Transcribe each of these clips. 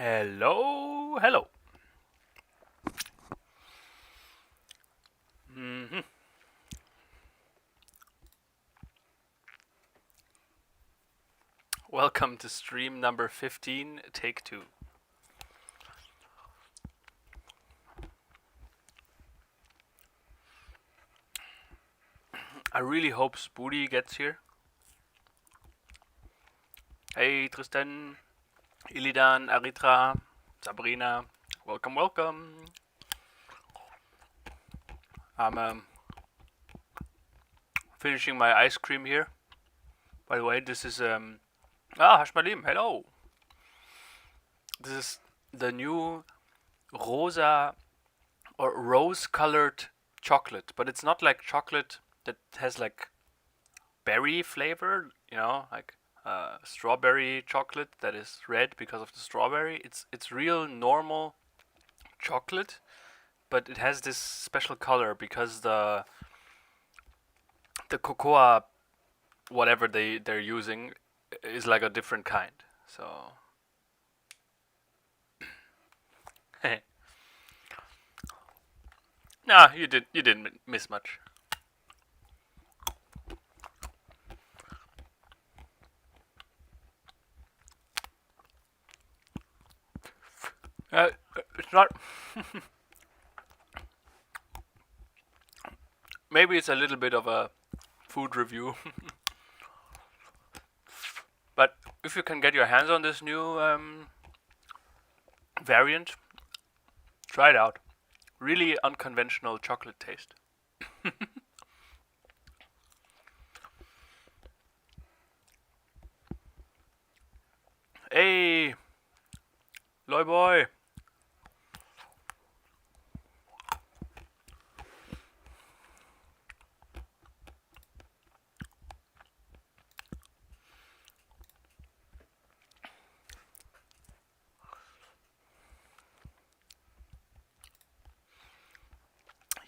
Hello, hello. hmm Welcome to stream number 15, take 2. I really hope Spoody gets here. Hey, Tristan, Illidan, Aritra, Sabrina, welcome, welcome. I'm finishing my ice cream here. By the way, this is Hashmalim, hello. This is the new rosa or rose-colored chocolate, but it's not like chocolate that has like berry flavor, like strawberry chocolate that is red because of the strawberry. It's real normal chocolate, but it has this special color because the cocoa whatever they're using is like a different kind. So nah, you didn't miss much. It's not. Maybe it's a little bit of a food review. But if you can get your hands on this new variant, try it out. Really unconventional chocolate taste. Hey, Loy boy.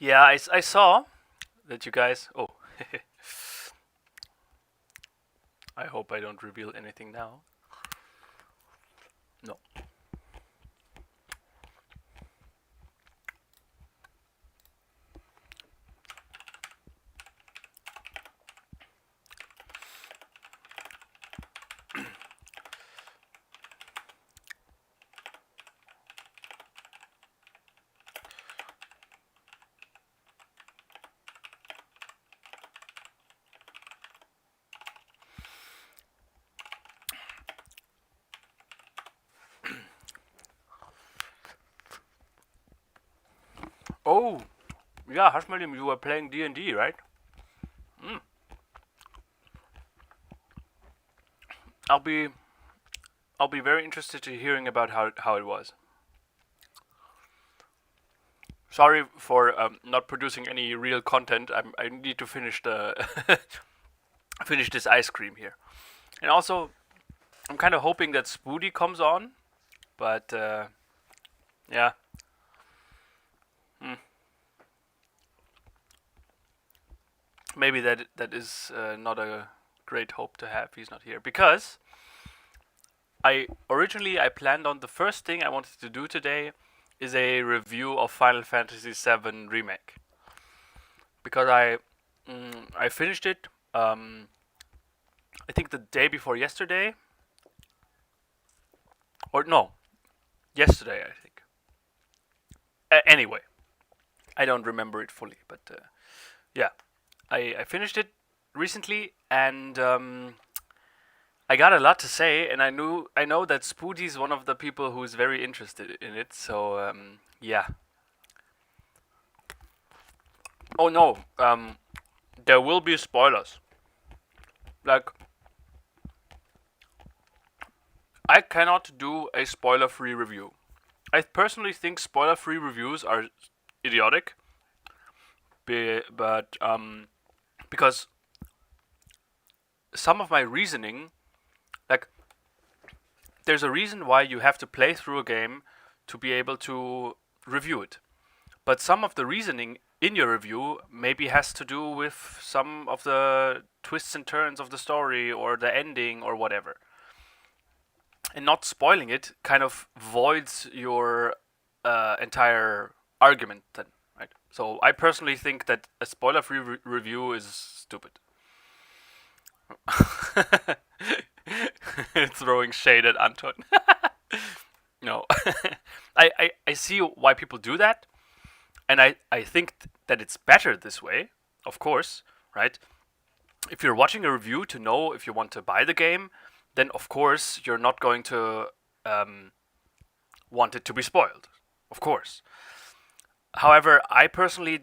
Yeah, I saw that you guys. Oh, I hope I don't reveal anything now. No. Oh, yeah, Hashmalim, you were playing D&D, right? Mm. I'll be very interested to hearing about how it was. Sorry for not producing any real content. I need to finish finish this ice cream here, and also I'm kind of hoping that Spoody comes on, but yeah. Mm. Maybe that is not a great hope to have. He's not here because I planned on the first thing I wanted to do today is a review of Final Fantasy VII Remake because I finished it. I think the day before yesterday, or no, yesterday I think. Anyway, I don't remember it fully, but yeah, I finished it recently, and I got a lot to say, and I know that Spoody's one of the people who's very interested in it. So yeah. Oh no, there will be spoilers. Like, I cannot do a spoiler-free review. I personally think spoiler-free reviews are idiotic, but because some of my reasoning, like, there's a reason why you have to play through a game to be able to review it. But some of the reasoning in your review maybe has to do with some of the twists and turns of the story or the ending or whatever. and not spoiling it kind of voids your entire argument then, right? So I personally think that a spoiler-free review is stupid. Throwing shade at Anton. No. I see why people do that, and I think that it's better this way, of course, right? If you're watching a review to know if you want to buy the game, then of course you're not going to want it to be spoiled, of course. However, I personally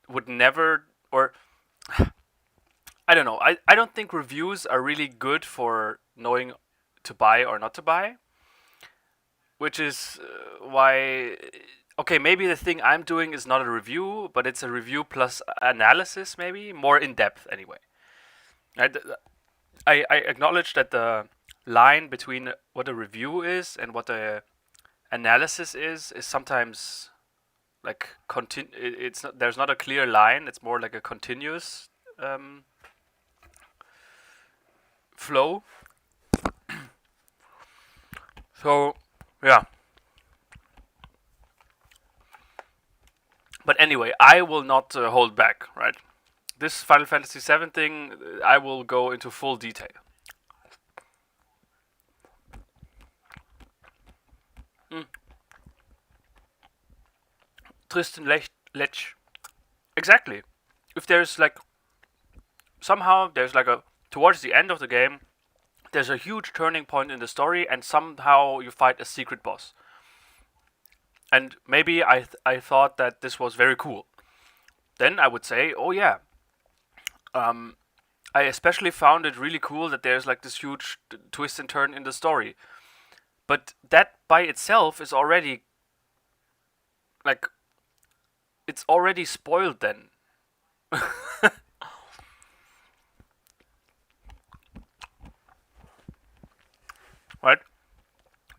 would never, or I don't know, I don't think reviews are really good for knowing to buy or not to buy, which is why, okay, maybe the thing I'm doing is not a review, but it's a review plus analysis, maybe more in depth anyway. I acknowledge that the line between what a review is and what a analysis is sometimes like it's not, there's not a clear line. It's more like a continuous flow. So yeah. But anyway, I will not hold back, right? This Final Fantasy VII thing, I will go into full detail. Tristan Lech. Exactly. If there's like somehow there's like a towards the end of the game, there's a huge turning point in the story, and somehow you fight a secret boss. And maybe I thought that this was very cool. Then I would say, oh yeah. I especially found it really cool that there's like this huge twist and turn in the story. But that by itself is already like it's already spoiled then. Right?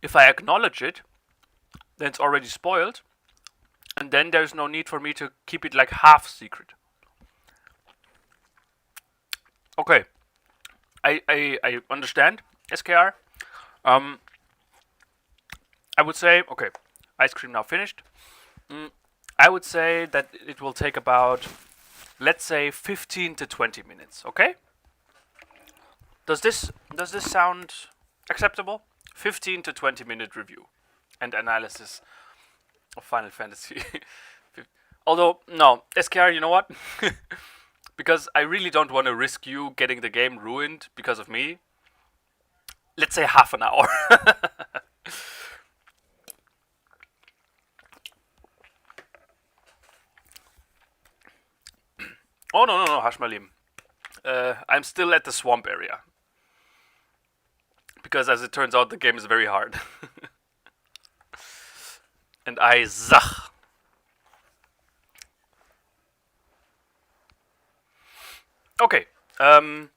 If I acknowledge it, then it's already spoiled, and then there's no need for me to keep it like half secret. Okay, I understand, SKR. I would say, okay, ice cream now finished. I would say that it will take about, let's say, 15 to 20 minutes, okay? Does this sound acceptable? 15 to 20 minute review and analysis of Final Fantasy. Although, no, SKR, you know what? Because I really don't want to risk you getting the game ruined because of me. Let's say half an hour. Oh, no, Hashmalim. I'm still at the swamp area. Because as it turns out, the game is very hard. And I zach. Okay. I'm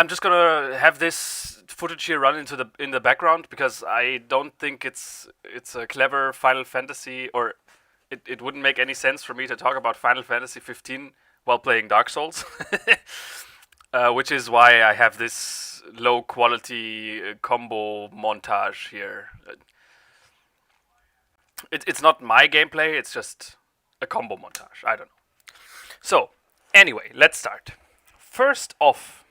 just gonna have this footage here run in the background because I don't think it's a clever Final Fantasy, or it wouldn't make any sense for me to talk about Final Fantasy 15 while playing Dark Souls. Which is why I have this low quality combo montage here. It's not my gameplay, it's just a combo montage. I don't know. So, anyway, let's start. First off,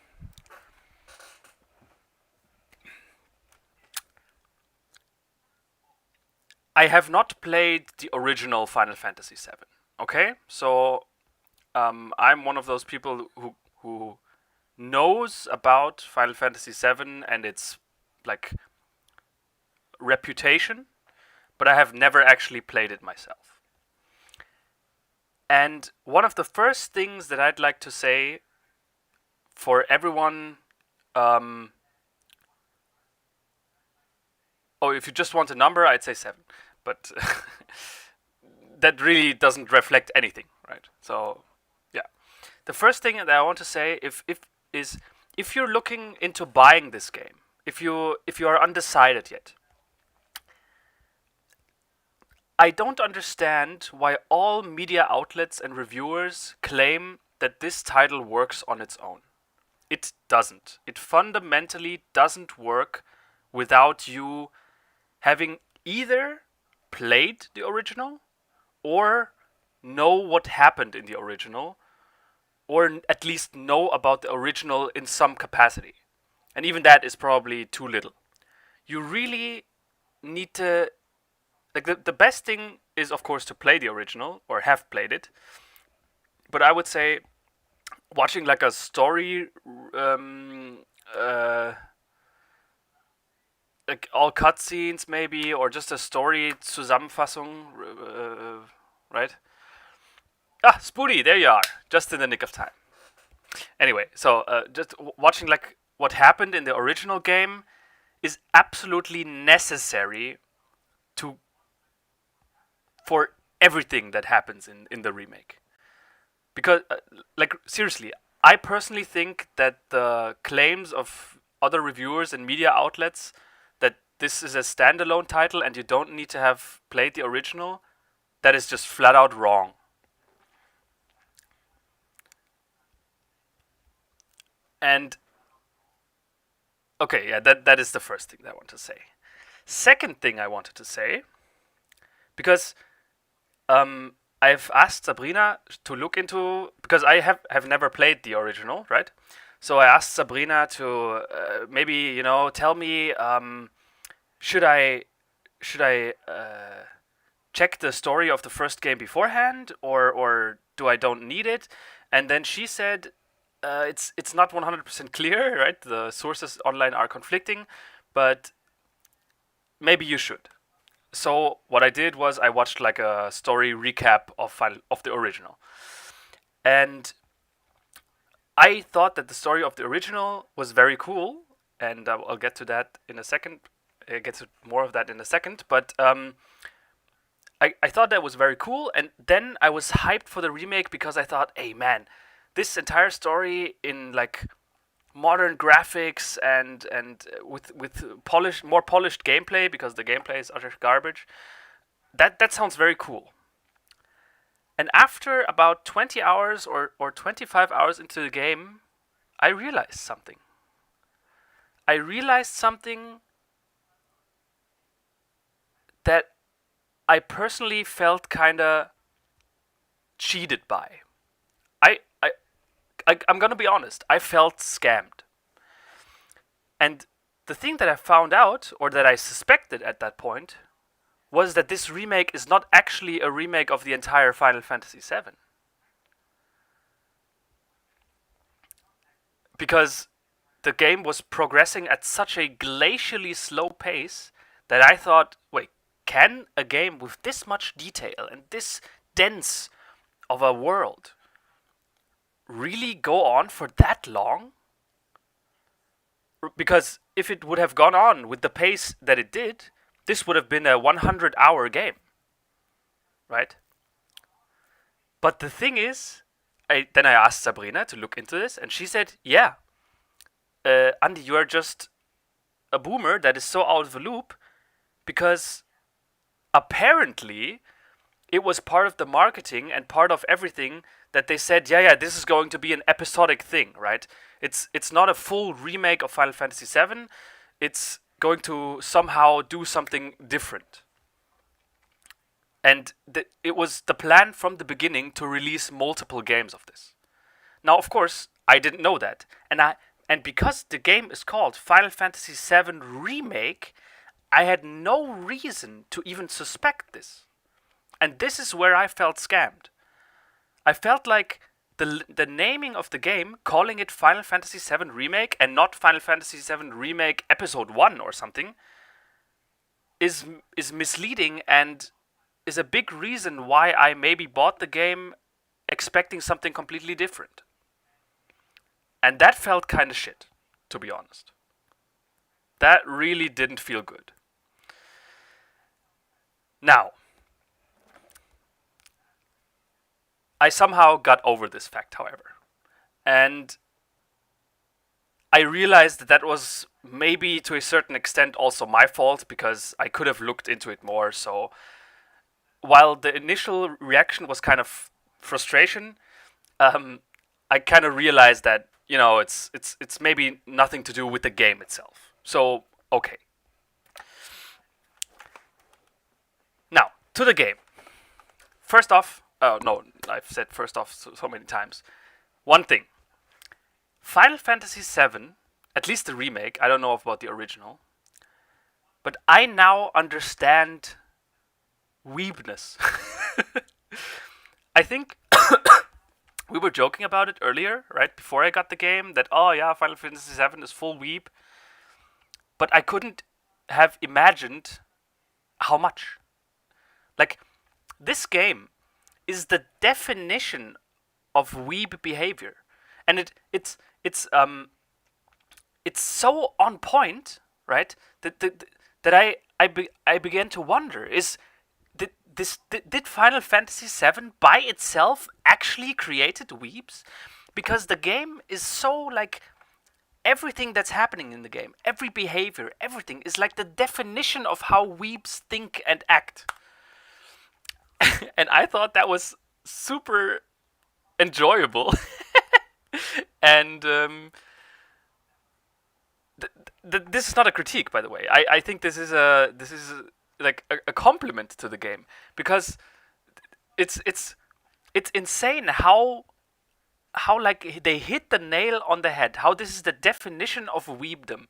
I have not played the original Final Fantasy VII. Okay, so I'm one of those people who knows about Final Fantasy VII and its like reputation, but I have never actually played it myself. And one of the first things that I'd like to say for everyone, oh, if you just want a number, I'd say 7, but that really doesn't reflect anything, right? So, yeah. The first thing that I want to say, if you're looking into buying this game, if you are undecided yet, I don't understand why all media outlets and reviewers claim that this title works on its own. It doesn't. It fundamentally doesn't work without you having either played the original or know what happened in the original, or at least know about the original in some capacity. And even that is probably too little. You really need to, like, the best thing is, of course, to play the original or have played it. But I would say watching like a story, uh, like all cutscenes maybe, or just a story Zusammenfassung, right? Ah, Spoody, there you are, just in the nick of time. Anyway, so just watching like what happened in the original game is absolutely necessary to for everything that happens in the remake. Because, like, seriously, I personally think that the claims of other reviewers and media outlets that this is a standalone title and you don't need to have played the original, that is just flat out wrong. And okay, yeah, that is the first thing that I want to say. Second thing I wanted to say, because I've asked Sabrina to look into, because I have never played the original, right? So I asked Sabrina to maybe, you know, tell me, should I check the story of the first game beforehand, or do I don't need it? And then she said it's not 100% clear, right? The sources online are conflicting, but maybe you should. So what I did was I watched like a story recap of the original, and I thought that the story of the original was very cool, and I'll get to that in a second. I'll get to more of that in a second, but I thought that was very cool, and then I was hyped for the remake because I thought, hey man, this entire story in like modern graphics and with more polished gameplay, because the gameplay is utter garbage. That sounds very cool. And after about 20 hours or 25 hours into the game, I realized something. I realized something that I personally felt kind of cheated by. I, I, I'm gonna be honest, I felt scammed. And the thing that I found out, or that I suspected at that point, was that this remake is not actually a remake of the entire Final Fantasy VII. Because the game was progressing at such a glacially slow pace that I thought, wait, can a game with this much detail and this dense of a world really go on for that long? Because if it would have gone on with the pace that it did, this would have been a 100-hour game, right? But the thing is, then I asked Sabrina to look into this, and she said, yeah, Andy, you are just a boomer that is so out of the loop, because apparently it was part of the marketing and part of everything that they said, yeah, this is going to be an episodic thing, right? It's not a full remake of Final Fantasy VII. It's going to somehow do something different. And it was the plan from the beginning to release multiple games of this. Now, of course, I didn't know that. And because the game is called Final Fantasy VII Remake, I had no reason to even suspect this. And this is where I felt scammed. I felt like the naming of the game, calling it Final Fantasy VII Remake and not Final Fantasy VII Remake Episode 1 or something, is misleading and is a big reason why I maybe bought the game expecting something completely different. And that felt kind of shit, to be honest. That really didn't feel good. Now, I somehow got over this fact, however. And I realized that was maybe to a certain extent also my fault, because I could have looked into it more. So while the initial reaction was kind of frustration, I kind of realized that, you know, it's maybe nothing to do with the game itself. So, okay. to the game. First off, oh no, I've said first off so many times. One thing. Final Fantasy VII, at least the remake, I don't know about the original, but I now understand weebness. I think we were joking about it earlier, right? Before I got the game, that, oh yeah, Final Fantasy VII is full weeb. But I couldn't have imagined how much. Like, this game is the definition of weeb behavior. And it's so on point, right? That I began to wonder, did Final Fantasy VII by itself actually created weebs? Because the game is so like everything that's happening in the game, every behavior, everything is like the definition of how weebs think and act. And I thought that was super enjoyable. And this is not a critique, by the way. I think this is like a compliment to the game, because it's insane how like they hit the nail on the head. How this is the definition of weebdom,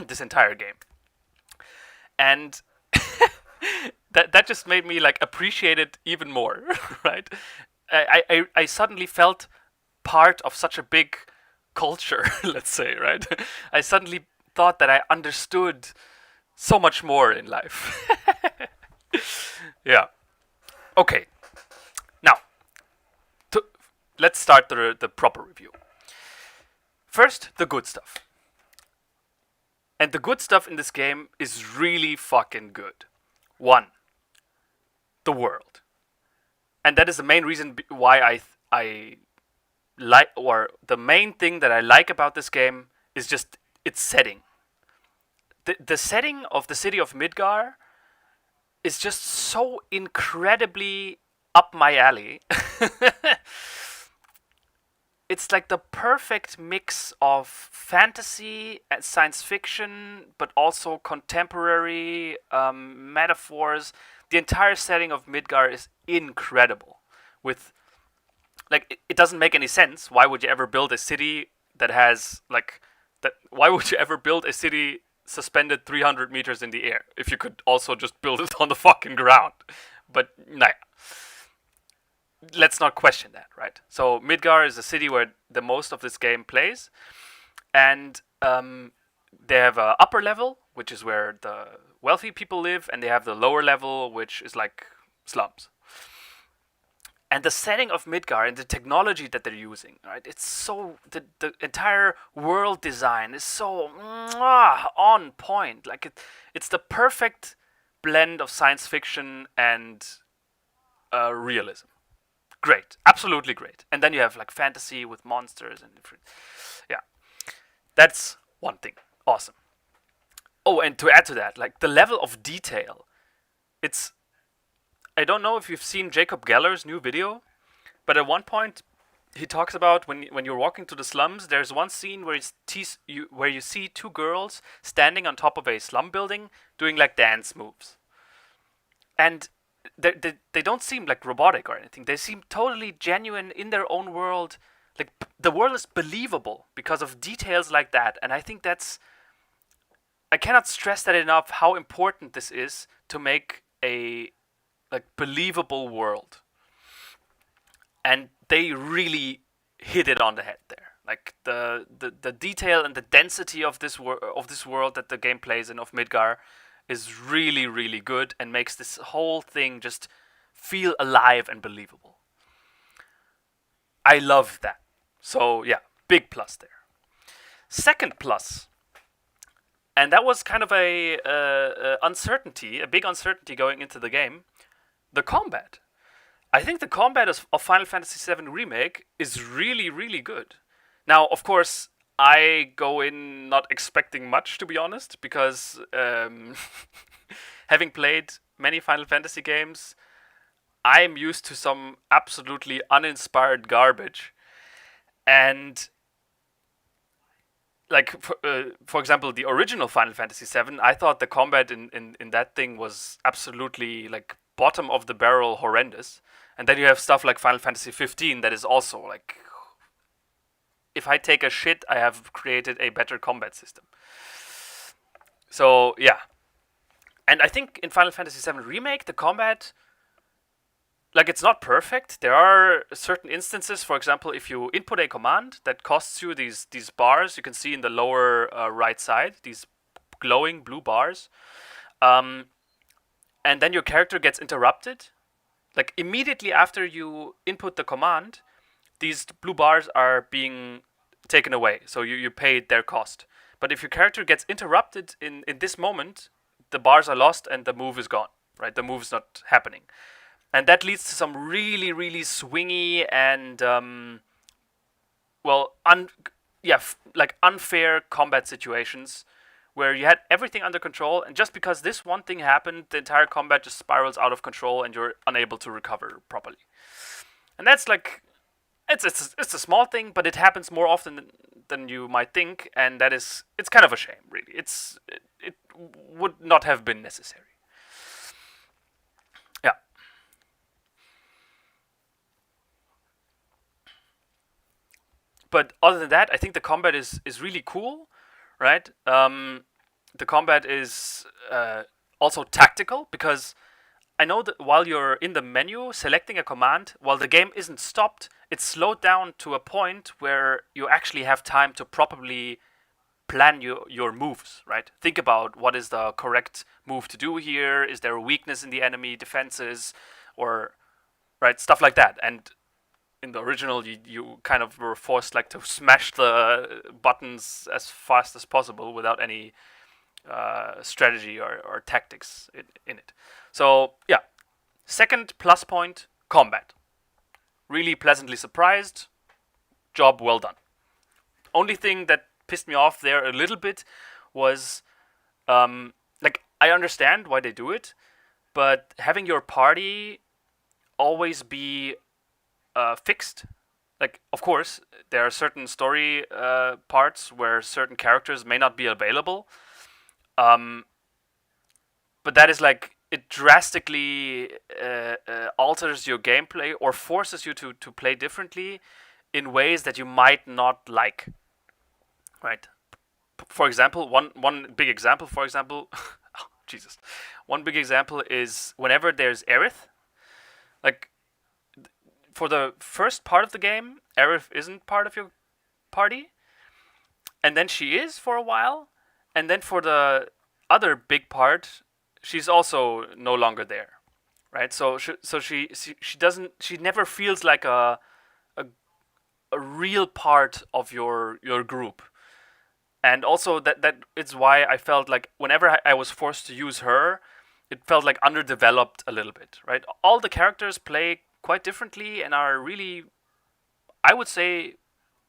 this entire game, and that just made me like appreciate it even more, right? I suddenly felt part of such a big culture, let's say, right? I suddenly thought that I understood so much more in life. Yeah. Okay. Now, let's start the proper review. First, the good stuff. And the good stuff in this game is really fucking good. One, the world. And that is the main reason why I like, or the main thing that I like about this game is just its setting. The setting of the city of Midgar is just so incredibly up my alley. It's like the perfect mix of fantasy and science fiction, but also contemporary metaphors. The entire setting of Midgar is incredible. With like, it doesn't make any sense. Why would you ever build a city that has like that? Why would you ever build a city suspended 300 meters in the air if you could also just build it on the fucking ground? But nah. Let's not question that, right? So Midgar is a city where the most of this game plays, and they have an upper level, which is where the wealthy people live, and they have the lower level, which is like slums. And the setting of Midgar and the technology that they're using, right? It's so the entire world design is so on point. Like it's the perfect blend of science fiction and realism. Great, absolutely great. And then you have like fantasy with monsters and different. Yeah, that's one thing. Awesome. Oh, and to add to that, like the level of detail, it's. I don't know if you've seen Jacob Geller's new video, but at one point he talks about when you're walking to the slums, there's one scene where you see two girls standing on top of a slum building doing like dance moves, and they don't seem like robotic or anything. They seem totally genuine in their own world. Like the world is believable because of details like that, and I think I cannot stress that enough. How important this is to make a like believable world, and they really hit it on the head there. Like the detail and the density of this world that the game plays in of Midgar is really, really good and makes this whole thing just feel alive and believable. I love that. So yeah, big plus there. Second plus, and that was kind of a big uncertainty going into the game, the combat. I think the combat of Final Fantasy VII Remake is really, really good. Now, of course, I go in not expecting much, to be honest, because having played many Final Fantasy games, I'm used to some absolutely uninspired garbage. And like, for example, the original Final Fantasy VII, I thought the combat in that thing was absolutely like bottom of the barrel horrendous. And then you have stuff like Final Fantasy 15 that is also like, if I take a shit, I have created a better combat system. So yeah, and I think in Final Fantasy 7 Remake the combat, like, it's not perfect. There are certain instances, for example, if you input a command that costs you these bars, you can see in the lower right side, these glowing blue bars, and then your character gets interrupted. Like, immediately after you input the command, these blue bars are being taken away, so you paid their cost. But if your character gets interrupted in this moment, the bars are lost and the move is gone, right? The move is not happening. And that leads to some really, really swingy and like unfair combat situations where you had everything under control, and just because this one thing happened, the entire combat just spirals out of control, and you're unable to recover properly. And that's like, it's a small thing, but it happens more often than you might think, and it's kind of a shame, really. It would not have been necessary. Yeah. But other than that, I think the combat is really cool, right? The combat is also tactical, because I know that while you're in the menu selecting a command, while the game isn't stopped, it's slowed down to a point where you actually have time to properly plan your moves, right? Think about what is the correct move to do here. Is there a weakness in the enemy defenses, or right, stuff like that. And in the original, you kind of were forced like to smash the buttons as fast as possible without any strategy or tactics in it. So yeah, second plus point, combat. Really pleasantly surprised. Job well done. Only thing that pissed me off there a little bit was, like, I understand why they do it, but having your party always be fixed. Like, of course, there are certain story parts where certain characters may not be available, but that is like, it drastically alters your gameplay or forces you to play differently in ways that you might not like. Right. For example, one big example. For example, oh, Jesus, one big example is whenever there's Aerith. Like, for the first part of the game, Aerith isn't part of your party, and then she is for a while, and then for the other big part, she's also no longer there, right? So she doesn't, she never feels like a real part of your group. And also that it's why I felt like whenever I was forced to use her, it felt like underdeveloped a little bit, right? All the characters play quite differently and are really, I would say,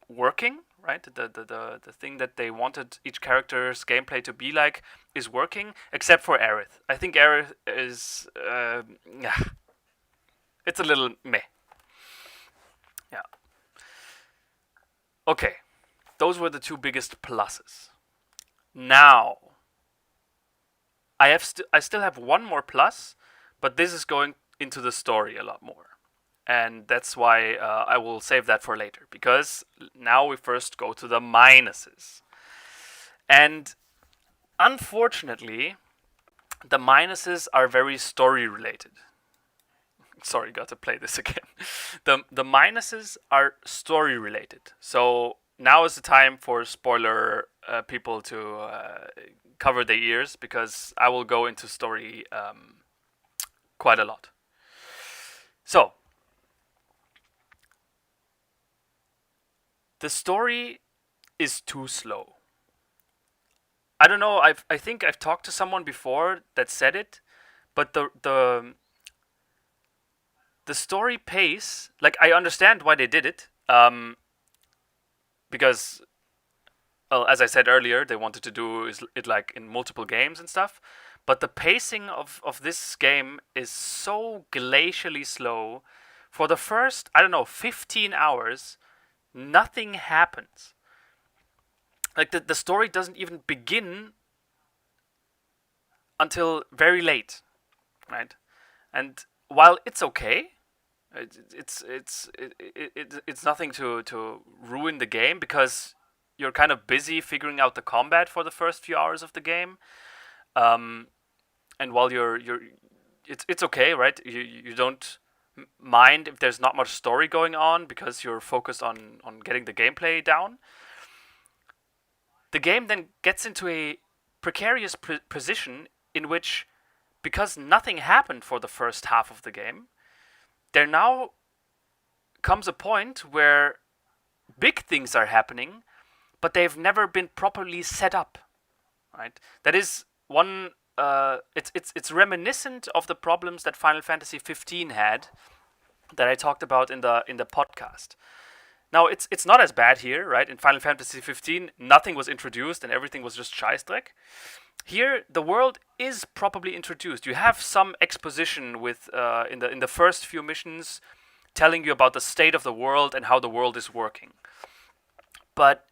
working, right? The thing that they wanted each character's gameplay to be like is working, except for Aerith. I think Aerith is, yeah, it's a little meh. Yeah. Okay, those were the two biggest pluses. Now, I still have one more plus, but this is going into the story a lot more. And that's why I will save that for later, because now we first go to the minuses. And unfortunately, the minuses are very story related. Sorry, got to play this again. The minuses are story related. So now is the time for spoiler people to cover their ears, because I will go into story quite a lot. So, the story is too slow. I don't know. I think I've talked to someone before that said it, but the story pace, like, I understand why they did it, because, well, as I said earlier, they wanted to do it like in multiple games and stuff. But the pacing of this game is so glacially slow. For the first, I don't know, 15 hours, nothing happens. Like, the story doesn't even begin until very late, right? And while it's okay, it's nothing to ruin the game, because you're kind of busy figuring out the combat for the first few hours of the game. Um, and while it's okay, right? You don't mind if there's not much story going on, because you're focused on getting the gameplay down. The game then gets into a precarious position in which, because nothing happened for the first half of the game, there now comes a point where big things are happening, but they've never been properly set up, right? That is one. It's reminiscent of the problems that Final Fantasy 15 had, that I talked about in the podcast. Now it's not as bad here, right? In Final Fantasy 15, nothing was introduced and everything was just Scheißdreck. Here, the world is properly introduced. You have some exposition with in the first few missions, telling you about the state of the world and how the world is working. But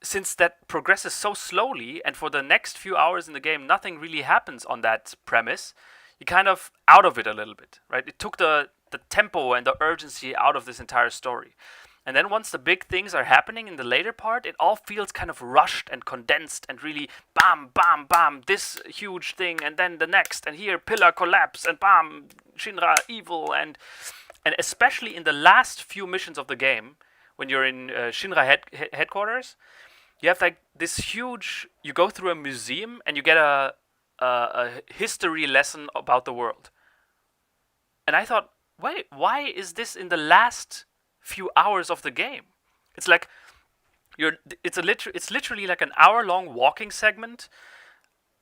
since that progresses so slowly, and for the next few hours in the game nothing really happens on that premise, you're kind of out of it a little bit, right? It took the tempo and the urgency out of this entire story. And then once the big things are happening in the later part, it all feels kind of rushed and condensed and really bam, bam, bam, this huge thing, and then the next, and here pillar collapse, and bam, Shinra evil, and especially in the last few missions of the game, when you're in Shinra headquarters, you have like this huge. You go through a museum and you get a history lesson about the world. And I thought, wait, why is this in the last few hours of the game? It's like it's literally like an hour-long walking segment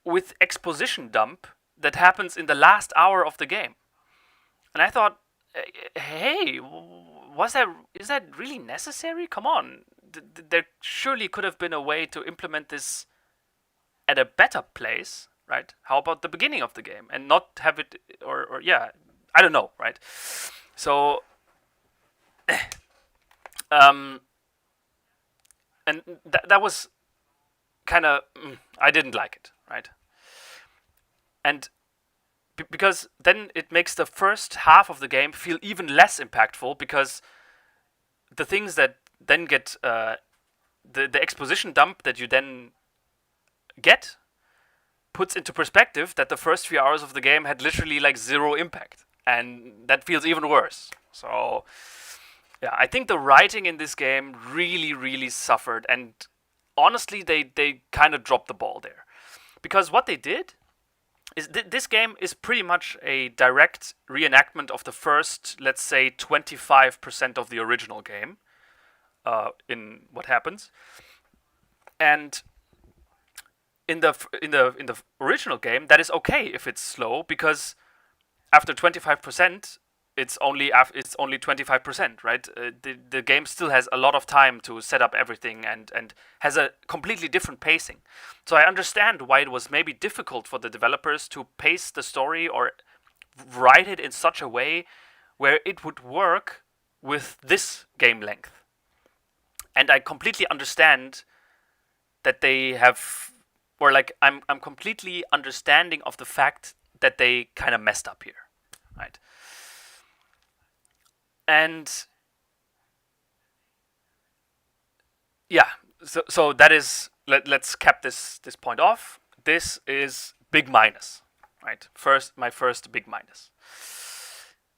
with exposition dump that happens in the last hour of the game. And I thought, hey, is that really necessary? Come on, there surely could have been a way to implement this at a better place, right? How about the beginning of the game and not have it, or yeah, I don't know, right? So, and that was kind of, I didn't like it, right? And because then it makes the first half of the game feel even less impactful, because the things that then get the exposition dump that you then get puts into perspective that the first few hours of the game had literally like zero impact, and that feels even worse. So yeah, I think the writing in this game really suffered, and honestly they kind of dropped the ball there, because what they did is this game is pretty much a direct reenactment of the first, let's say, 25% of the original game, in what happens. And in the original game, that is okay if it's slow, because after 25%, it's only 25%, right? The game still has a lot of time to set up everything, and has a completely different pacing. So I understand why it was maybe difficult for the developers to pace the story or write it in such a way where it would work with this game length. And I completely understand that they have, or like I'm completely understanding of the fact that they kind of messed up here, right? And yeah, so that is, let's cap this point off. This is big minus, right? My first big minus.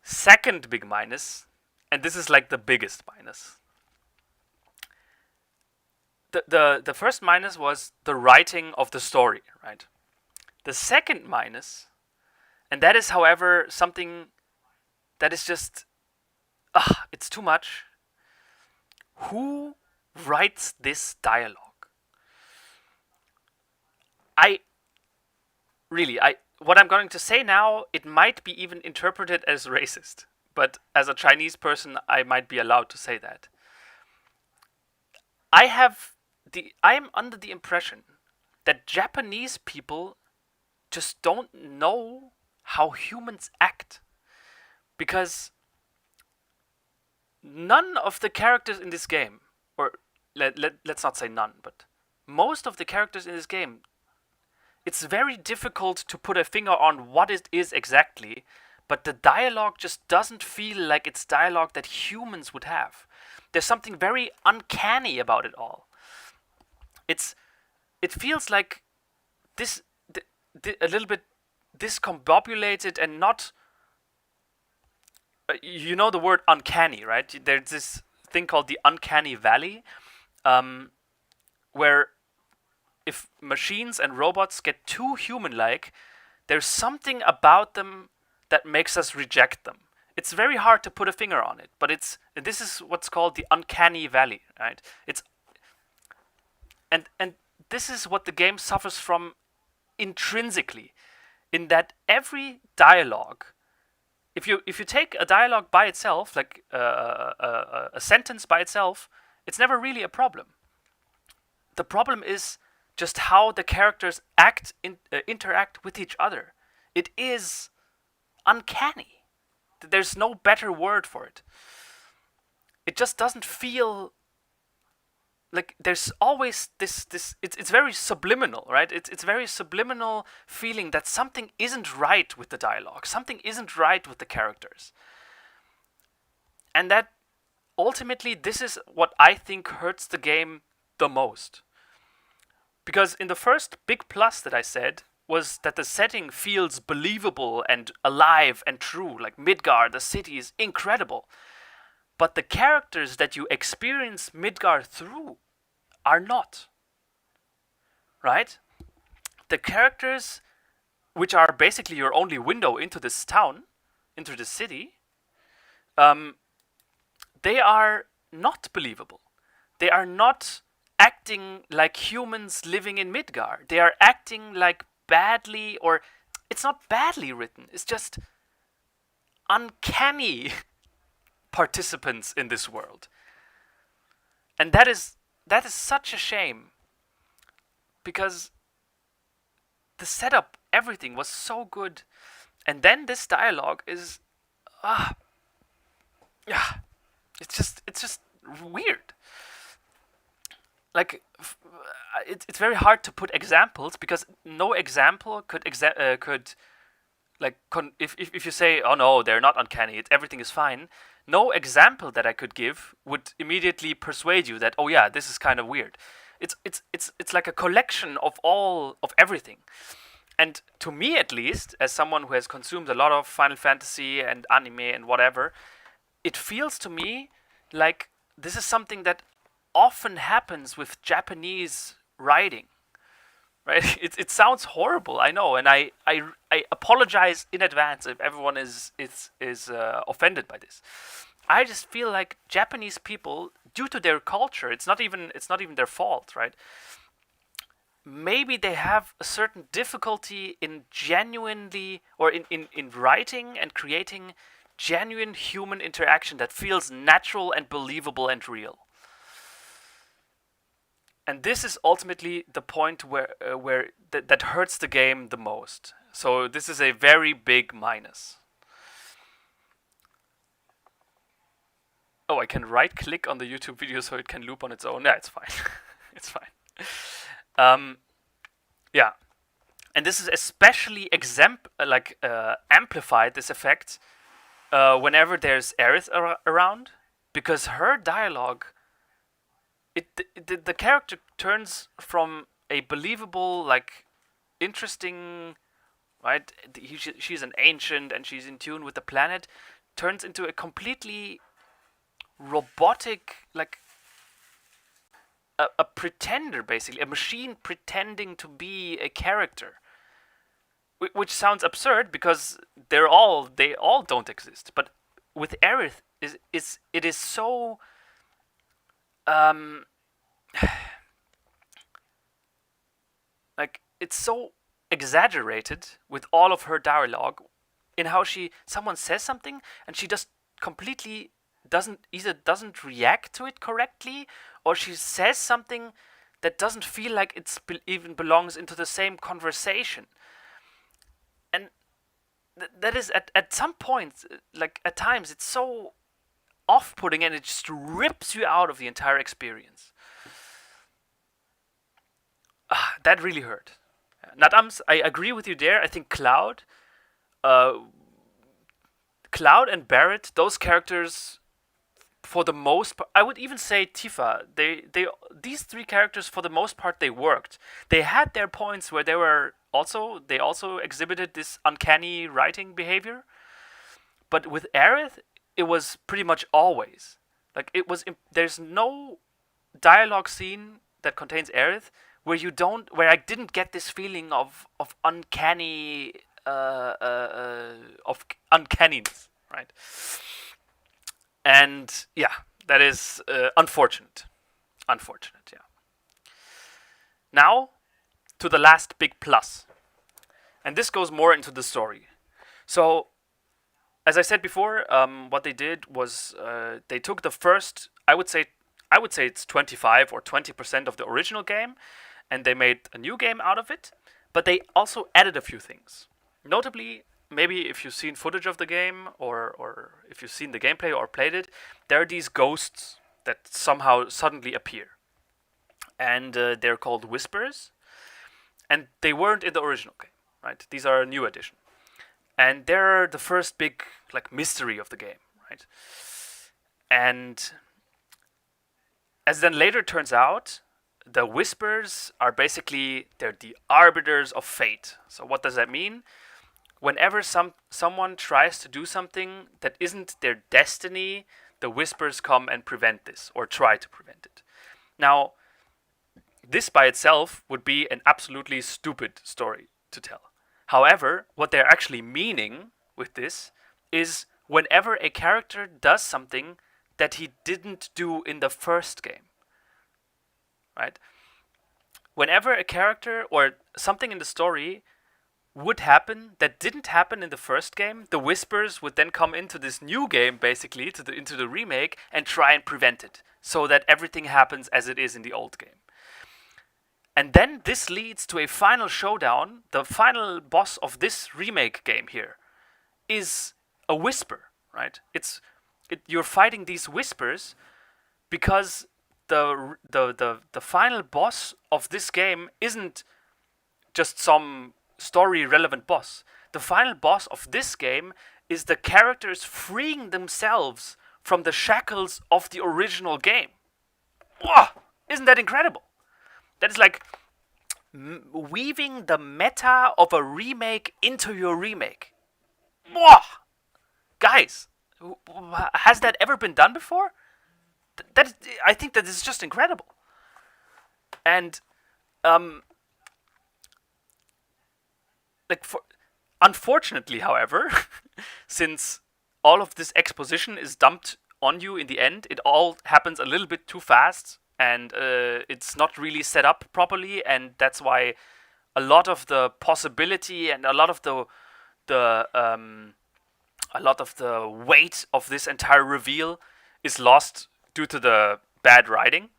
Second big minus, and this is like the biggest minus. The first minus was the writing of the story, right? The second minus, and that is, however, something that is just, it's too much. Who writes this dialogue? What I'm going to say now, it might be even interpreted as racist, but as a Chinese person, I might be allowed to say that. I am under the impression that Japanese people just don't know how humans act, because none of the characters in this game, or let's not say none, but most of the characters in this game it's very difficult to put a finger on what it is exactly, but the dialogue just doesn't feel like it's dialogue that humans would have. There's something very uncanny about it all. It feels like this a little bit discombobulated and not. You know the word uncanny, right? There's this thing called the uncanny valley, where if machines and robots get too human-like, there's something about them that makes us reject them. It's very hard to put a finger on it, but this is what's called the uncanny valley, right? And this is what the game suffers from intrinsically, in that every dialogue, if you take a dialogue by itself, like a sentence by itself, it's never really a problem. The problem is just how the characters interact with each other. It is uncanny. There's no better word for it. It just doesn't feel like there's always this it's very subliminal, right? It's very subliminal feeling that something isn't right with the dialogue, something isn't right with the characters. And that ultimately this is what I think hurts the game the most. Because in the first big plus that I said was that the setting feels believable and alive and true, like Midgar, the city is incredible. But the characters that you experience Midgar through are not. Right? The characters, which are basically your only window into this town, into the city, they are not believable. They are not acting like humans living in Midgar. They are acting like badly, or it's not badly written, it's just uncanny participants in this world. And that is such a shame, because the setup, everything was so good, and then this dialogue is it's just weird. Like it's very hard to put examples, because no example could like if you say, oh no, they're not uncanny, everything is fine, no example that I could give would immediately persuade you that, oh yeah, this is kind of weird. It's like a collection of everything. And to me, at least, as someone who has consumed a lot of Final Fantasy and anime and whatever, it feels to me like this is something that often happens with Japanese writing. Right? It sounds horrible, I know, and I apologize in advance if everyone is offended by this. I just feel like Japanese people, due to their culture, it's not even their fault, right? Maybe they have a certain difficulty in genuinely, or in writing and creating genuine human interaction that feels natural and believable and real. And this is ultimately the point where that hurts the game the most. So this is a very big minus. Oh, I can right-click on the YouTube video so it can loop on its own. Yeah, it's fine. It's fine. Yeah, and this is especially amplified, this effect, whenever there's Aerith around, because her dialogue, the character turns from a believable, like, interesting, right? She's an ancient and she's in tune with the planet, turns into a completely robotic, like a pretender, basically, a machine pretending to be a character, which sounds absurd because they all don't exist. But with Aerith, it is so like, it's so exaggerated with all of her dialogue, in how someone says something and she just completely doesn't react to it correctly, or she says something that doesn't feel like it even belongs into the same conversation. And that is at some points, like at times, it's so off-putting, and it just rips you out of the entire experience. That really hurt. Natams, I agree with you there. I think uh, Cloud and Barrett, those characters, for the most part, I would even say Tifa. These three characters, for the most part, they worked. They had their points where they also exhibited this uncanny writing behavior. But with Aerith, it was pretty much always like it was. There's no dialogue scene that contains Aerith where I didn't get this feeling of uncanny of uncanniness, right? And yeah, that is unfortunate. Unfortunate, yeah. Now to the last big plus, and this goes more into the story. So, as I said before, what they did was they took the first, I would say it's 25 or 20% of the original game, and they made a new game out of it. But they also added a few things. Notably, maybe if you've seen footage of the game or if you've seen the gameplay or played it, there are these ghosts that somehow suddenly appear, and they're called whispers, and they weren't in the original game, right? These are a new addition, and they're the first big like mystery of the game, right? And as then later turns out, the whispers are basically they're the arbiters of fate. So what does that mean? Whenever someone tries to do something that isn't their destiny, the whispers come and prevent this or try to prevent it. Now, this by itself would be an absolutely stupid story to tell. However, what they're actually meaning with this is whenever a character does something that he didn't do in the first game, right? Whenever a character or something in the story would happen that didn't happen in the first game, the whispers would then come into this new game, basically, into the remake, and try and prevent it, so that everything happens as it is in the old game. And then this leads to a final showdown. The final boss of this remake game here is a whisper, right? You're fighting these whispers because the final boss of this game isn't just some story relevant boss. The final boss of this game is the characters freeing themselves from the shackles of the original game. Whoa! Isn't that incredible? That is like weaving the meta of a remake into your remake. Whoa! Guys, has that ever been done before? I think that is just incredible. And unfortunately, however, since all of this exposition is dumped on you in the end, it all happens a little bit too fast, and it's not really set up properly, and that's why a lot of the possibility and a lot of the weight of this entire reveal is lost due to the bad writing.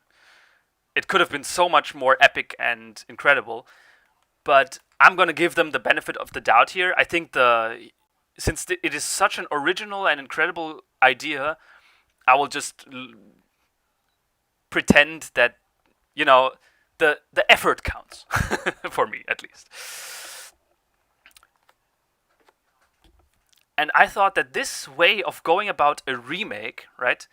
It could have been so much more epic and incredible, but I'm gonna give them the benefit of the doubt here. I think since it is such an original and incredible idea, I will just pretend that the effort counts for me at least. And I thought that this way of going about a remake, right?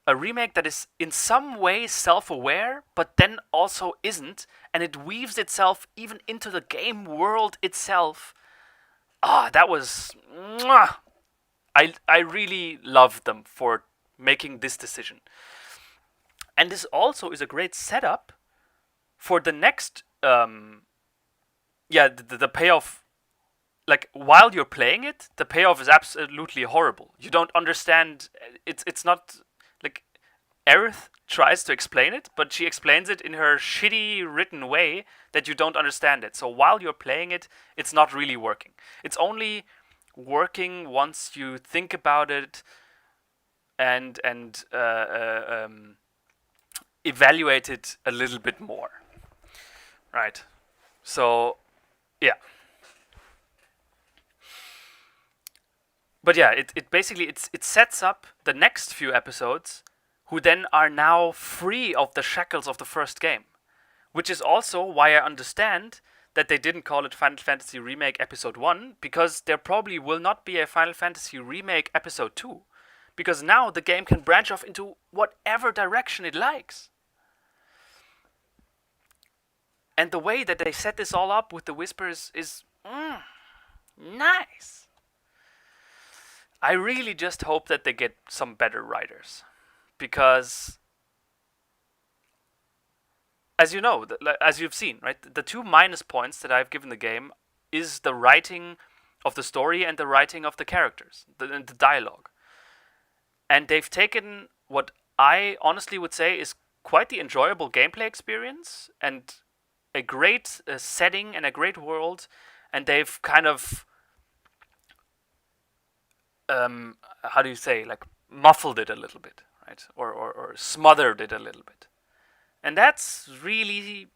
A remake that is in some way self-aware, but then also isn't, and it weaves itself even into the game world itself. That was... I really love them for making this decision. And this also is a great setup for the next... the payoff... Like, while you're playing it, the payoff is absolutely horrible. You don't understand... It's not... Like, Aerith tries to explain it, but she explains it in her shitty written way that you don't understand it. So while you're playing it, it's not really working. It's only working once you think about it and evaluate it a little bit more. Right. So, yeah. But yeah, it basically it sets up the next few episodes, who then are now free of the shackles of the first game, Which is also why I understand that they didn't call it Final Fantasy Remake Episode 1, because there probably will not be a Final Fantasy Remake Episode 2. Because now the game can branch off into whatever direction it likes. And the way that they set this all up with the whispers is nice. I really just hope that they get some better writers. Because, as you know, as you've seen, right, the two minus points that I've given the game is the writing of the story and the writing of the characters, the dialogue. And they've taken what I honestly would say is quite the enjoyable gameplay experience and a great setting and a great world, and they've kind of how do you say, like, muffled it a little bit, right? Or smothered it a little bit. And that's really,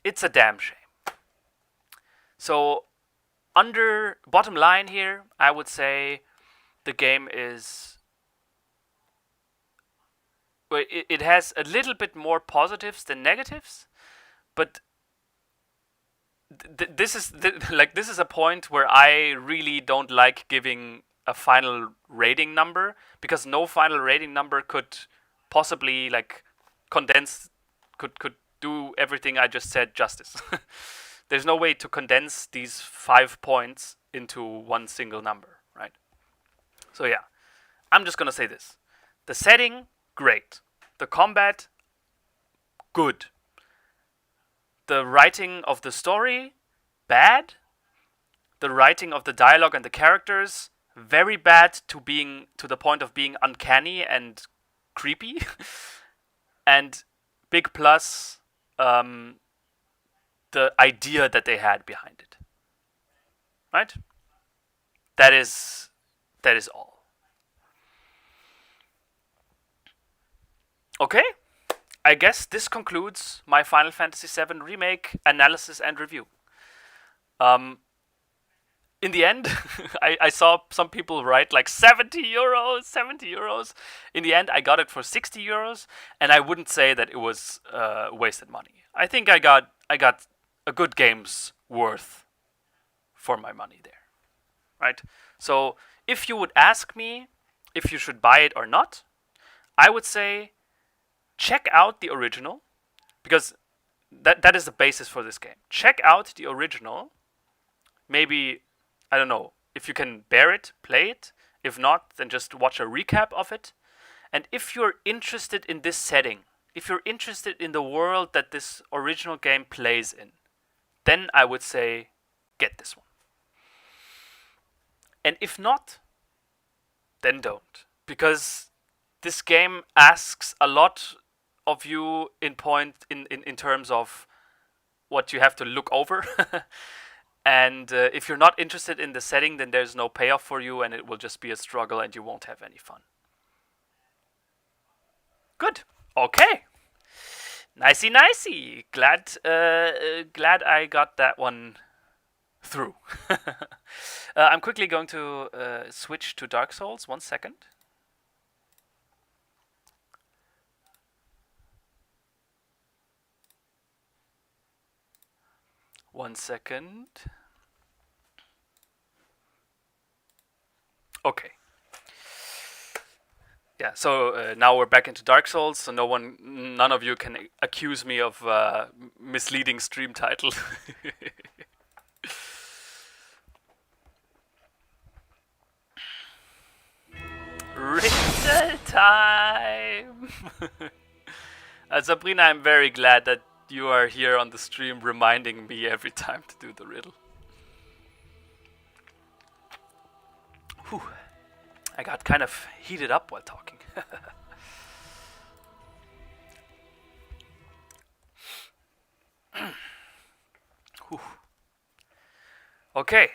it's a damn shame. So, bottom line here, I would say the game is, well, it has a little bit more positives than negatives, but this is a point where I really don't like giving a final rating number, because no final rating number could possibly condense, could do everything I just said justice. There's no way to condense these 5 points into one single number, right? So yeah, I'm just gonna say this: the setting, great; the combat, good; the writing of the story, bad; the writing of the dialogue and the characters, very bad to the point of being uncanny and creepy. And big plus, the idea that they had behind it. Right? That is all. Okay, I guess this concludes my Final Fantasy VII Remake analysis and review. In the end, I saw some people write like 70 euros. In the end, I got it for 60 euros, and I wouldn't say that it was wasted money. I think I got a good game's worth for my money there, right? So if you would ask me if you should buy it or not, I would say check out the original, because that is the basis for this game. Check out the original. Maybe, I don't know, if you can bear it, play it. If not, then just watch a recap of it. And if you're interested in this setting, if you're interested in the world that this original game plays in, then I would say get this one. And if not, then don't. Because this game asks a lot of you in terms of what you have to look over. And if you're not interested in the setting, then there's no payoff for you, and it will just be a struggle, and you won't have any fun. Good. Okay. Nicey. Glad I got that one through. I'm quickly going to switch to Dark Souls. 1 second. One second. Okay. Yeah, so now we're back into Dark Souls, so none of you can accuse me of misleading stream title. Riddle time! Sabrina, I'm very glad that you are here on the stream reminding me every time to do the riddle. Whew. I got kind of heated up while talking. Okay.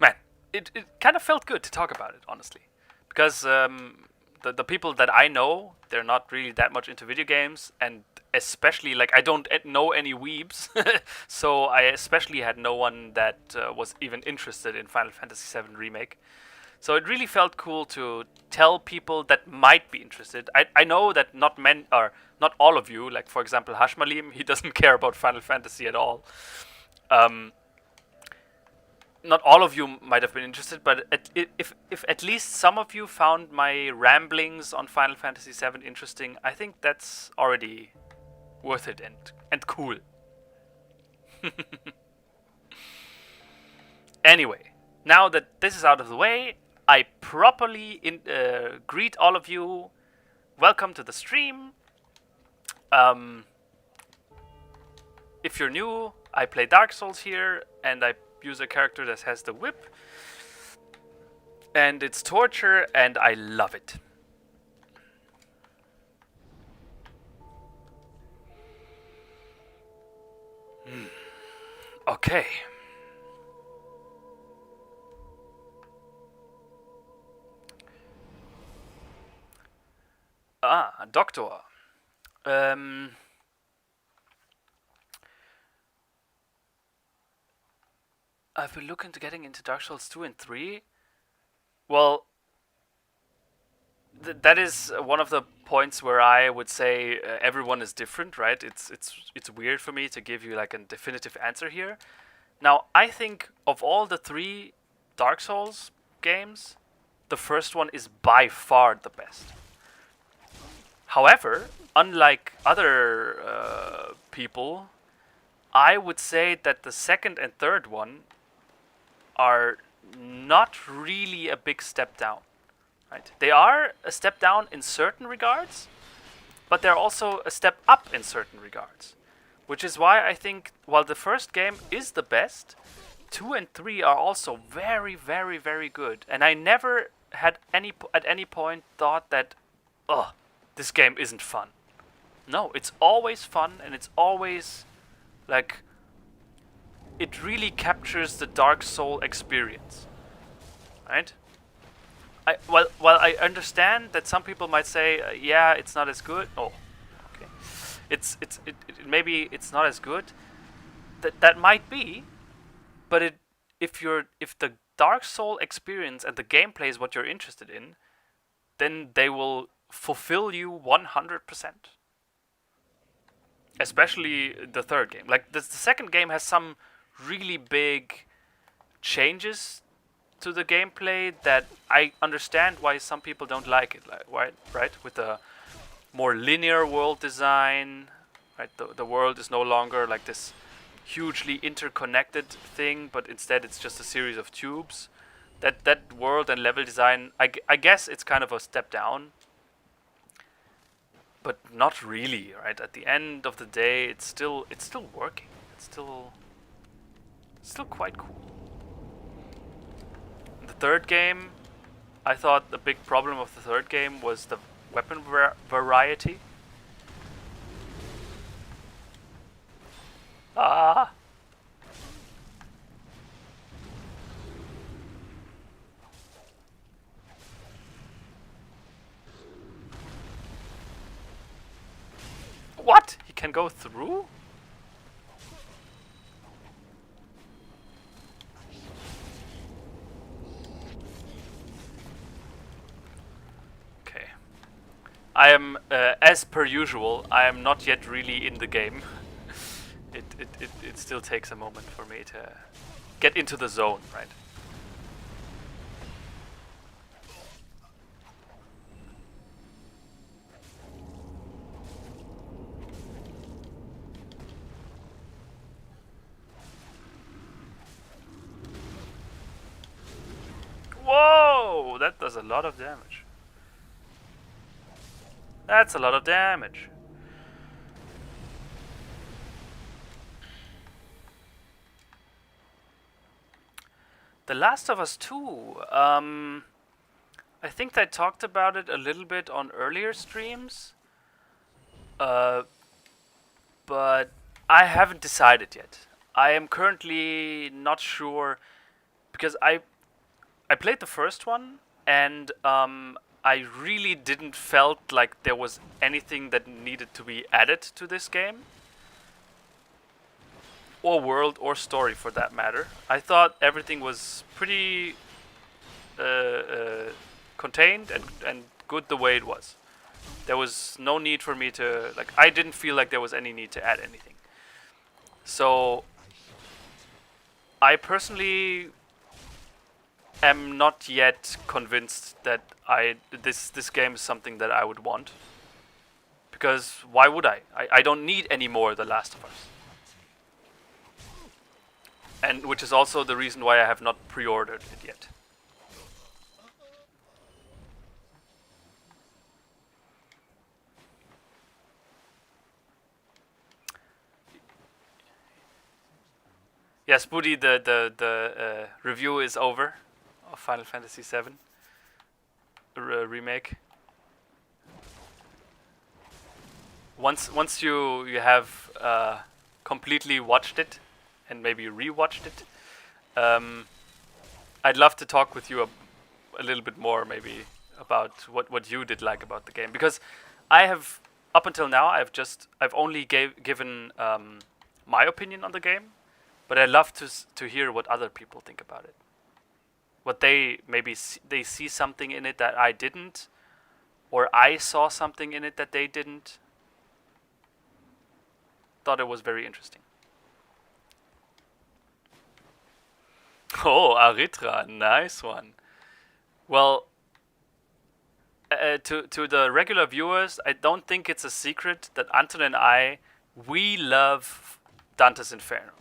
Man, it kind of felt good to talk about it, honestly. Because the people that I know, they're not really that much into video games, and especially, I don't know any weebs, so I especially had no one that was even interested in Final Fantasy VII Remake. So it really felt cool to tell people that might be interested. I know that not all of you, like for example Hashmalim, he doesn't care about Final Fantasy at all. Not all of you might have been interested, but if at least some of you found my ramblings on Final Fantasy VII interesting, I think that's already worth it and cool. Anyway, now that this is out of the way, I properly greet all of you. Welcome to the stream. If you're new, I play Dark Souls here, and I use a character that has the whip. And it's torture, and I love it. Okay. Doctor. I've been looking to getting into Dark Souls 2 and 3. Well, that is one of the points where I would say everyone is different, right? It's weird for me to give you like a definitive answer here. Now, I think of all the 3 Dark Souls games, the first one is by far the best. However, unlike other people, I would say that the second and third one are not really a big step down. Right? They are a step down in certain regards, but they're also a step up in certain regards. Which is why I think, while the first game is the best, 2 and 3 are also very, very, very good. And I never had at any point thought that, this game isn't fun. No, it's always fun, and it's always, like, it really captures the Dark Soul experience. Right? While I understand that some people might say, yeah, it's not as good. Oh, okay. Maybe it's not as good. That might be, but if the Dark Soul experience and the gameplay is what you're interested in, then they will fulfill you 100%. Especially the third game. Like the second game has some really big changes to the gameplay that I understand why some people don't like it. Like, right? With the more linear world design, right? The world is no longer like this hugely interconnected thing, but instead it's just a series of tubes. That world and level design, I guess it's kind of a step down, but not really, right? At the end of the day, it's still working. It's still quite cool. The third game, I thought the big problem of the third game was the weapon variety. Ah! What? He can go through? Okay. I am, as per usual, I am not yet really in the game. It still takes a moment for me to get into the zone, right? Whoa! That does a lot of damage. That's a lot of damage. The Last of Us 2. I think they talked about it a little bit on earlier streams. But I haven't decided yet. I am currently not sure, because I played the first one, and I really didn't felt like there was anything that needed to be added to this game, or world, or story for that matter. I thought everything was pretty contained and good the way it was. There was no need for me to, like, I didn't feel like there was any need to add anything. So I personally am not yet convinced that this game is something that I would want. Because why would I? I don't need any more The Last of Us. And which is also the reason why I have not pre-ordered it yet. Yes, Booty, the review is over of Final Fantasy VII Remake. Once you have completely watched it and maybe rewatched it, I'd love to talk with you a little bit more maybe about what you did like about the game, because I have up until now I've only given my opinion on the game, but I love to hear what other people think about it. What they maybe they see something in it that I didn't, or I saw something in it that they didn't. Thought it was very interesting. Oh, Aritra, nice one. Well, to the regular viewers, I don't think it's a secret that Anton and we love Dante's Inferno.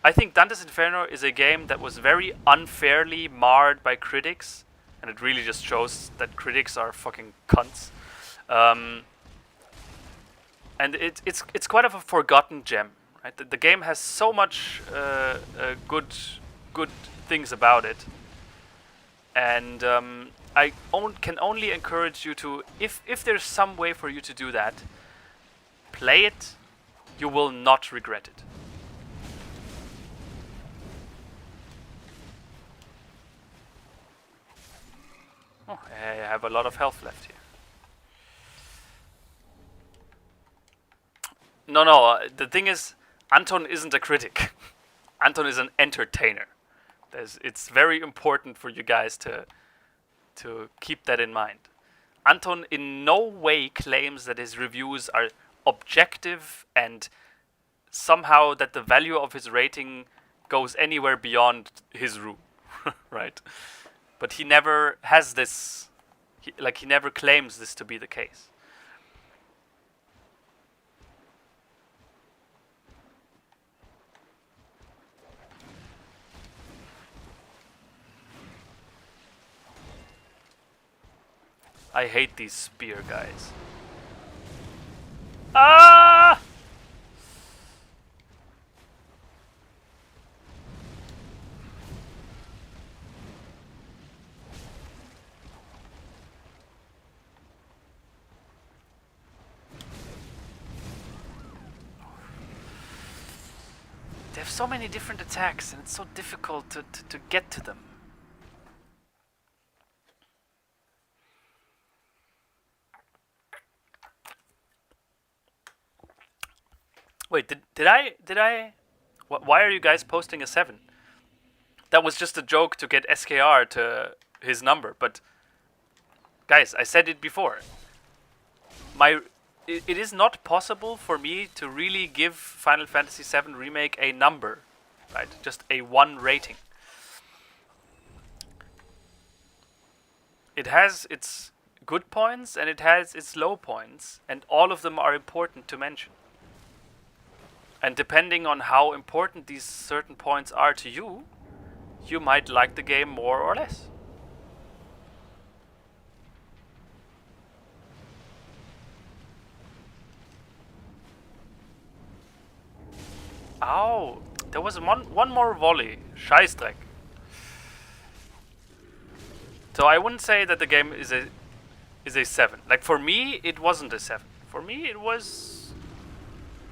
I think Dante's Inferno is a game that was very unfairly marred by critics, and it really just shows that critics are fucking cunts. And it's quite of a forgotten gem, right? The game has so much good things about it, and I can only encourage you to, if there's some way for you to do that, play it. You will not regret it. Oh, I have a lot of health left here. No, the thing is, Anton isn't a critic. Anton is an entertainer. It's very important for you guys to keep that in mind. Anton in no way claims that his reviews are objective and somehow that the value of his rating goes anywhere beyond his room, right? But he never has this, he never claims this to be the case. I hate these spear guys. Ah! They have so many different attacks and it's so difficult to get to them. Wait, did I? Why are you guys posting a 7? That was just a joke to get SKR to his number, but guys, I said it before. It is not possible for me to really give Final Fantasy VII Remake a number, right? Just a 1 rating. It has its good points and it has its low points, and all of them are important to mention. And depending on how important these certain points are to you, you might like the game more or less. Ow! There was one more volley. Scheißdreck. So I wouldn't say that the game is a 7. Like, for me, it wasn't a 7. For me, it was...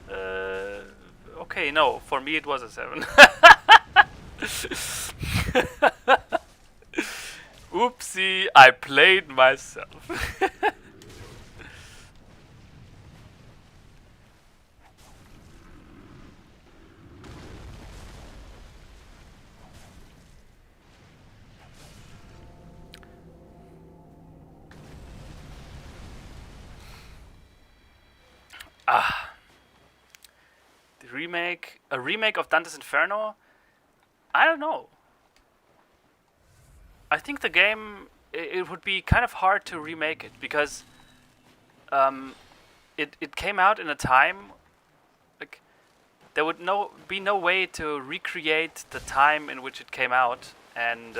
okay, no. For me, it was a 7. Oopsie, I played myself. The remake, a remake of Dante's Inferno. I don't know. I think the game, it would be kind of hard to remake it because it came out in a time, like, there would be no way to recreate the time in which it came out, and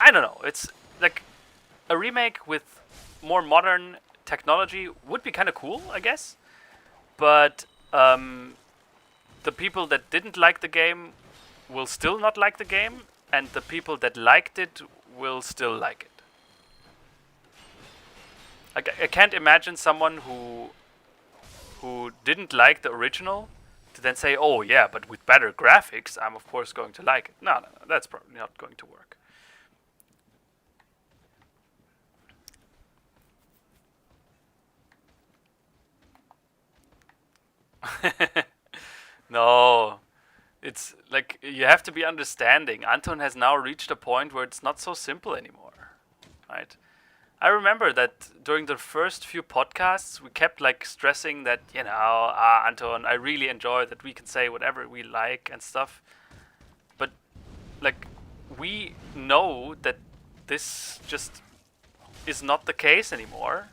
I don't know. It's like a remake with more modern technology would be kind of cool, I guess. But the people that didn't like the game will still not like the game, and the people that liked it will still like it. I can't imagine someone who didn't like the original to then say, "Oh yeah, but with better graphics, I'm of course going to like it." No, that's probably not going to work. No, it's like you have to be understanding. Anton has now reached a point where it's not so simple anymore, right? I remember that during the first few podcasts, we kept like stressing that, Anton, I really enjoy that we can say whatever we like and stuff. But like, we know that this just is not the case anymore,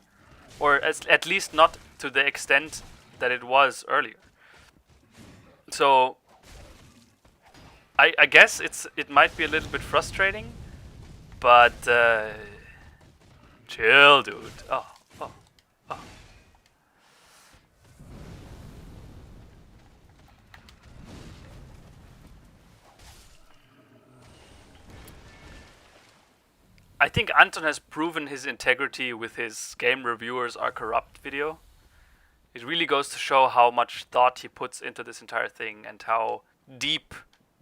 or at least not to the extent that it was earlier. So I guess it might be a little bit frustrating, but chill, dude. Oh. I think Anton has proven his integrity with his game reviewers are corrupt video. It really goes to show how much thought he puts into this entire thing and how deep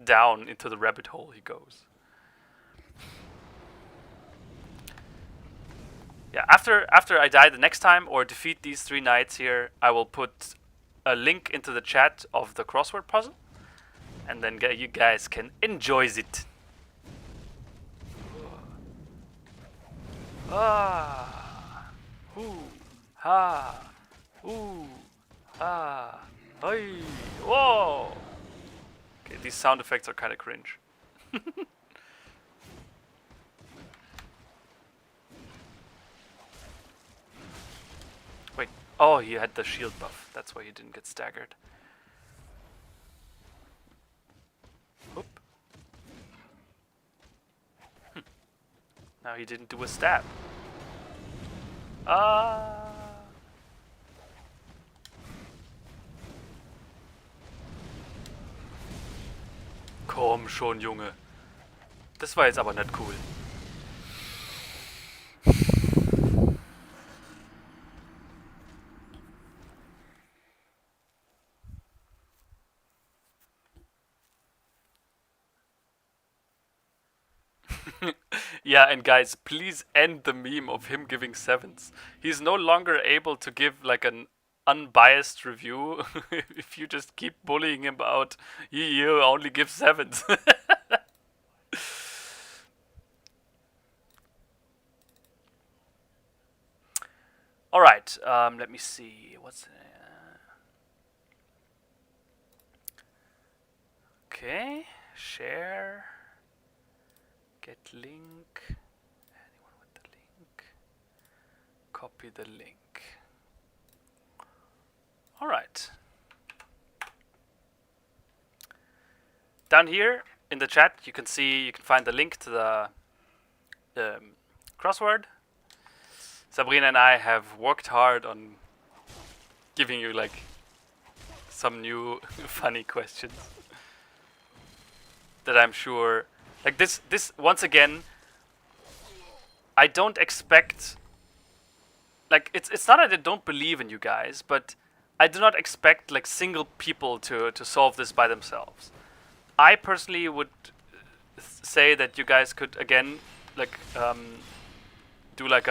down into the rabbit hole he goes. Yeah, after I die the next time or defeat these 3 knights here, I will put a link into the chat of the crossword puzzle, and then you guys can enjoy it. Ah, ooh, ha, ooh, ah, hey, whoa. Okay, these sound effects are kind of cringe. Wait, oh, he had the shield buff. That's why he didn't get staggered. Oop. Now he didn't do a stab. Ah. Komm schon, Junge. Das war jetzt aber nicht cool. Yeah, and guys, please end the meme of him giving 7s. He's no longer able to give like an unbiased review if you just keep bullying him about he only gives 7s. All right, let me see. What's okay? Share. Get link. Anyone with the link? Copy the link. All right. Down here in the chat, you can find the link to the crossword. Sabrina and I have worked hard on giving you like some new funny questions that I'm sure, like this once again, I don't expect, like it's not that I don't believe in you guys, but I do not expect like single people to solve this by themselves. I personally would say that you guys could again like do like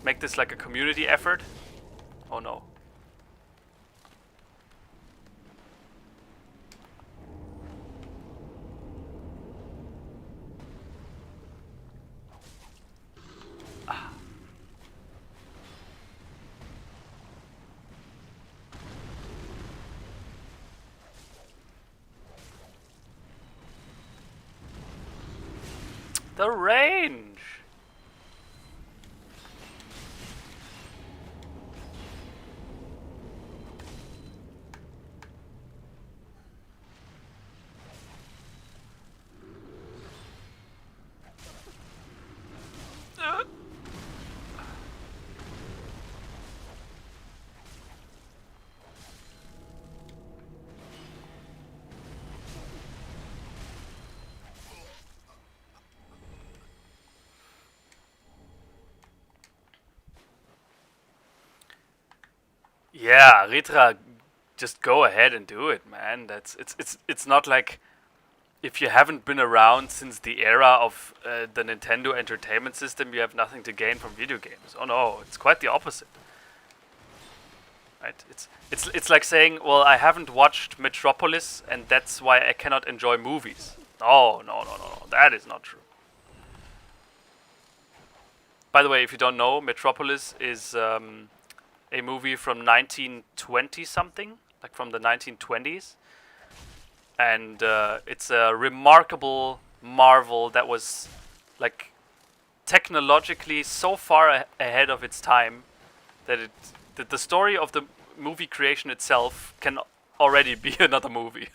make this like a community effort. Oh no. The range! Yeah, Ritra, just go ahead and do it, man. It's not like if you haven't been around since the era of the Nintendo Entertainment System, you have nothing to gain from video games. Oh no, it's quite the opposite. Right? It's like saying, well, I haven't watched Metropolis, and that's why I cannot enjoy movies. No, no, no, no, no. That is not true. By the way, if you don't know, Metropolis is a movie from 1920 something, like from the 1920s, and it's a remarkable marvel that was like technologically so far ahead of its time that the story of the movie creation itself can already be another movie.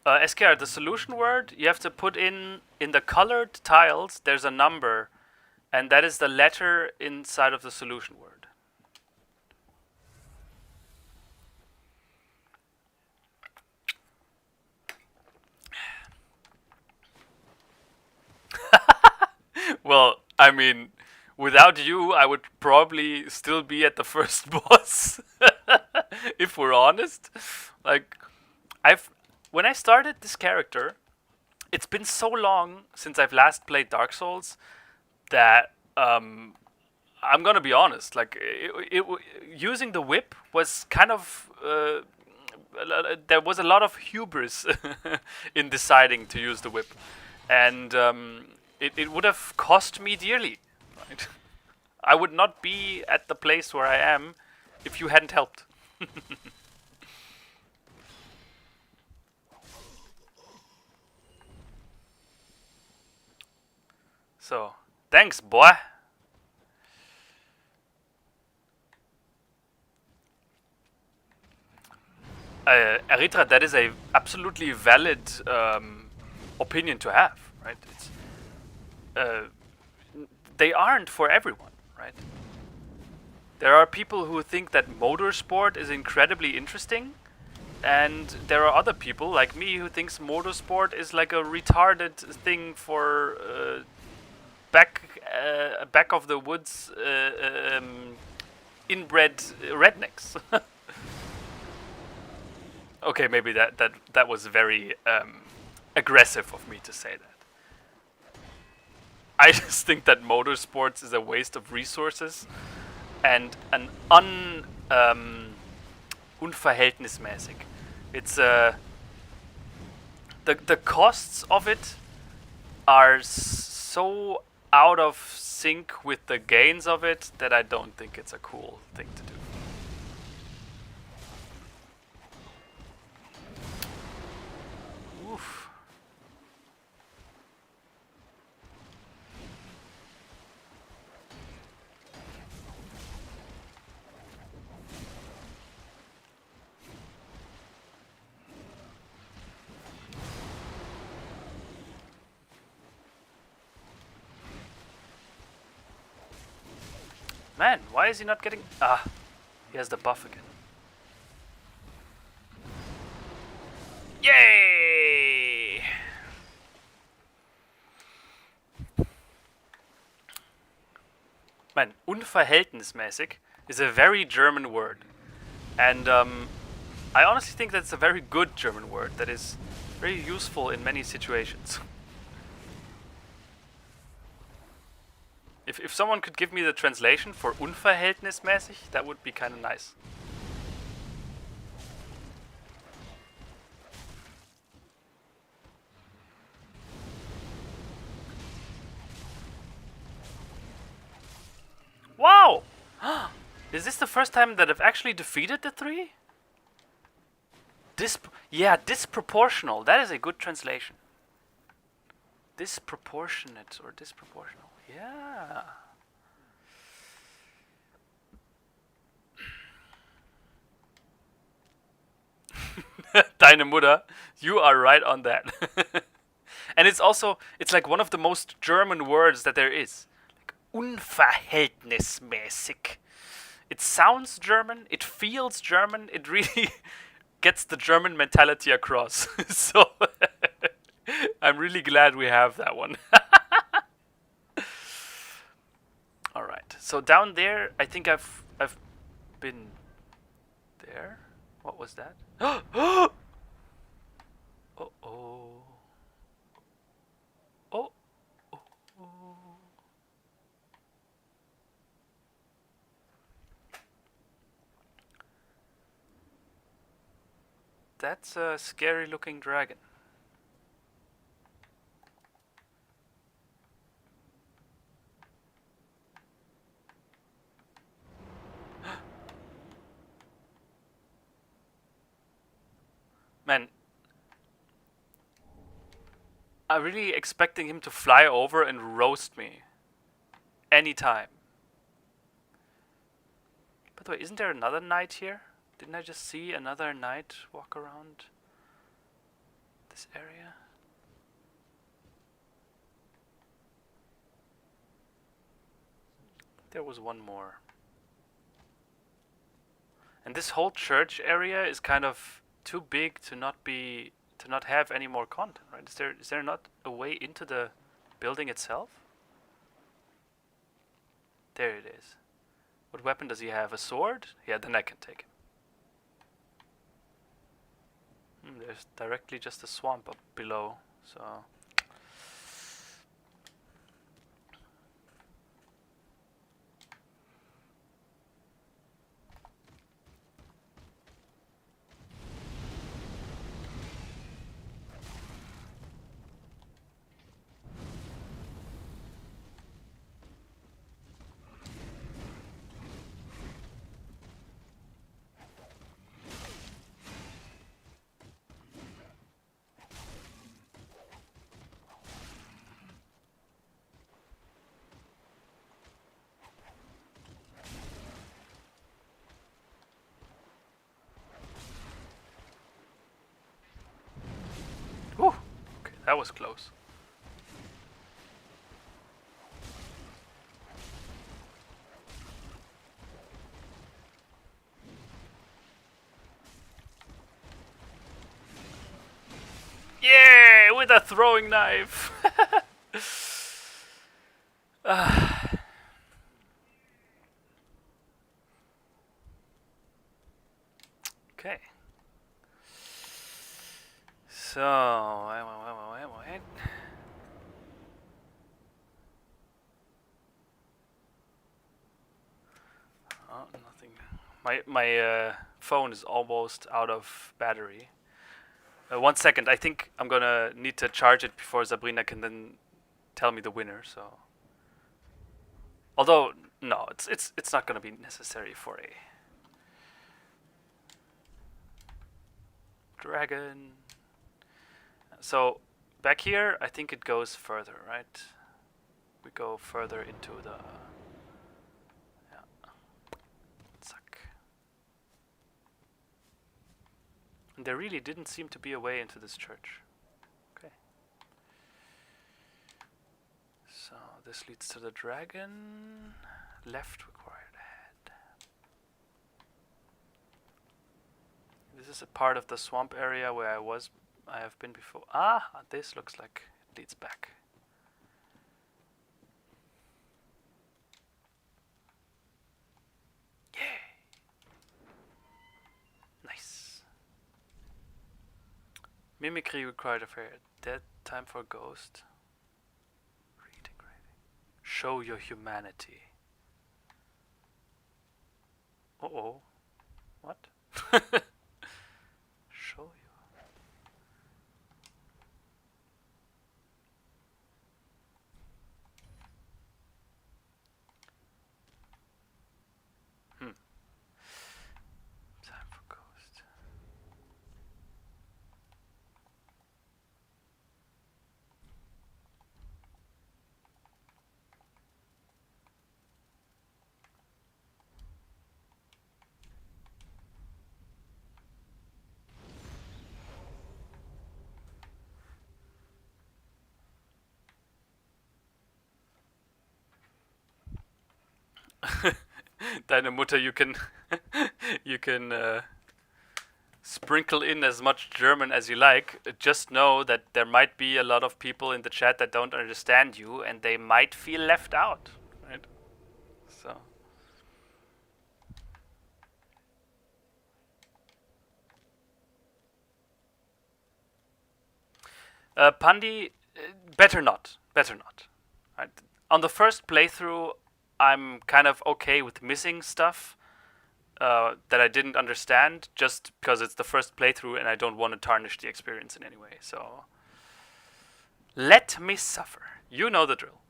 SKR, the solution word, you have to put in the colored tiles, there's a number, and that is the letter inside of the solution word. Well, I mean, without you, I would probably still be at the first boss, if we're honest. Like, when I started this character, it's been so long since I've last played Dark Souls that I'm gonna be honest. Like, using the whip was kind of there was a lot of hubris in deciding to use the whip, and it would have cost me dearly. Right? I would not be at the place where I am if you hadn't helped. So, thanks, boy. Aritra, that is a absolutely valid opinion to have, right? They aren't for everyone, right? There are people who think that motorsport is incredibly interesting, and there are other people like me who thinks motorsport is like a retarded thing for back of the woods inbred rednecks. Okay, maybe that was very aggressive of me to say that. I just think that motorsports is a waste of resources and an unverhältnismäßig. It's the costs of it are so out of sync with the gains of it that I don't think it's a cool thing to do. Oof. Man, why is he not getting... Ah, he has the buff again. Yay! Man, unverhältnismäßig is a very German word. And I honestly think that's a very good German word that is very useful in many situations. If someone could give me the translation for unverhältnismäßig, that would be kind of nice. Is this the first time that I've actually defeated the 3? Yeah, disproportional. That is a good translation. Disproportionate or disproportional. Yeah. Deine Mutter, you are right on that. And it's also, it's like one of the most German words that there is. Like, unverhältnismäßig. It sounds German, it feels German, it really gets the German mentality across. So I'm really glad we have that one. Alright, so down there, I think I've been there. What was that? Uh-oh. Oh. Oh. That's a scary looking dragon. Man, I'm really expecting him to fly over and roast me. Anytime. By the way, isn't there another knight here? Didn't I just see another knight walk around this area? There was one more. And this whole church area is kind of too big to not have any more content, right? Is there not a way into the building itself? There it is. What weapon does he have? A sword? Yeah, then I can take him. There's directly just a swamp up below, so... Whew. Okay, that was close. Yeah, with a throwing knife. Okay. So, wait. Oh, nothing. My phone is almost out of battery. 1 second. I think I'm gonna need to charge it before Sabrina can then tell me the winner. So, although no, it's not gonna be necessary for a dragon. So back here, I think it goes further, right? We go further into the. Yeah. Suck. And there really didn't seem to be a way into this church. Okay. So this leads to the dragon. Left required ahead. This is a part of the swamp area where I have been before. Ah, this looks like it leads back. Yay! Nice. Mimicry required affair. Dead time for ghost. Reading. Show your humanity. Uh-oh. What? Show you. Deine Mutter, you can you can sprinkle in as much German as you like. Just know that there might be a lot of people in the chat that don't understand you, and they might feel left out, right? So. Pandi, better not. Better not. Right? On the first playthrough, I'm kind of okay with missing stuff that I didn't understand, just because it's the first playthrough and I don't want to tarnish the experience in any way. So let me suffer. You know the drill.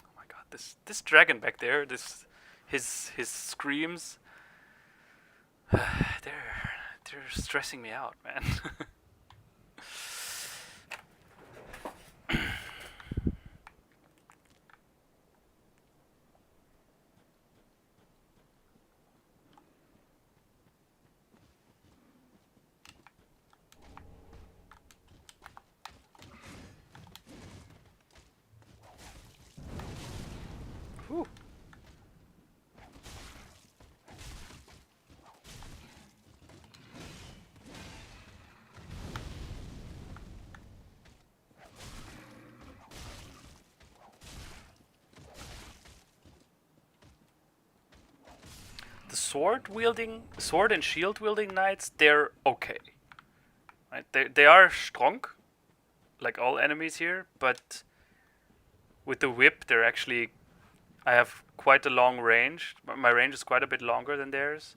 Oh my god, this dragon back there, his screams, they're stressing me out, man. Whew. The sword and shield wielding knights, they're okay. Right? They are strong, like all enemies here, but with the whip, they're actually. I have quite a long range. My range is quite a bit longer than theirs.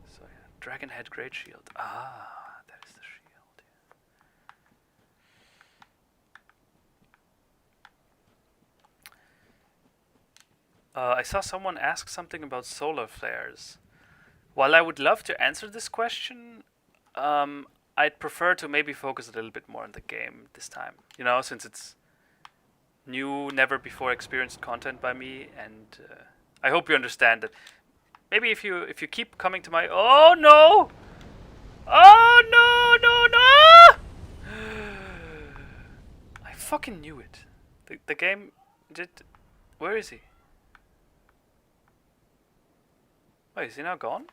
So yeah, Dragon Head Great Shield. Ah, that is the shield. I saw someone ask something about solar flares. While I would love to answer this question, I'd prefer to maybe focus a little bit more on the game this time. You know, since it's new, never before experienced content by me, and I hope you understand that. Maybe if you keep coming to my oh no, I fucking knew it. The game did. Where is he? Wait, is he now gone?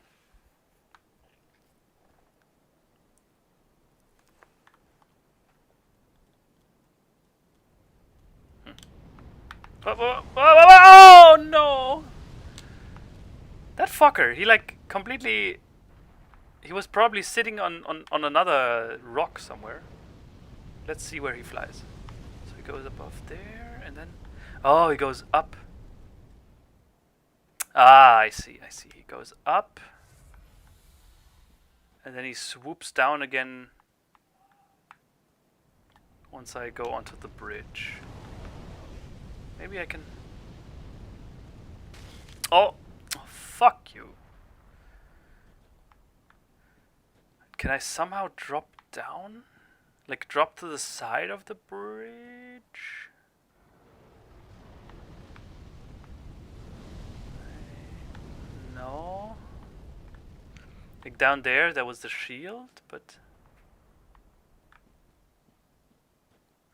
Oh no! That fucker, he like completely. He was probably sitting on another rock somewhere. Let's see where he flies. So he goes above there and then. Oh, he goes up. Ah, I see. He goes up. And then he swoops down again once I go onto the bridge. Maybe I can. Oh, fuck you. Can I somehow drop down? Like drop to the side of the bridge? No. Like down there, that was the shield, but.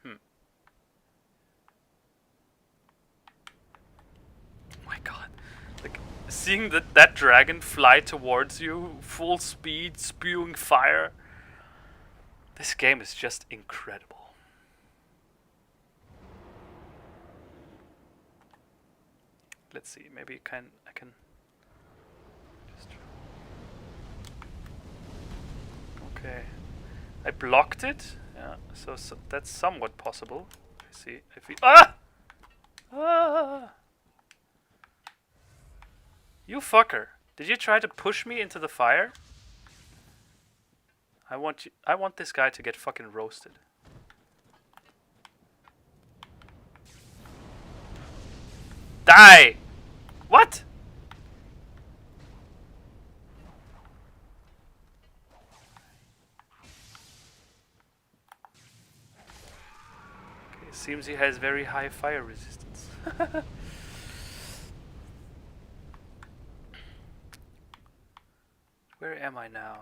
Oh my god. Like, seeing that dragon fly towards you, full speed, spewing fire. This game is just incredible. Let's see, maybe I can just. Okay. I blocked it. Yeah, so that's somewhat possible. I see. If we Ah! You fucker. Did you try to push me into the fire? I want this guy to get fucking roasted. Die! What? Okay, seems he has very high fire resistance. Where am I now?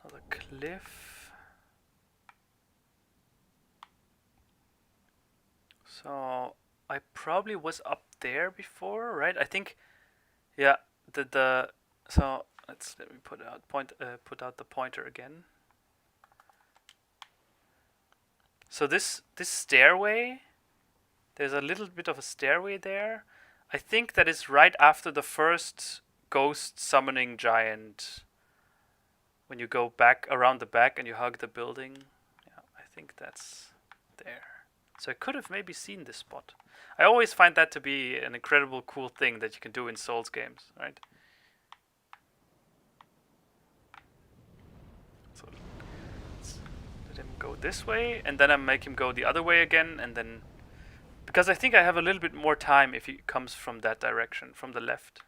Another cliff. I probably was up there before, right? I think, yeah. So let me put out the pointer again. So this stairway, there's a little bit of a stairway there. I think that is right after the first ghost summoning giant. When you go back around the back and you hug the building, yeah, I think that's there. So I could have maybe seen this spot. I always find that to be an incredible cool thing that you can do in Souls games, right? So let's let him go this way, and then I make him go the other way again, and then... Because I think I have a little bit more time if he comes from that direction, from the left.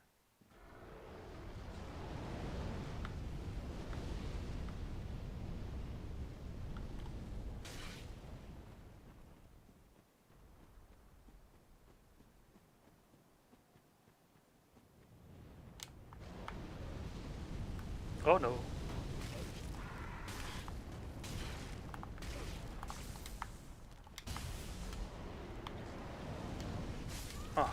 Oh no. Oh.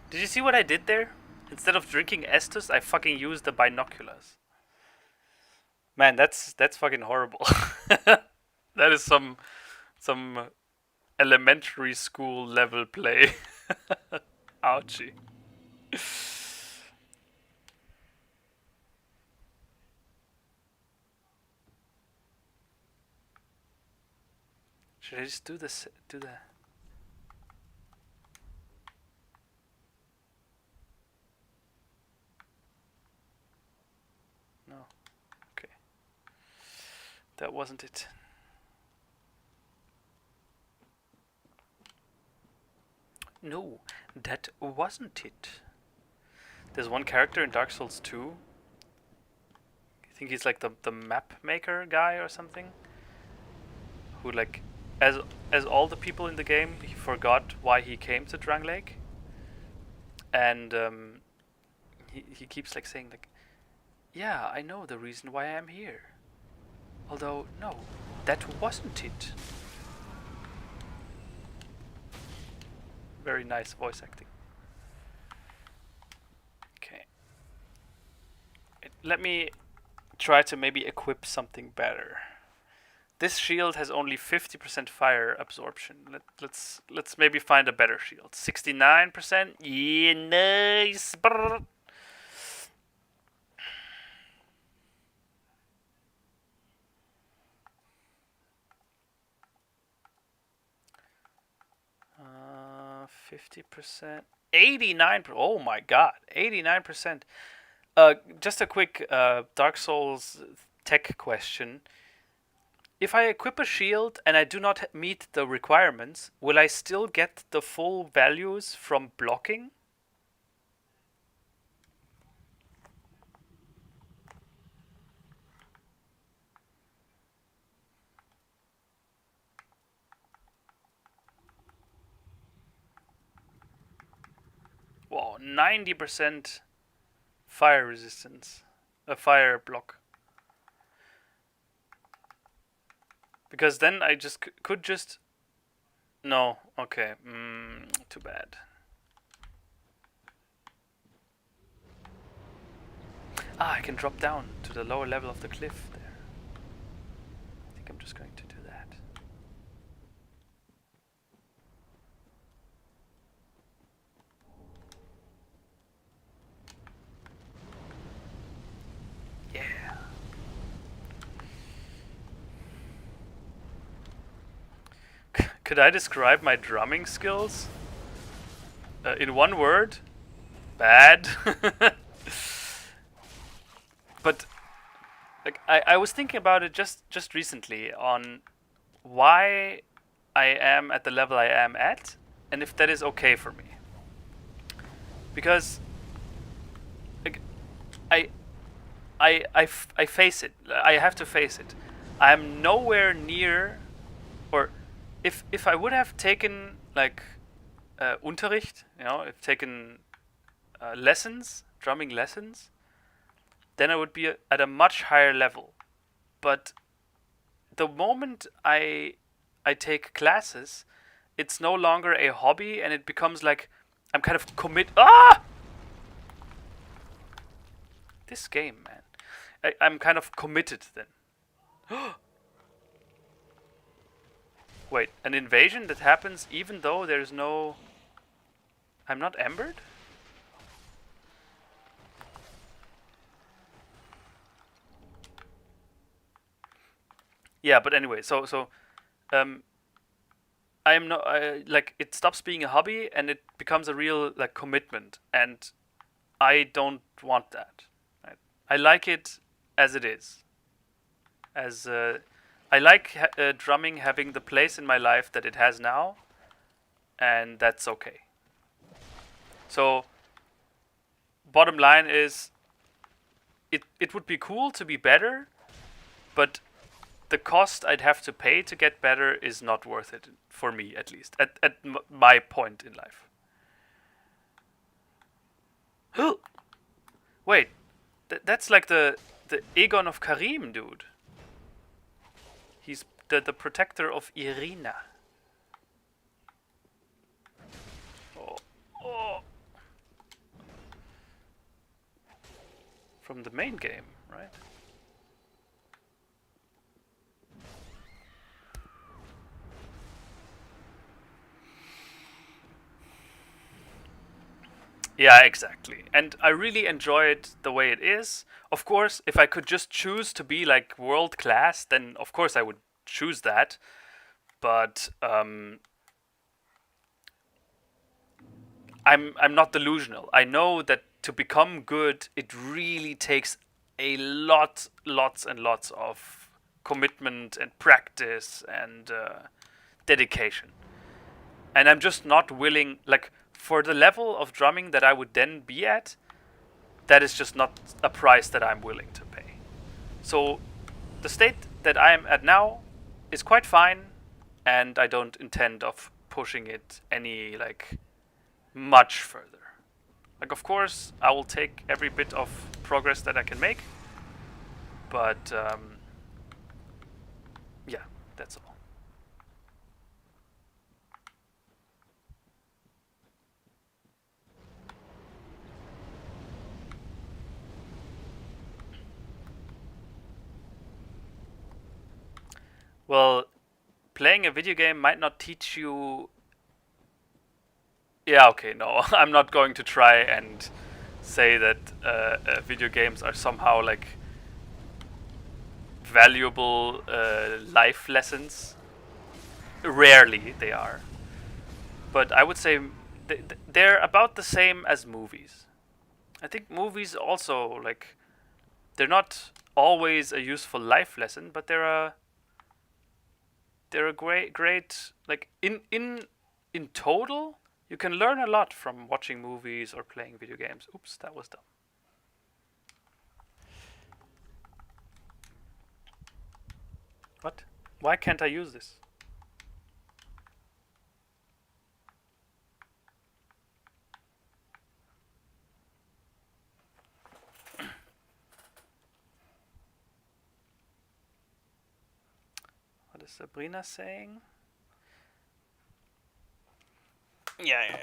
Did you see what I did there? Instead of drinking Estus, I fucking used the binoculars. Man, that's fucking horrible. That is some elementary school level play. Ouchie. Should I just do this? Do the... No. Okay. That wasn't it. No, that wasn't it. There's one character in Dark Souls 2. I think he's like the map maker guy or something. Who like, as all the people in the game, he forgot why he came to Drang Lake. And he keeps like saying like, yeah, I know the reason why I'm here. Although, no, that wasn't it. Very nice voice acting. Okay. Let me try to maybe equip something better. This shield has only 50% fire absorption. Let's maybe find a better shield. 69%. Yeah, nice. Brr. Uh, 50%. 89%. Oh my god, 89%. Just a quick Dark Souls tech question. If I equip a shield and I do not meet the requirements, will I still get the full values from blocking? Wow, 90% fire resistance. A fire block. Because then I just could just... No, okay. Too bad. Ah, I can drop down to the lower level of the cliff there. I think I'm just going to do that. Yeah. Could I describe my drumming skills? In one word? Bad. But like I was thinking about it just recently on why I am at the level I am at, and if that is okay for me. Because like I face it. I have to face it. I'm nowhere near, or if I would have taken like Unterricht, if taken lessons, drumming lessons, then I would be at a much higher level. But the moment I take classes, it's no longer a hobby, and it becomes like I'm kind of Ah! This game, man. I'm kind of committed then. Wait, an invasion that happens even though there's no... I'm not embered? Yeah, but anyway, I am not like it stops being a hobby and it becomes a real like commitment, and I don't want that. Right? I like it as it is. As I like drumming having the place in my life that it has now, and that's okay. So, bottom line is, it would be cool to be better, but the cost I'd have to pay to get better is not worth it for me, at least at my point in life. Wait, that's like the Aegon of Karim dude. He's the protector of Irina. Oh, oh. From the main game, right? Yeah, exactly. And I really enjoy it the way it is. Of course, if I could just choose to be like world class, then of course I would choose that. But I'm not delusional. I know that to become good, it really takes lots and lots of commitment and practice and dedication. And I'm just not willing, like, for the level of drumming that I would then be at, that is just not a price that I'm willing to pay. So the state that I'm at now is quite fine, and I don't intend of pushing it any like much further. Like, of course, I will take every bit of progress that I can make, but yeah, that's all. Well, playing a video game might not teach you... Yeah, okay, no, I'm not going to try and say that video games are somehow like valuable life lessons. Rarely they are, but I would say they're about the same as movies. I think movies also, like, they're not always a useful life lesson, but they're a great like in total you can learn a lot from watching movies or playing video games. Oops, that was dumb. What? Why can't I use this? What is Sabrina saying? Yeah.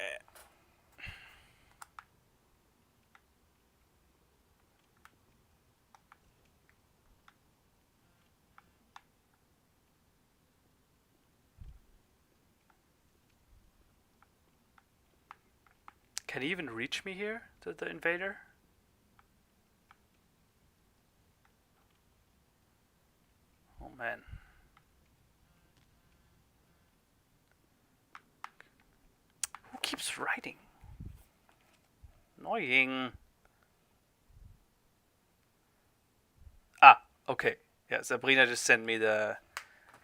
Can he even reach me here, the invader? Oh man. Who keeps writing? Annoying. Ah, okay. Yeah, Sabrina just sent me the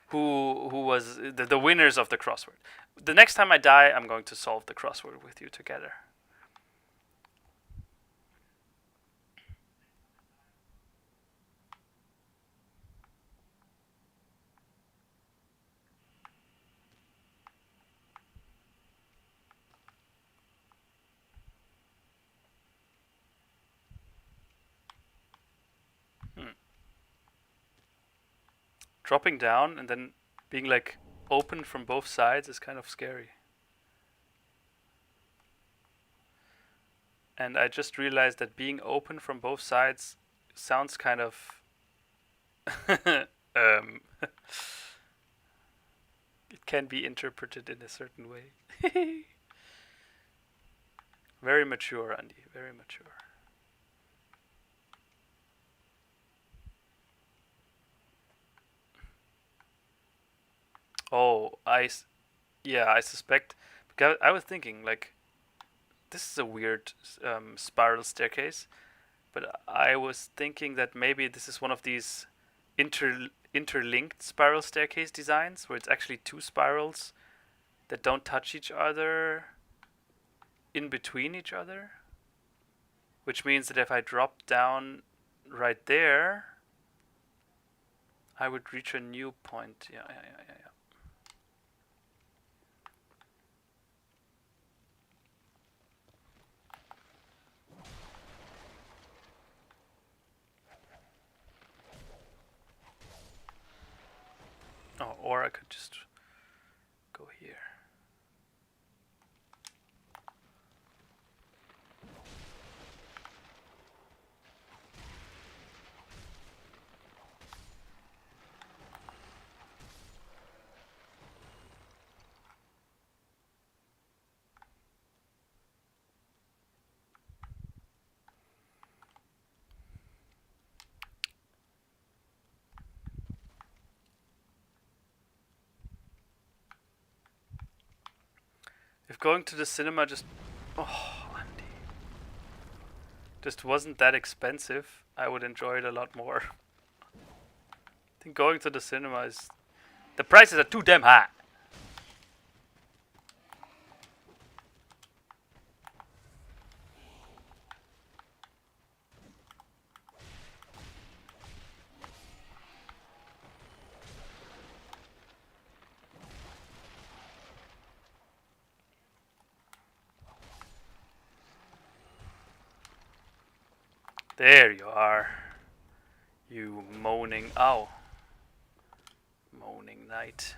who was the winners of the crossword. The next time I die, I'm going to solve the crossword with you together. Dropping down and then being like, open from both sides is kind of scary. And I just realized that being open from both sides sounds kind of it can be interpreted in a certain way. Very mature, Andy. Very mature. Oh, yeah, I suspect. Because I was thinking, like, this is a weird spiral staircase, but I was thinking that maybe this is one of these interlinked spiral staircase designs, where it's actually two spirals that don't touch each other in between each other, which means that if I drop down right there, I would reach a new point. Yeah. Oh, or I could just go here. If going to the cinema just Andy, just wasn't that expensive, I would enjoy it a lot more. I think going to the cinema is... the prices are too damn high. There you are. You moaning... ow. Moaning knight.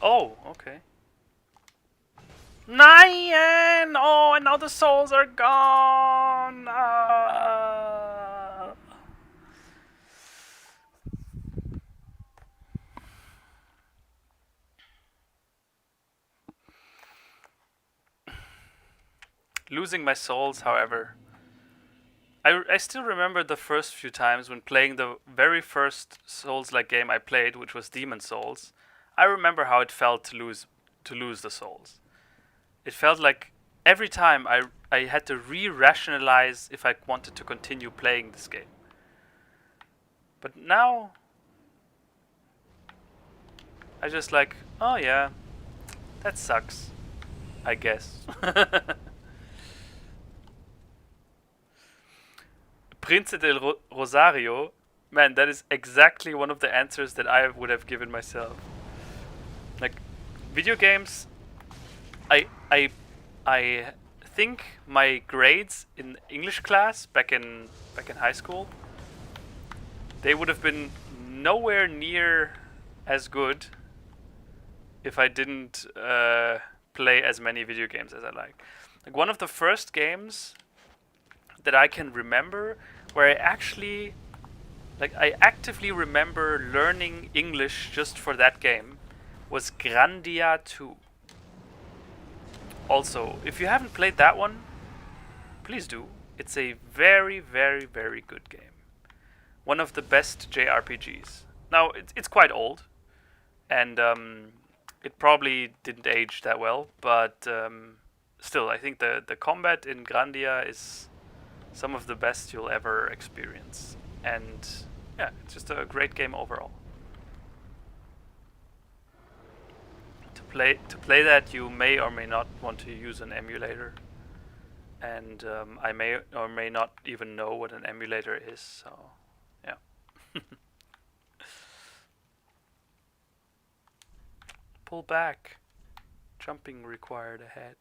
Oh, okay. Nyan! Oh, and now the souls are gone! Losing my souls, however. I still remember the first few times when playing the very first Souls-like game I played, which was Demon Souls. I remember how it felt to lose the souls. It felt like every time I had to re-rationalize if I wanted to continue playing this game. But now I just like, oh yeah, that sucks, I guess. Prince del Rosario, man, that is exactly one of the answers that I would have given myself. Like, video games, I think my grades in English class back in high school, they would have been nowhere near as good if I didn't play as many video games as I like. Like, one of the first games that I can remember where I actually, like, I actively remember learning English just for that game was Grandia 2. Also, if you haven't played that one, please do. It's a very, very, very good game. One of the best JRPGs. Now, it's quite old, and it probably didn't age that well, but still, I think the combat in Grandia is some of the best you'll ever experience. And yeah, it's just a great game overall. To play that, you may or may not want to use an emulator. and I may or may not even know what an emulator is. So, yeah. Pull back. Jumping required ahead.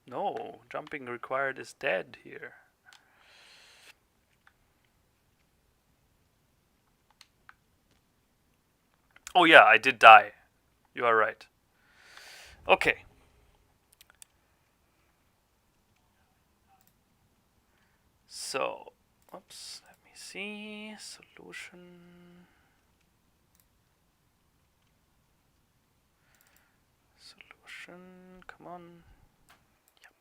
No, jumping required is dead here. Oh yeah, I did die. You are right. Okay. So, oops, let me see. Solution. Come on. Yep.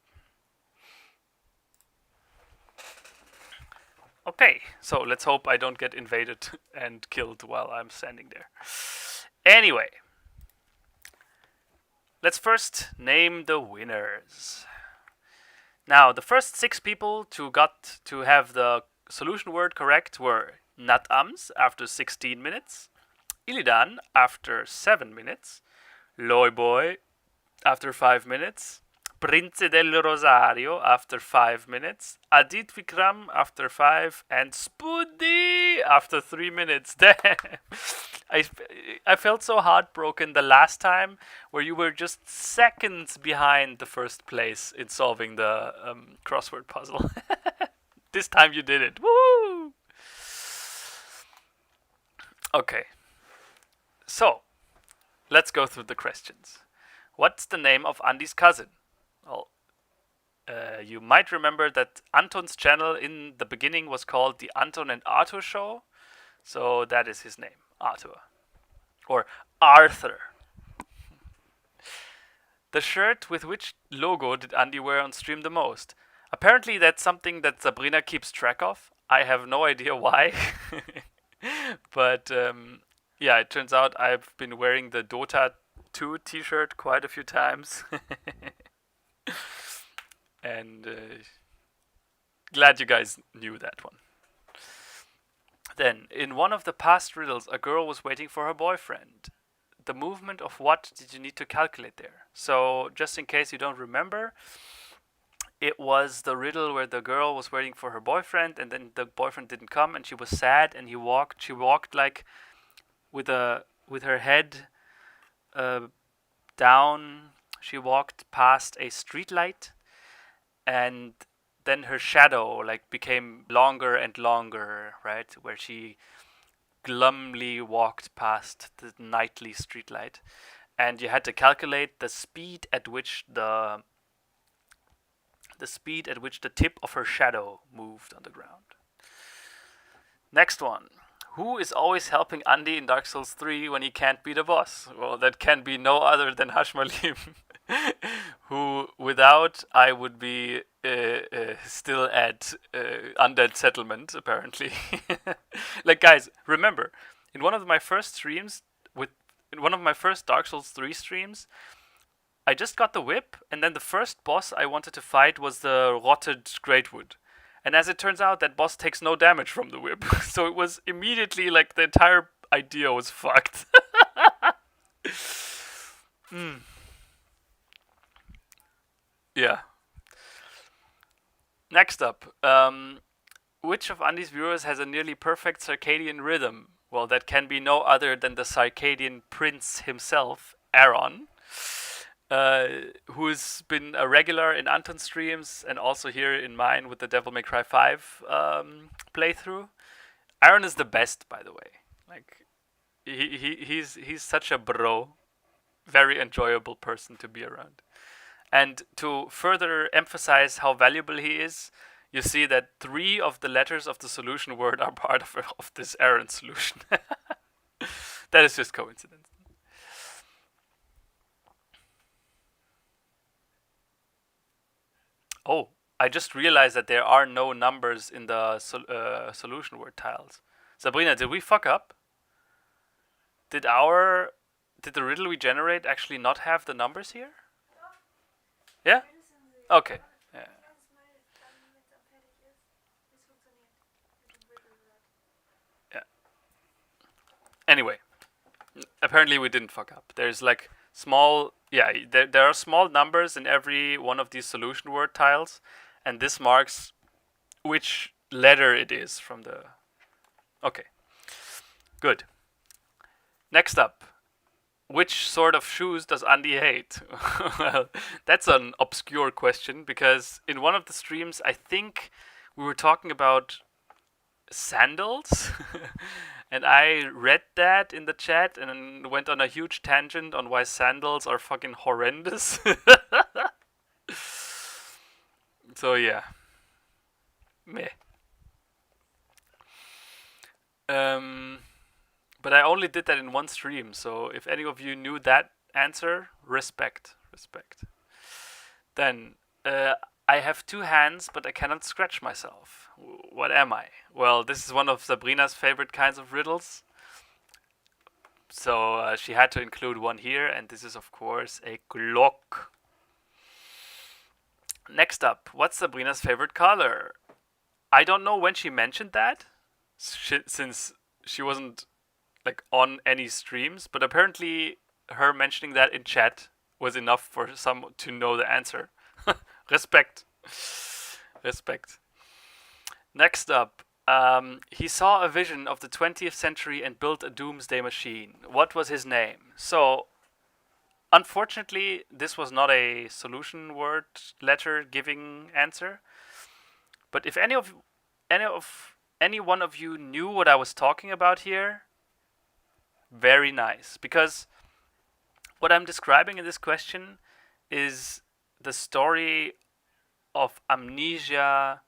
Okay, so let's hope I don't get invaded and killed while I'm standing there. Anyway, let's first name the winners. Now, the first 6 people to have the solution word correct were Natams after 16 minutes, Illidan after 7 minutes, Loyboy after 5 minutes, Prince del Rosario after 5 minutes, Adit Vikram after 5, and Spoody after 3 minutes. Damn! I felt so heartbroken the last time where you were just seconds behind the first place in solving the crossword puzzle. This time you did it. Woo! Okay. So, let's go through the questions. What's the name of Andy's cousin? Well, you might remember that Anton's channel in the beginning was called the Anton and Arthur Show. So that is his name, Arthur. Or Arthur. The shirt with which logo did Andy wear on stream the most? Apparently that's something that Sabrina keeps track of. I have no idea why. But yeah, it turns out I've been wearing the Dota 2 t-shirt quite a few times. And glad you guys knew that one. Then, in one of the past riddles, a girl was waiting for her boyfriend. The movement of what did you need to calculate there? So, just in case you don't remember, it was the riddle where the girl was waiting for her boyfriend, and then the boyfriend didn't come, and she was sad, and she walked like with her head down. She walked past a street light, and then her shadow like became longer and longer, right? Where she glumly walked past the nightly streetlight, and you had to calculate the speed at which the tip of her shadow moved on the ground. Next one. Who is always helping Andy in Dark Souls 3 when he can't beat a boss? Well, that can be no other than Hashmalim, who without I would be still at Undead Settlement, apparently. Like, guys, remember, in one of my first Dark Souls 3 streams, I just got the whip, and then the first boss I wanted to fight was the rotted Greatwood. And as it turns out, that boss takes no damage from the whip. So it was immediately like the entire idea was fucked. Yeah. Next up. Which of Andy's viewers has a nearly perfect circadian rhythm? Well, that can be no other than the circadian prince himself, Aaron. Who's been a regular in Anton's streams and also here in mine with the Devil May Cry 5 playthrough. Aaron is the best, by the way. Like, he's such a bro, very enjoyable person to be around. And to further emphasize how valuable he is, you see that 3 of the letters of the solution word are part of this Aaron solution. That is just coincidence. Oh, I just realized that there are no numbers in the solution word tiles. Sabrina, did we fuck up? Did the riddle we generate actually not have the numbers here? Yeah? Okay. Yeah. Yeah. Anyway, apparently we didn't fuck up. There's like small, yeah, there are small numbers in every one of these solution word tiles, and this marks which letter it is from the. Okay, good. Next up, which sort of shoes does Andy hate? Well, that's an obscure question because in one of the streams, I think we were talking about sandals. And I read that in the chat and went on a huge tangent on why sandals are fucking horrendous. So yeah. Meh. But I only did that in one stream, so if any of you knew that answer, respect. Then, I have two hands, but I cannot scratch myself. What am I? Well, this is one of Sabrina's favorite kinds of riddles. So she had to include one here, and this is, of course, a clock. Next up, what's Sabrina's favorite color? I don't know when she mentioned that, since she wasn't like on any streams, but apparently her mentioning that in chat was enough for some to know the answer. Respect. Next up, he saw a vision of the 20th century and built a doomsday machine. What was his name? So, unfortunately, this was not a solution word letter giving answer. But if any one of you knew what I was talking about here, very nice. Because what I'm describing in this question is the story of Amnesia,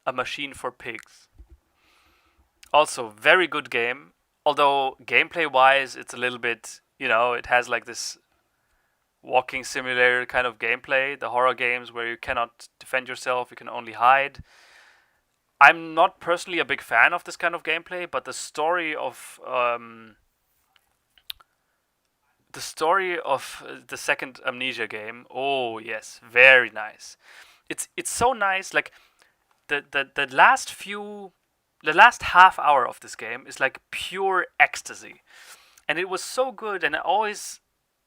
a Machine for Pigs. Also, very good game. Although gameplay-wise, it's a little bit, it has like this walking simulator kind of gameplay. The horror games where you cannot defend yourself, you can only hide. I'm not personally a big fan of this kind of gameplay, but the story of the second Amnesia game, oh yes, very nice. It's so nice. Like the last half hour of this game is like pure ecstasy, and it was so good. And I always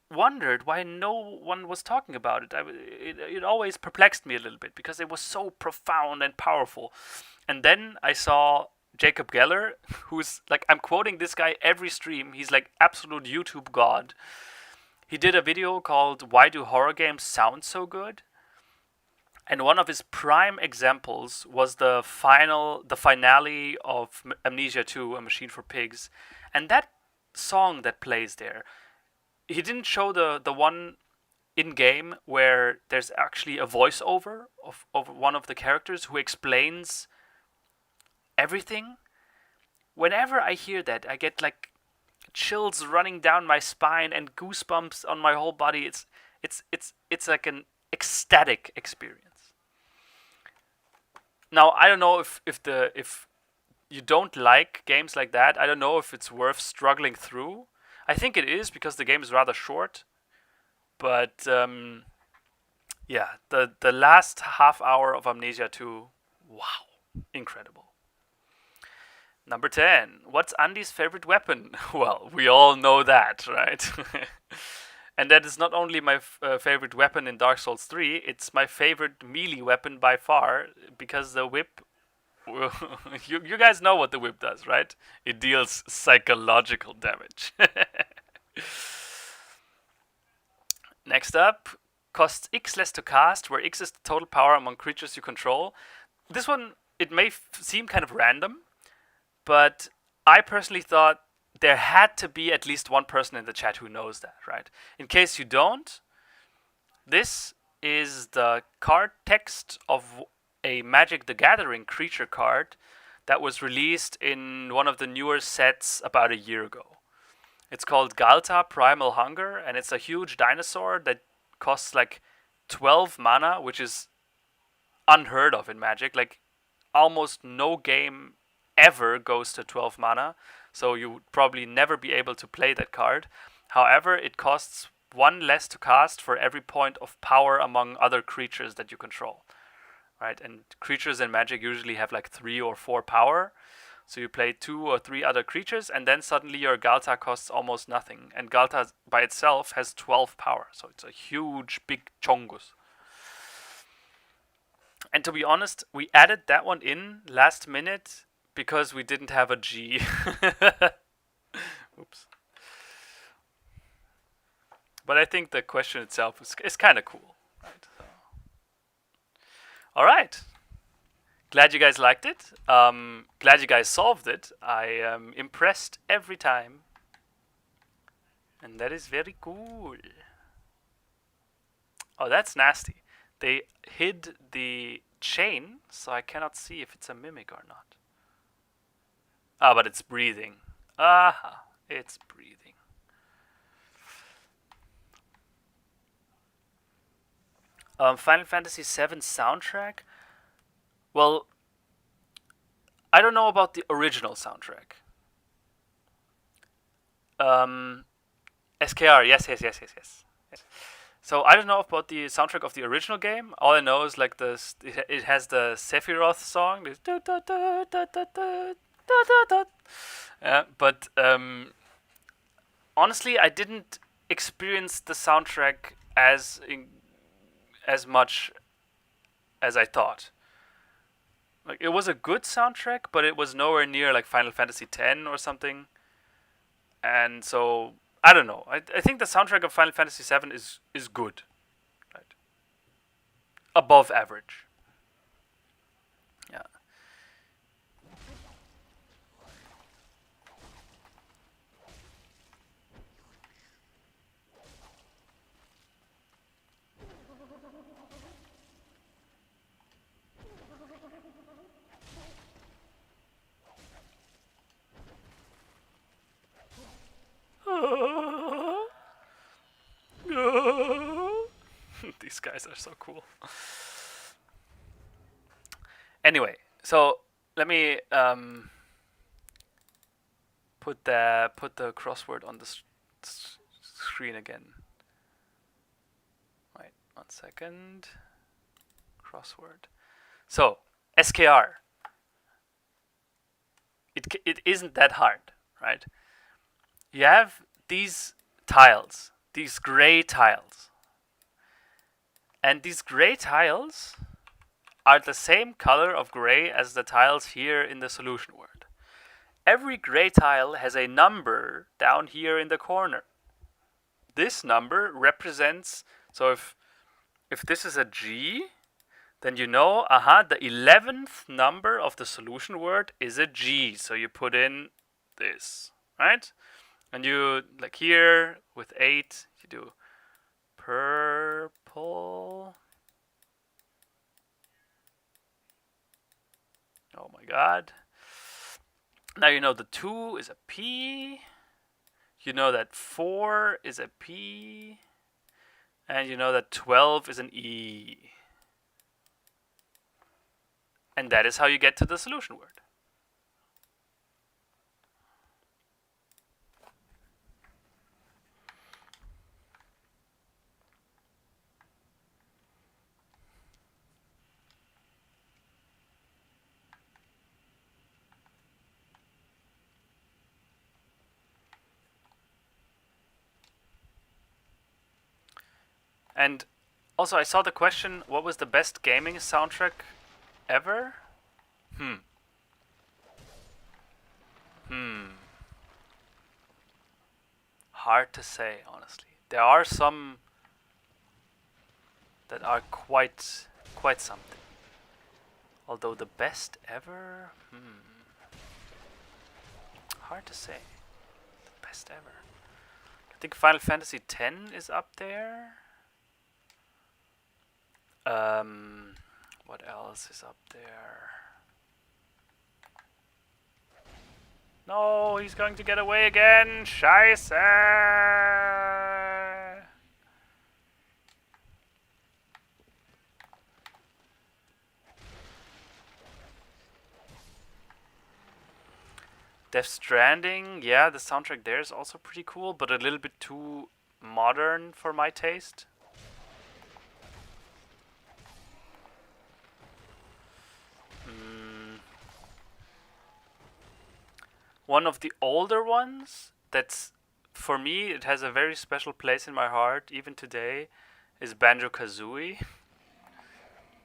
wondered why no one was talking about it. It always perplexed me a little bit because it was so profound and powerful. And then I saw Jacob Geller, who's like, I'm quoting this guy every stream. He's like absolute YouTube god. He did a video called "Why Do Horror Games Sound So Good?" And one of his prime examples was the finale of Amnesia 2, A Machine for Pigs. And that song that plays there, he didn't show the one in-game where there's actually a voiceover of one of the characters who explains everything. Whenever I hear that, I get like chills running down my spine and goosebumps on my whole body. It's like an ecstatic experience. Now, I don't know if you don't like games like that, I don't know if it's worth struggling through. I think it is because the game is rather short. But yeah, the last half hour of Amnesia 2, wow, incredible. Number 10. What's Andy's favorite weapon? Well, we all know that, right? And that is not only my favorite weapon in Dark Souls 3, it's my favorite melee weapon by far, because the whip... you guys know what the whip does, right? It deals psychological damage. Next up, costs X less to cast, where X is the total power among creatures you control. This one, it may seem kind of random, but I personally thought there had to be at least one person in the chat who knows that, right? In case you don't, this is the card text of a Magic the Gathering creature card that was released in one of the newer sets about a year ago. It's called Galta Primal Hunger, and it's a huge dinosaur that costs like 12 mana, which is unheard of in Magic. Like, almost no game ever goes to 12 mana, so you would probably never be able to play that card. However, it costs 1 less to cast for every point of power among other creatures that you control. Right? And creatures in Magic usually have like 3 or 4 power. So you play 2 or 3 other creatures, and then suddenly your Galta costs almost nothing. And Galta by itself has 12 power, so it's a huge, big Chongus. And to be honest, we added that one in last minute because we didn't have a G. Oops. But I think the question itself is kind of cool. Right, so. All right. Glad you guys liked it. Glad you guys solved it. I am impressed every time. And that is very cool. Oh, that's nasty. They hid the chain, so I cannot see if it's a mimic or not. Ah, but it's breathing. Aha, it's breathing. Final Fantasy VII soundtrack? Well, I don't know about the original soundtrack. SKR, yes. So I don't know about the soundtrack of the original game. All I know is like this. It has the Sephiroth song. But honestly, I didn't experience the soundtrack as much as I thought. Like, it was a good soundtrack, but it was nowhere near like Final Fantasy X or something. And so I don't know. I think the soundtrack of Final Fantasy VII is good, right? Above average. Yeah. These guys are so cool. Anyway, so let me put the crossword on the screen again. Wait, 1 second. Crossword. So SKR. It isn't that hard, right? You have these tiles, these gray tiles. And these gray tiles are the same color of gray as the tiles here in the solution word. Every gray tile has a number down here in the corner. This number represents, so if this is a G, then you know, the 11th number of the solution word is a G. So you put in this, right? And you, like here, with 8, you do purple. Oh my god. Now you know the 2 is a P. You know that 4 is a P. And you know that 12 is an E. And that is how you get to the solution word. And also, I saw the question, what was the best gaming soundtrack ever? Hard to say, honestly. There are some that are quite something. Although the best ever? Hard to say. The best ever. I think Final Fantasy X is up there. What else is up there? No, he's going to get away again. Scheiße! Death Stranding, yeah, the soundtrack there is also pretty cool, but a little bit too modern for my taste. one of the older ones that's, for me, it has a very special place in my heart even today, is Banjo-Kazooie.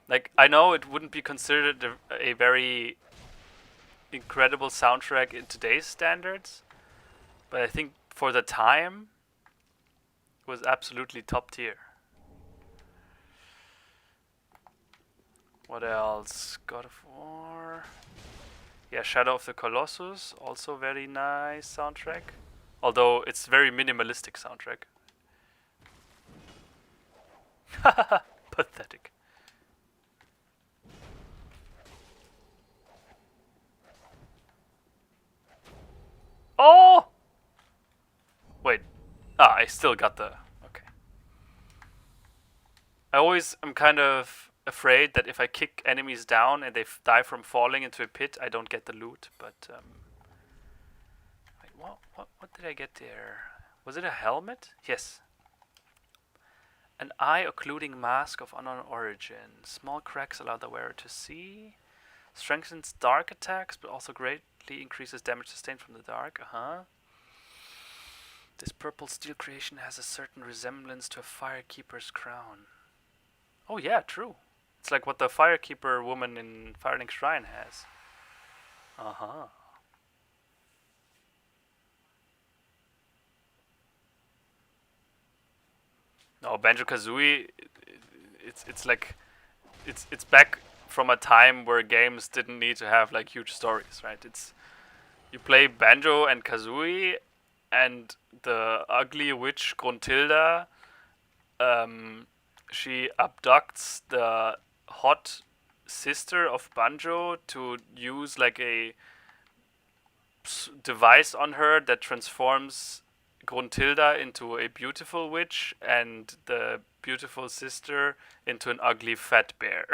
Like, I know it wouldn't be considered a very incredible soundtrack in today's standards, but I think for the time it was absolutely top tier. What else? God of War. Yeah, Shadow of the Colossus, also very nice soundtrack. Although it's very minimalistic soundtrack. Pathetic. Oh! Wait. Ah, I still got the... Okay. I always am kind of afraid that if I kick enemies down and they die from falling into a pit, I don't get the loot, but... Wait, what did I get there? Was it a helmet? Yes. An eye-occluding mask of unknown origin. Small cracks allow the wearer to see. Strengthens dark attacks, but also greatly increases damage sustained from the dark. This purple steel creation has a certain resemblance to a firekeeper's crown. Oh yeah, true. It's like what the firekeeper woman in Firelink Shrine has. No, Banjo-Kazooie, it's like it's back from a time where games didn't need to have like huge stories, right? It's you play Banjo and Kazooie, and the ugly witch Gruntilda, she abducts the hot sister of Banjo to use like a device on her that transforms Gruntilda into a beautiful witch and the beautiful sister into an ugly fat bear.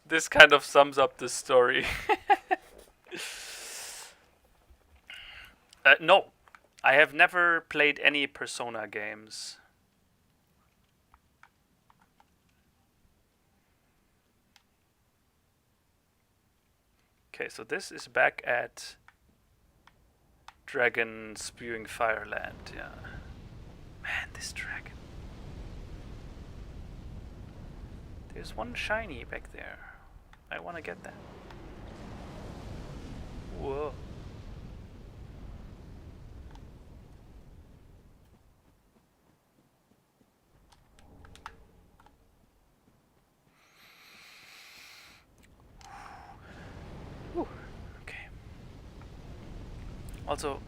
This kind of sums up the story. No, I have never played any Persona games. Okay, so this is back at Dragon Spewing Fireland, yeah. Man, this dragon. There's one shiny back there. I want to get that. Whoa. Okay. Also,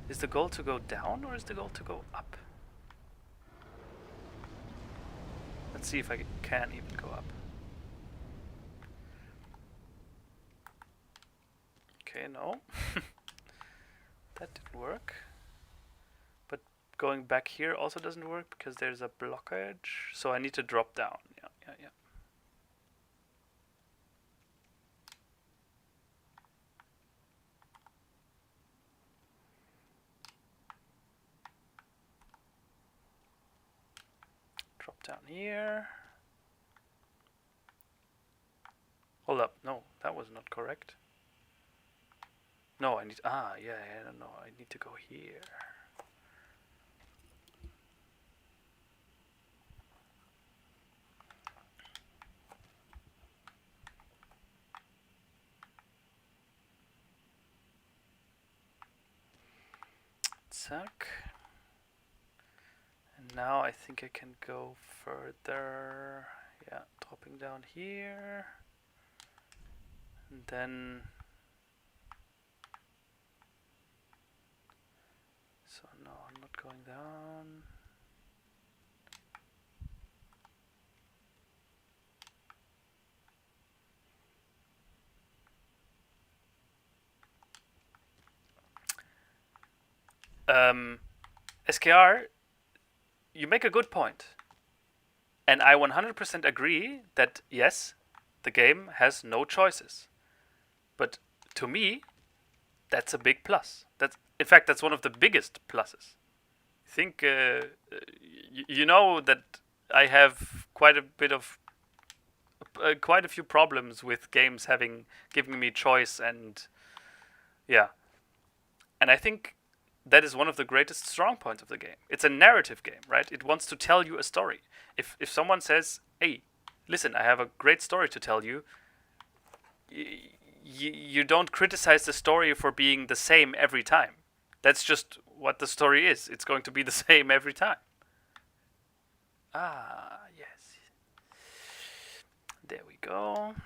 is the goal to go down or is the goal to go up? Let's see if I can even go up. Okay, no. That didn't work. But going back here also doesn't work because there's a blockage. So I need to drop down. Yeah. Drop down here. Hold up. No, that was not correct. No, I need... no, I need to go here. Zack. And now I think I can go further. Yeah, dropping down here. And then... So no, I'm not going down. SKR, you make a good point. And I 100% agree that yes, the game has no choices. But to me, that's a big plus. In fact, that's one of the biggest pluses. I think you know that I have quite a few problems with games giving me choice, and yeah, And I think that is one of the greatest strong points of the game. It's a narrative game, right? It wants to tell you a story. If someone says, hey, listen, I have a great story to tell you, you don't criticize the story for being the same every time. That's just what the story is. It's going to be the same every time. Ah, yes. There we go.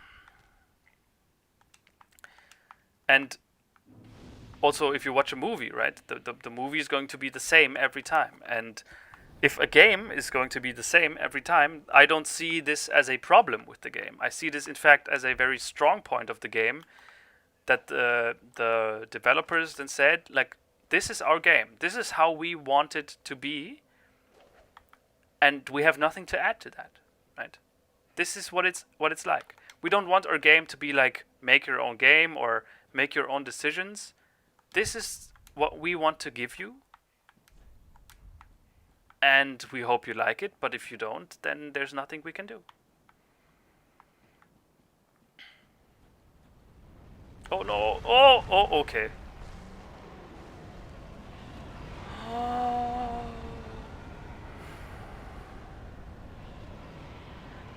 And also, if you watch a movie, right, the movie is going to be the same every time. And if a game is going to be the same every time, I don't see this as a problem with the game. I see this, in fact, as a very strong point of the game, that the developers then said, like, this is our game. This is how we want it to be. And we have nothing to add to that, right? This is what it's like. We don't want our game to be like, make your own game or make your own decisions. This is what we want to give you. And we hope you like it, but if you don't, then there's nothing we can do. Oh no! Oh, okay.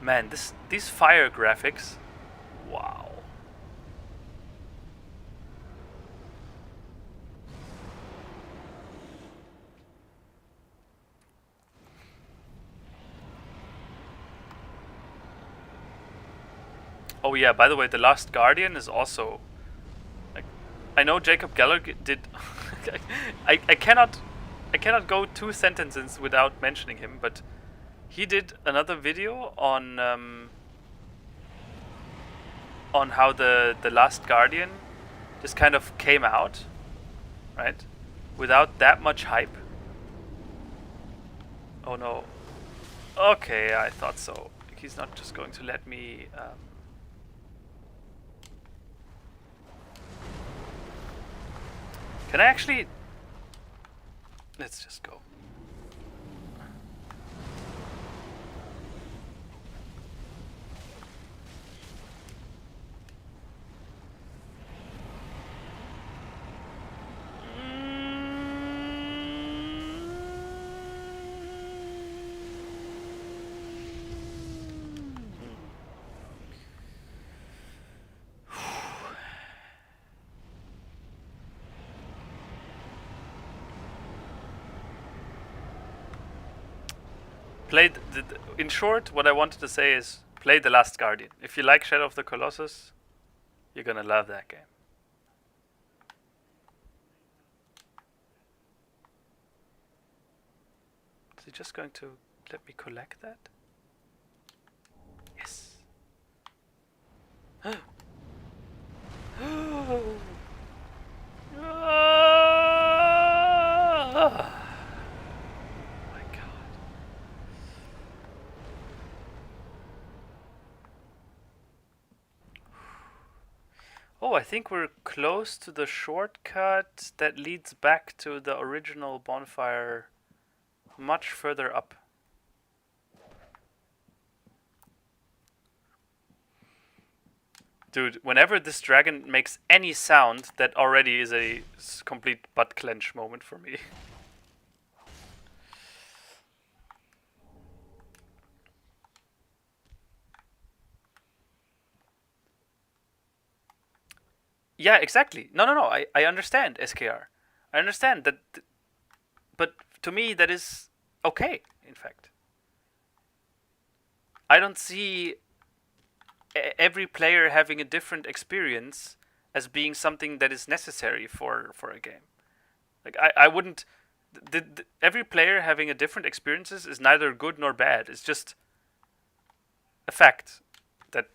Man, these fire graphics, wow. Oh yeah, by the way, The Last Guardian is also, like, I know Jacob Geller did. I cannot go 2 sentences without mentioning him, but he did another video on how the Last Guardian just kind of came out, right, without that much hype. Oh no. Okay, I thought so. He's not just going to let me. Can I actually? Let's just go. In short, what I wanted to say is play The Last Guardian. If you like Shadow of the Colossus, you're gonna love that game. Is he just going to let me collect that? Yes. Oh, I think we're close to the shortcut that leads back to the original bonfire, much further up. Dude, whenever this dragon makes any sound, that already is a complete butt clench moment for me. Yeah, exactly. No. I understand, SKR. I understand that. But to me, that is okay, in fact. I don't see every player having a different experience as being something that is necessary for a game. Like, I wouldn't. Every player having a different experiences is neither good nor bad. It's just a fact that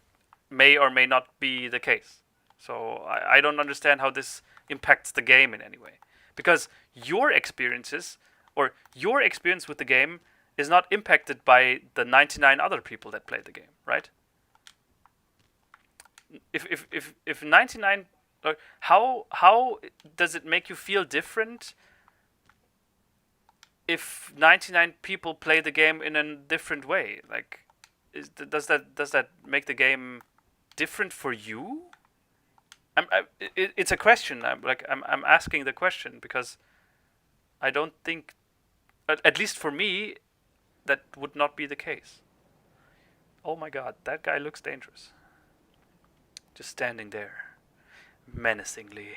may or may not be the case. So I don't understand how this impacts the game in any way. Because your experiences, or your experience with the game, is not impacted by the 99 other people that played the game, right? If 99, how does it make you feel different if 99 people play the game in a different way? Like, does that make the game different for you? It's a question. I'm asking the question because I don't think, at least for me, that would not be the case. Oh my god, that guy looks dangerous. Just standing there, menacingly,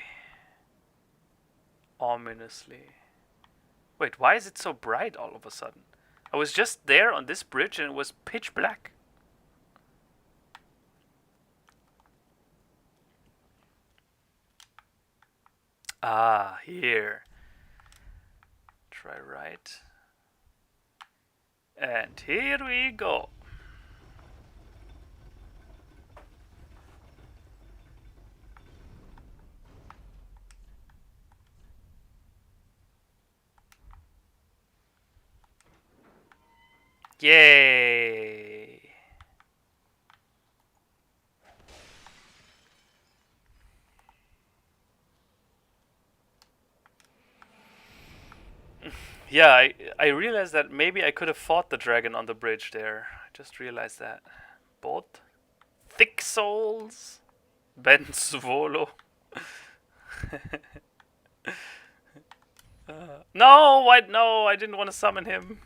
ominously. Wait, why is it so bright all of a sudden? I was just there on this bridge and it was pitch black. Ah, here. Try right. And here we go. Yay! Yeah, I realized that maybe I could have fought the dragon on the bridge there. I just realized that. Both? Thick souls? Ben Svolo? No, no, I didn't want to summon him.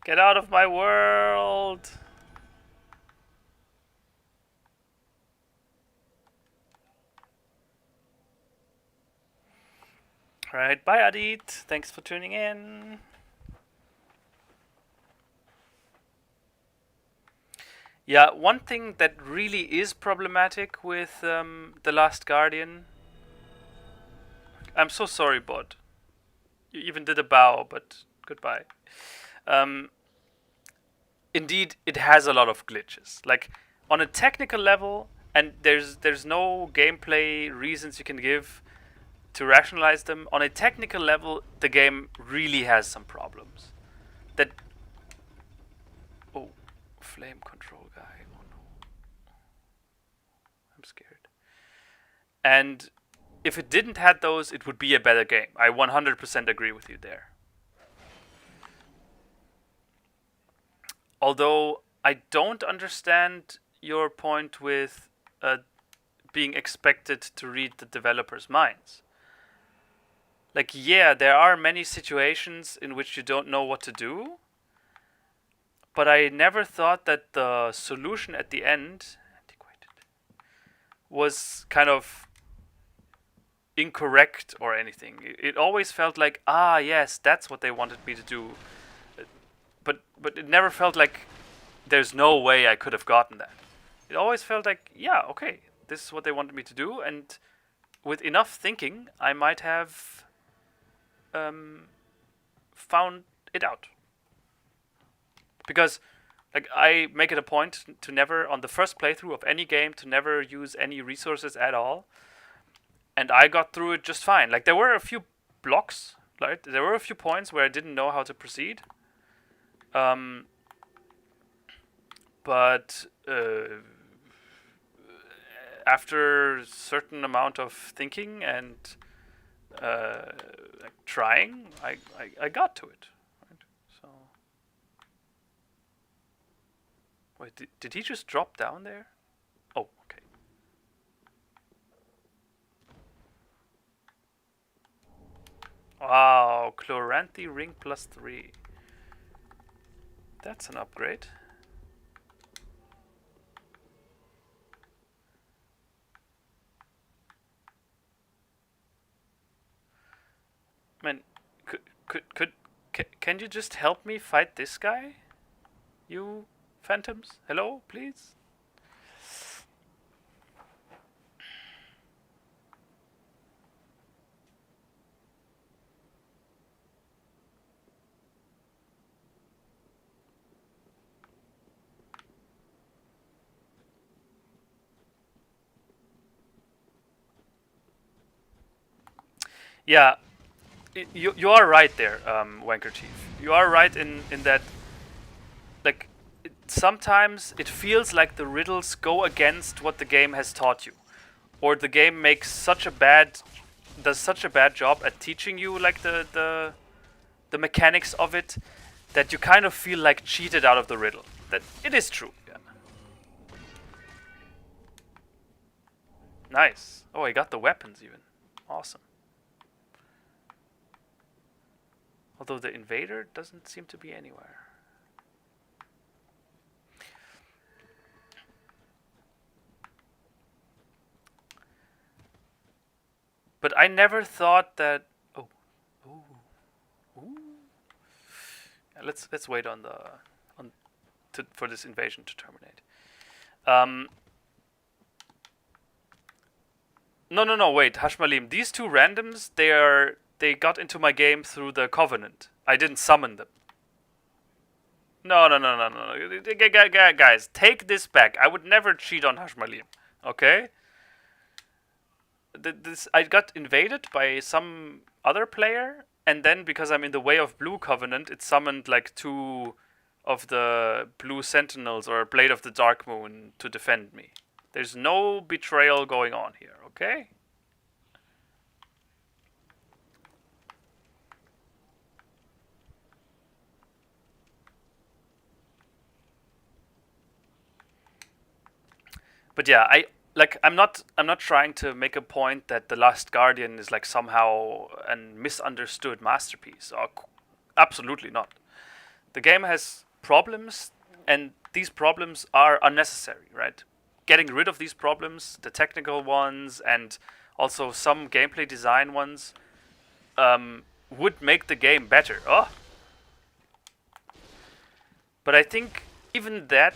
Get out of my world. Alright, bye Adit. Thanks for tuning in. Yeah, one thing that really is problematic with The Last Guardian. I'm so sorry, bot. You even did a bow, but goodbye. Indeed, it has a lot of glitches. Like, on a technical level, and there's no gameplay reasons you can give to rationalize them. On a technical level, the game really has some problems. That... Oh, flame control guy. Oh no. I'm scared. And if it didn't have those, it would be a better game. I 100% agree with you there. Although I don't understand your point with being expected to read the developers' minds. Like, yeah, there are many situations in which you don't know what to do, but I never thought that the solution at the end was kind of incorrect or anything. It always felt like, ah, yes, that's what they wanted me to do. But it never felt like there's no way I could have gotten that. It always felt like, yeah, okay, this is what they wanted me to do, and with enough thinking, I might have found it out. Because, like, I make it a point to never, on the first playthrough of any game, to never use any resources at all. And I got through it just fine. Like, there were a few blocks, right? There were a few points where I didn't know how to proceed. But after a certain amount of thinking and like trying, I got to it. Right? So, wait, did he just drop down there? Oh, okay. Wow, Chloranthy ring +3. That's an upgrade. Man, can you just help me fight this guy? You phantoms? Hello, please? Yeah, you are right there, Wanker Chief. You are right in that, like, sometimes it feels like the riddles go against what the game has taught you, or the game makes does such a bad job at teaching you like the mechanics of it that you kind of feel like cheated out of the riddle. That it is true. Yeah. Nice. Oh, I got the weapons even. Awesome. Although the invader doesn't seem to be anywhere. But I never thought that. Oh, ooh. Yeah, let's wait on the for this invasion to terminate. No. Wait, Hashmalim. These two randoms, they got into my game through the Covenant. I didn't summon them. No. Guys, take this back. I would never cheat on Hashmalim. Okay. This I got invaded by some other player, and then because I'm in the way of Blue Covenant, it summoned like 2 of the Blue Sentinels or Blade of the Dark Moon to defend me. There's no betrayal going on here, okay? But yeah, I'm not trying to make a point that The Last Guardian is like somehow a misunderstood masterpiece. Absolutely not. The game has problems, and these problems are unnecessary, right? Getting rid of these problems, the technical ones, and also some gameplay design ones, would make the game better. Oh. But I think even then,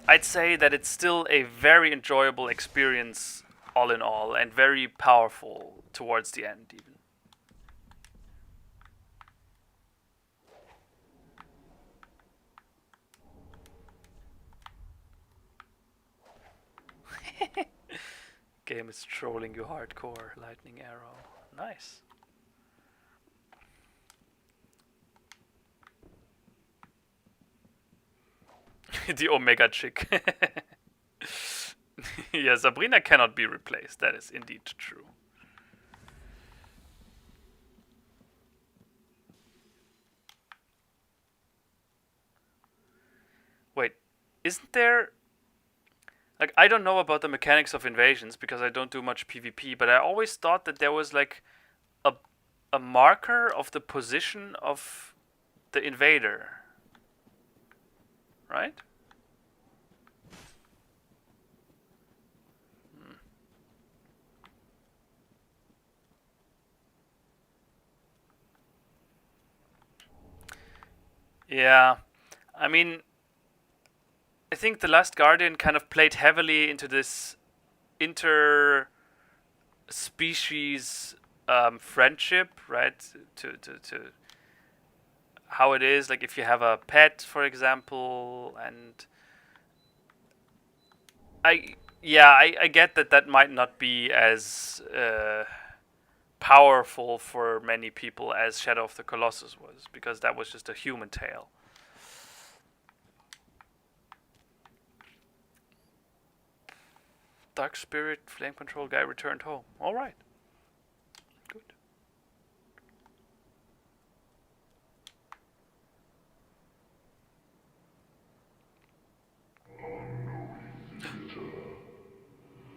I'd say that it's still a very enjoyable experience all in all, and very powerful towards the end even. Game is trolling you hardcore, lightning arrow. Nice. The Omega chick. Yeah, Sabrina cannot be replaced. That is indeed true. Wait, isn't there... Like, I don't know about the mechanics of invasions because I don't do much PvP, but I always thought that there was like a marker of the position of the invader. Right? Yeah. I mean, I think The Last Guardian kind of played heavily into this inter-species friendship, right? To how it is, like if you have a pet, for example, and I get that might not be as powerful for many people as Shadow of the Colossus was, because that was just a human tale. Dark Spirit Flame Control guy returned home. All right. Good.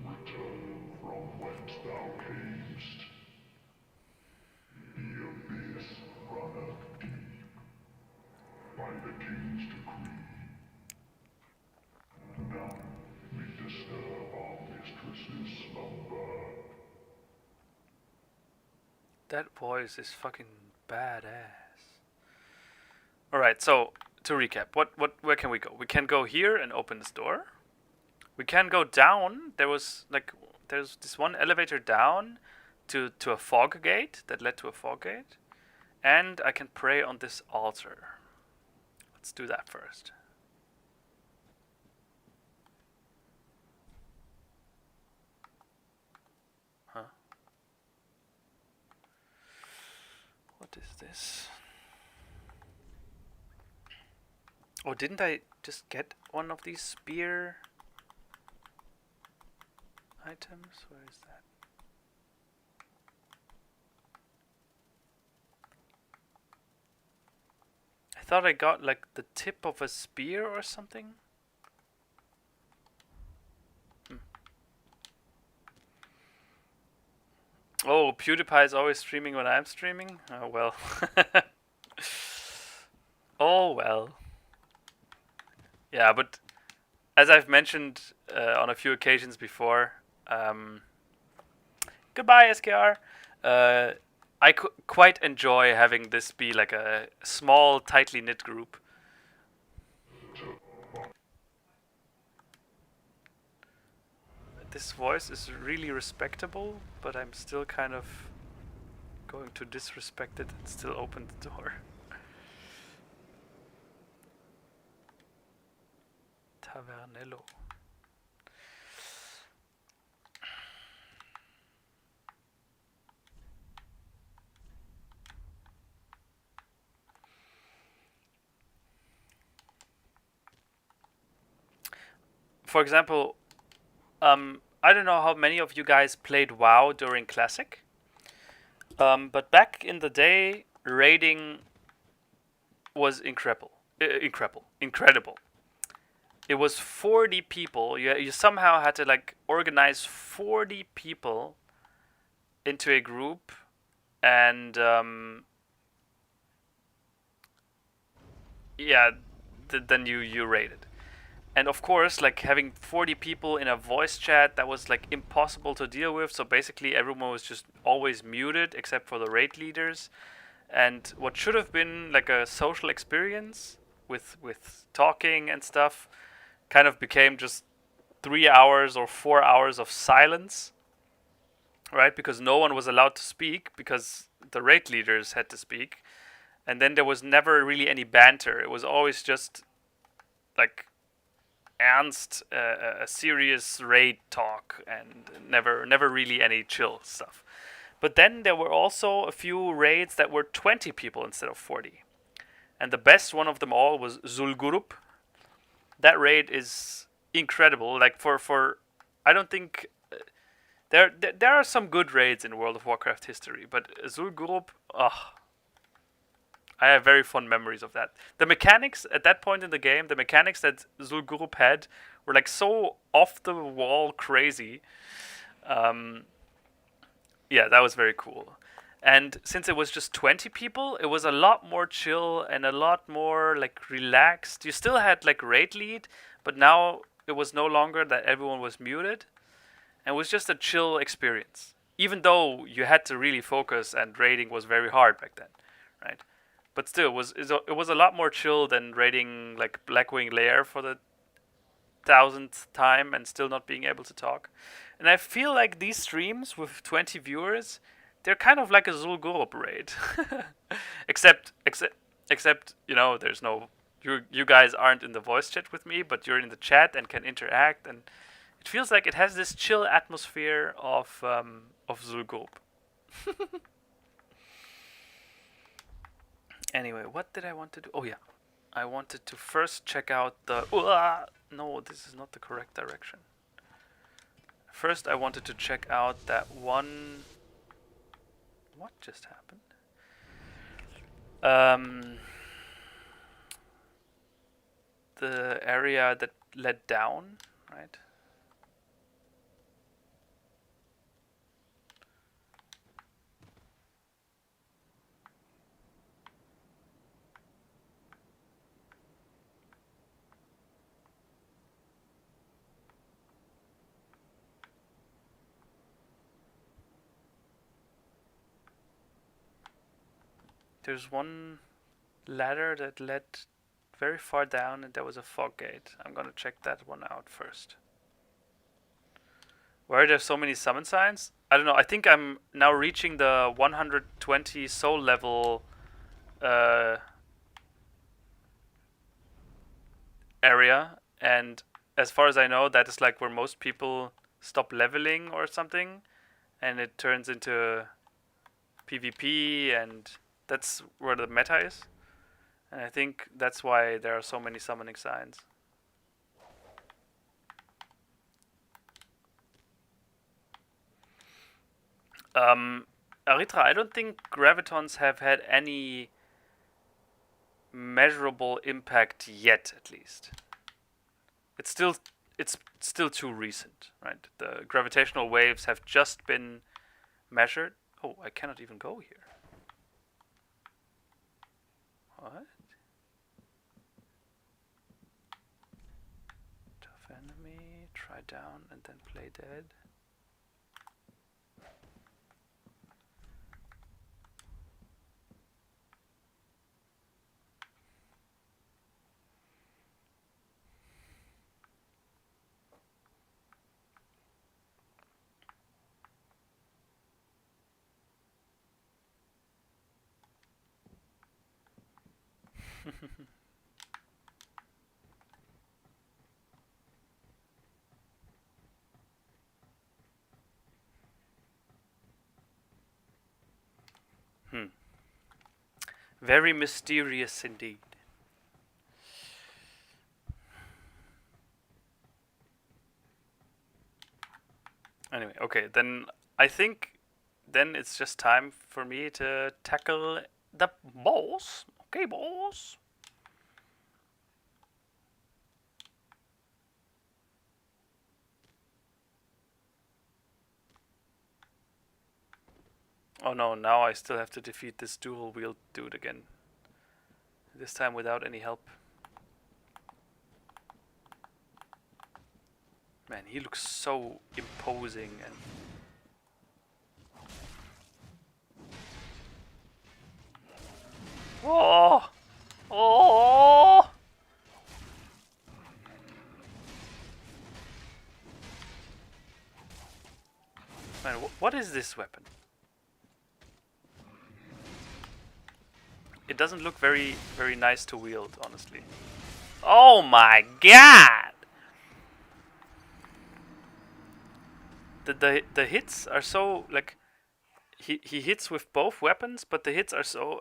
Return from whence thou camest. The abyss runneth deep. By the king's decree, none may disturb our mistress's slumber. That voice is fucking badass. Alright, so to recap, where can we go? We can go here and open this door. We can go down. There's this one elevator down to a fog gate that led to a fog gate. And I can pray on this altar. Let's do that first. Huh? What is this? Oh, didn't I just get one of these spear items? Where is that? I thought I got like the tip of a spear or something. Oh, PewDiePie is always streaming when I'm streaming? Oh, well. Oh, well. Yeah, but as I've mentioned on a few occasions before, goodbye, SKR. I quite enjoy having this be like a small, tightly knit group. This voice is really respectable, but I'm still kind of going to disrespect it and still open the door. Tavernello. For example, I don't know how many of you guys played WoW during Classic, but back in the day, raiding was incredible. Incredible. It was 40 people. You somehow had to like organize 40 people into a group, and yeah, then you raided. And of course, like having 40 people in a voice chat, that was like impossible to deal with. So basically, everyone was just always muted except for the raid leaders. And what should have been like a social experience with talking and stuff, kind of became just 3 hours or 4 hours of silence, right? Because no one was allowed to speak because the raid leaders had to speak, and then there was never really any banter. It was always just like ernst, a serious raid talk, and never really any chill stuff. But then there were also a few raids that were 20 people instead of 40. And the best one of them all was Zul'Gurub. That raid is incredible. Like for I don't think there are some good raids in World of Warcraft history, but Zul'Gurub, I have very fond memories of that. The mechanics at that point in the game, the mechanics that Zul'Gurub had were like so off the wall crazy. Yeah, that was very cool. And since it was just 20 people, it was a lot more chill and a lot more like relaxed. You still had like raid lead, but now it was no longer that everyone was muted. And it was just a chill experience. Even though you had to really focus and raiding was very hard back then, right? But still, it was a lot more chill than raiding like Blackwing Lair for the 1000th time and still not being able to talk. And I feel like these streams with 20 viewers, they're kind of like a Zul'Gurub raid. except you know, there's no you guys aren't in the voice chat with me, but you're in the chat and can interact, and it feels like it has this chill atmosphere of Zul'Gurub. Anyway, what did I want to do? Oh yeah, I wanted to first check out the. No, this is not the correct direction. First, I wanted to check out that one. What just happened? The area that led down, right? There's one ladder that led very far down, and there was a fog gate. I'm gonna check that one out first. Why are there so many summon signs? I don't know. I think I'm now reaching the 120 soul level area, and as far as I know, that is like where most people stop leveling or something, and it turns into PvP, and that's where the meta is. And I think that's why there are so many summoning signs. Aritra, I don't think gravitons have had any measurable impact yet, at least. It's still too recent, right? The gravitational waves have just been measured. Oh, I cannot even go here. What? Tough enemy, try down and then play dead. Very mysterious indeed. Anyway, okay, then I think then it's just time for me to tackle the boss. Okay, boss. Oh no, now I still have to defeat this dual wield dude again. This time without any help. Man, he looks so imposing and... Oh! Oh! Man, what is this weapon? It doesn't look very nice to wield, honestly. Oh my god! The hits are so like he hits with both weapons, but the hits are so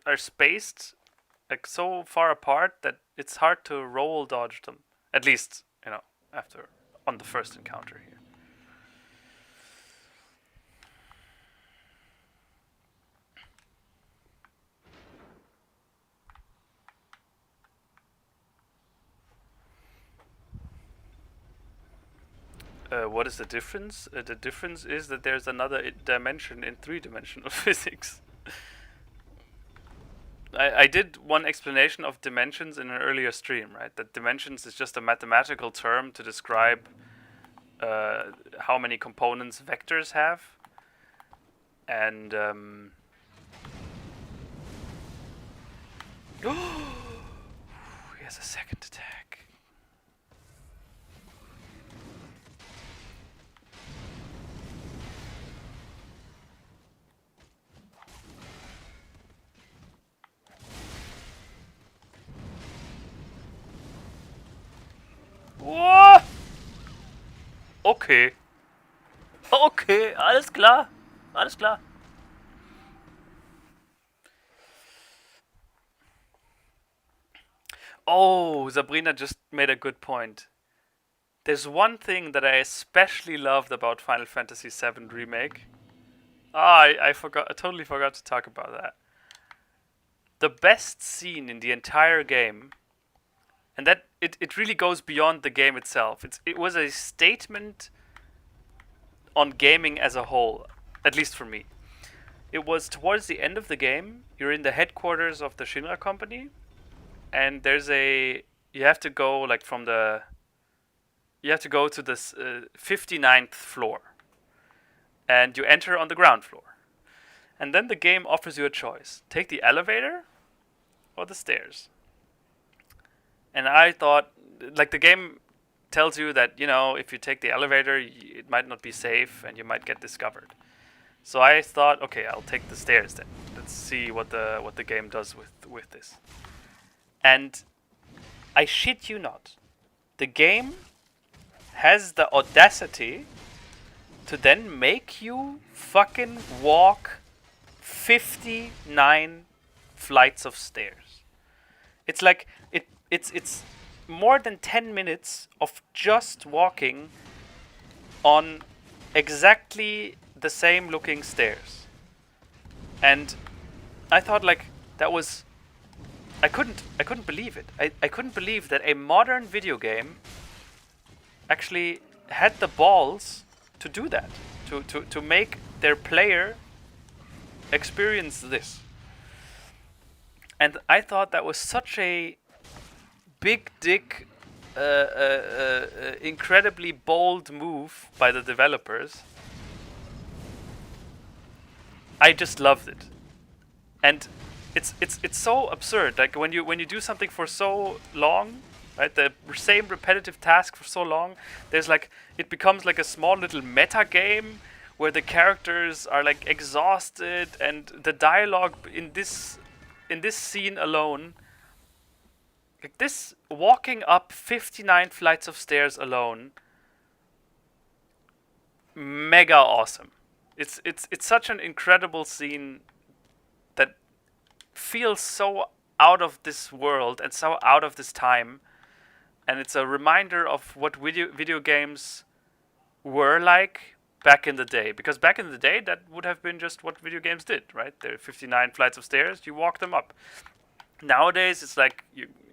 are spaced like so far apart that it's hard to roll dodge them. At least, you know, after on the first encounter here. What is the difference? The difference is that there's another dimension in three-dimensional physics. I did one explanation of dimensions in an earlier stream, right? That dimensions is just a mathematical term to describe how many components vectors have. And he has a second attack. Whoa! Okay. Okay, alles klar. Alles klar. Oh, Sabrina just made a good point. There's one thing that I especially loved about Final Fantasy VII Remake. I forgot. I totally forgot to talk about that. The best scene in the entire game, and that it really goes beyond the game itself. It was a statement on gaming as a whole, at least for me. It was towards the end of the game. You're in the headquarters of the Shinra company, and there's you have to go like from the... You have to go to this 59th floor. And you enter on the ground floor. And then the game offers you a choice. Take the elevator or the stairs. And I thought, like, the game tells you that, you know, if you take the elevator, it might not be safe and you might get discovered. So I thought, okay, I'll take the stairs then. Let's see what the game does with this. And I shit you not, the game has the audacity to then make you fucking walk 59 flights of stairs. It's like it's more than 10 minutes of just walking on exactly the same looking stairs. And I thought, like, that was... I couldn't believe it. I couldn't believe that a modern video game actually had the balls to do that. To make their player experience this. And I thought that was such a big dick, incredibly bold move by the developers. I just loved it, and it's so absurd. Like when you do something for so long, right? The same repetitive task for so long. There's like it becomes like a small little meta game where the characters are like exhausted, and the dialogue in this scene alone. Like this, walking up 59 flights of stairs alone, mega awesome. It's such an incredible scene that feels so out of this world and so out of this time, and it's a reminder of what video games were like back in the day. Because back in the day, that would have been just what video games did, right? There are 59 flights of stairs, you walk them up. Nowadays, it's like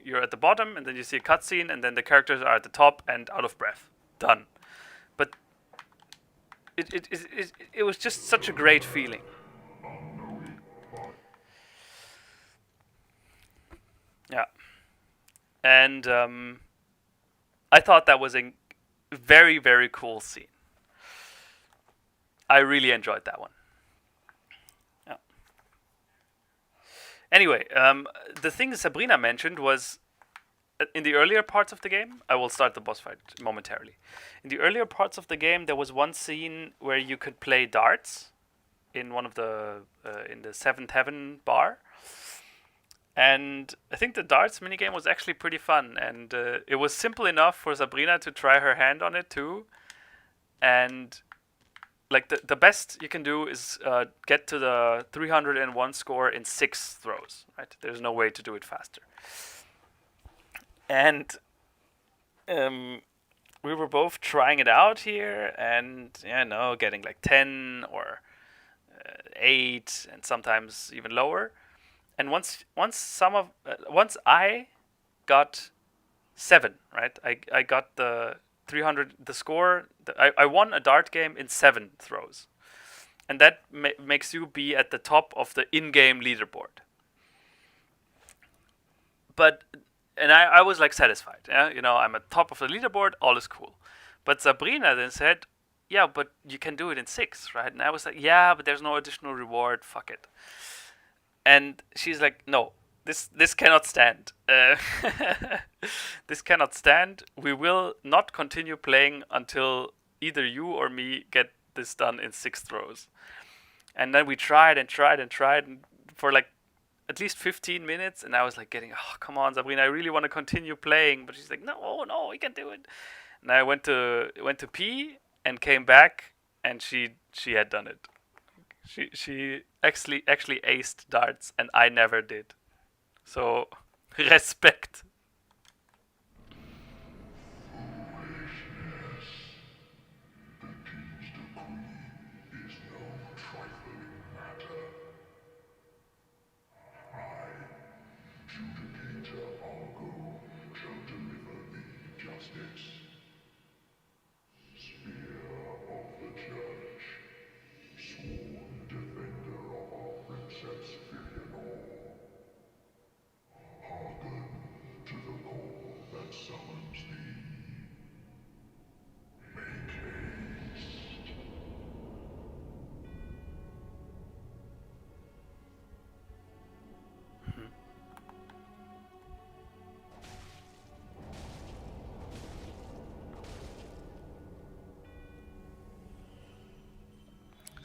you're at the bottom, and then you see a cutscene, and then the characters are at the top and out of breath. Done. But it was just such a great feeling. Yeah. And I thought that was a very, very cool scene. I really enjoyed that one. Yeah. Anyway, the thing Sabrina mentioned was in the earlier parts of the game. I will start the boss fight momentarily. In the earlier parts of the game, there was one scene where you could play darts in one of the in the Seventh Heaven bar, and I think the darts minigame was actually pretty fun, and it was simple enough for Sabrina to try her hand on it too. And like the best you can do is get to the 301 score in 6 throws. Right? There's no way to do it faster. And we were both trying it out here, and getting like 10 or 8, and sometimes even lower. And once I got 7, right? I got the 300, the score. I won a dart game in 7 throws, and that makes you be at the top of the in-game leaderboard. And I was like satisfied. Yeah, I'm at top of the leaderboard. All is cool. But Sabrina then said, "Yeah, but you can do it in 6, right?" And I was like, "Yeah, but there's no additional reward. Fuck it." And she's like, "No, this cannot stand. This cannot stand. We will not continue playing until either you or me get this done in 6 throws." And then we tried and tried and tried for like at least 15 minutes, and I was like oh, come on, Sabrina, I really want to continue playing. But she's like, no, we can do it. And I went to pee and came back, and she had done it. She actually aced darts, and I never did. So, respect.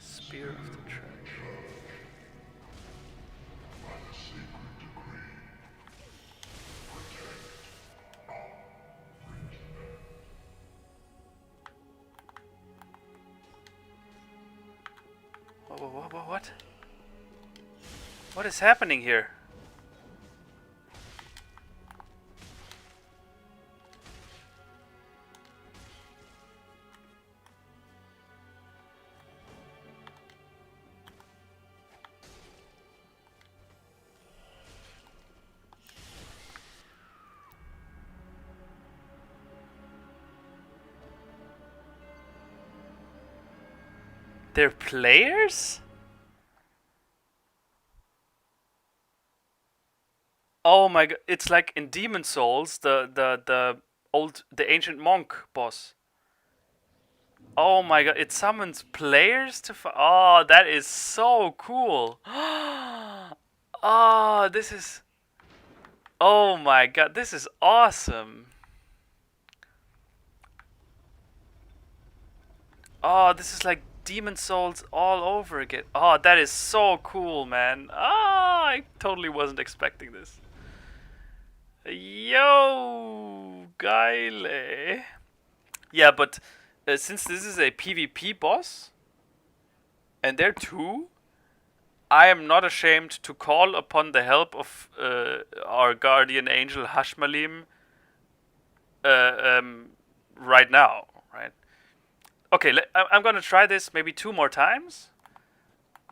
Spear of the Church. What? What is happening here? They're players? Oh my god, it's like in Demon Souls, the ancient monk boss. Oh my god, it summons players to oh, that is so cool. Oh, this is oh my god, this is awesome. Oh, this is like Demon Souls all over again. Oh, that is so cool, man. Ah, I totally wasn't expecting this. Yo, Gael. Yeah, but since this is a PvP boss, and there too, I am not ashamed to call upon the help of our guardian angel Hashmalim right now, right? Okay, I'm gonna try this maybe 2 more times,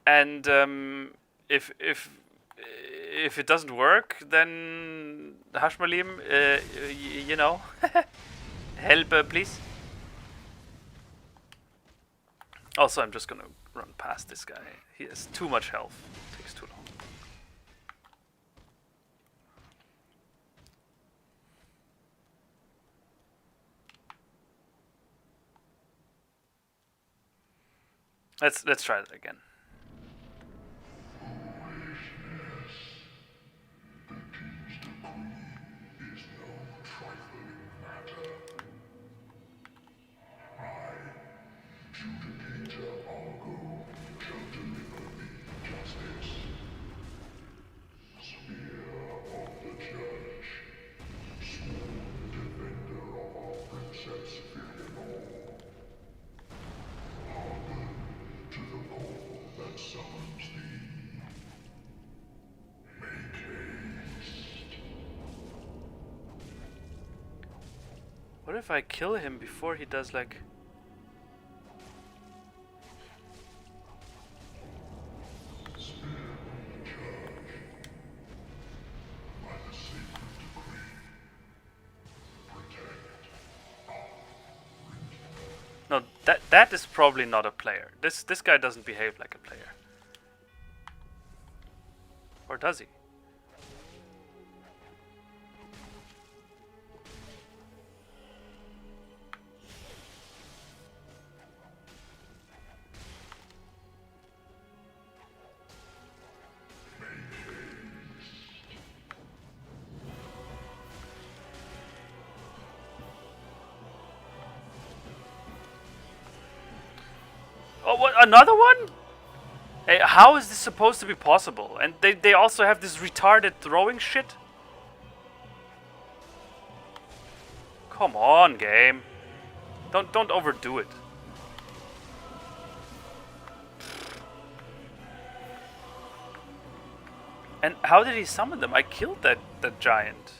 and if it doesn't work, then Hashmalim, you know, help, please. Also, I'm just gonna run past this guy. He has too much health. It takes too long. Let's try that again. What if I kill him before he does like... No, that is probably not a player. This guy doesn't behave like a player. Or does he? Oh, what? Another one? Hey, how is this supposed to be possible? And they also have this retarded throwing shit? Come on, game. Don't overdo it. And how did he summon them? I killed that giant.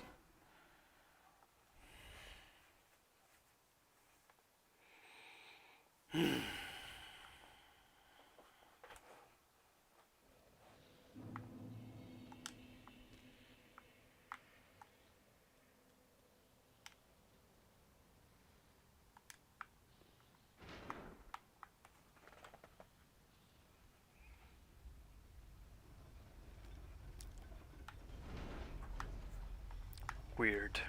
Weird.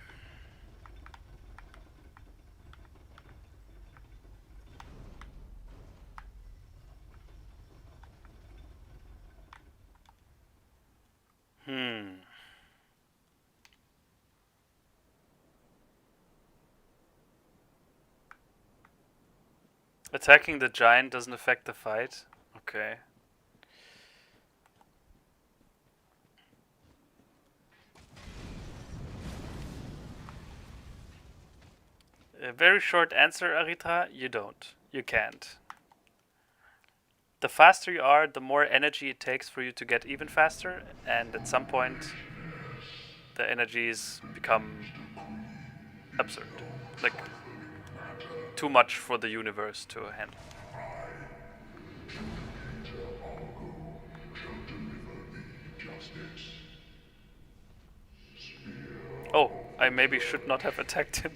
Attacking the giant doesn't affect the fight? Okay. A very short answer, Aritra, you don't. You can't. The faster you are, the more energy it takes for you to get even faster, and at some point, the energies become absurd. Like, too much for the universe to handle. Oh, I maybe should not have attacked him.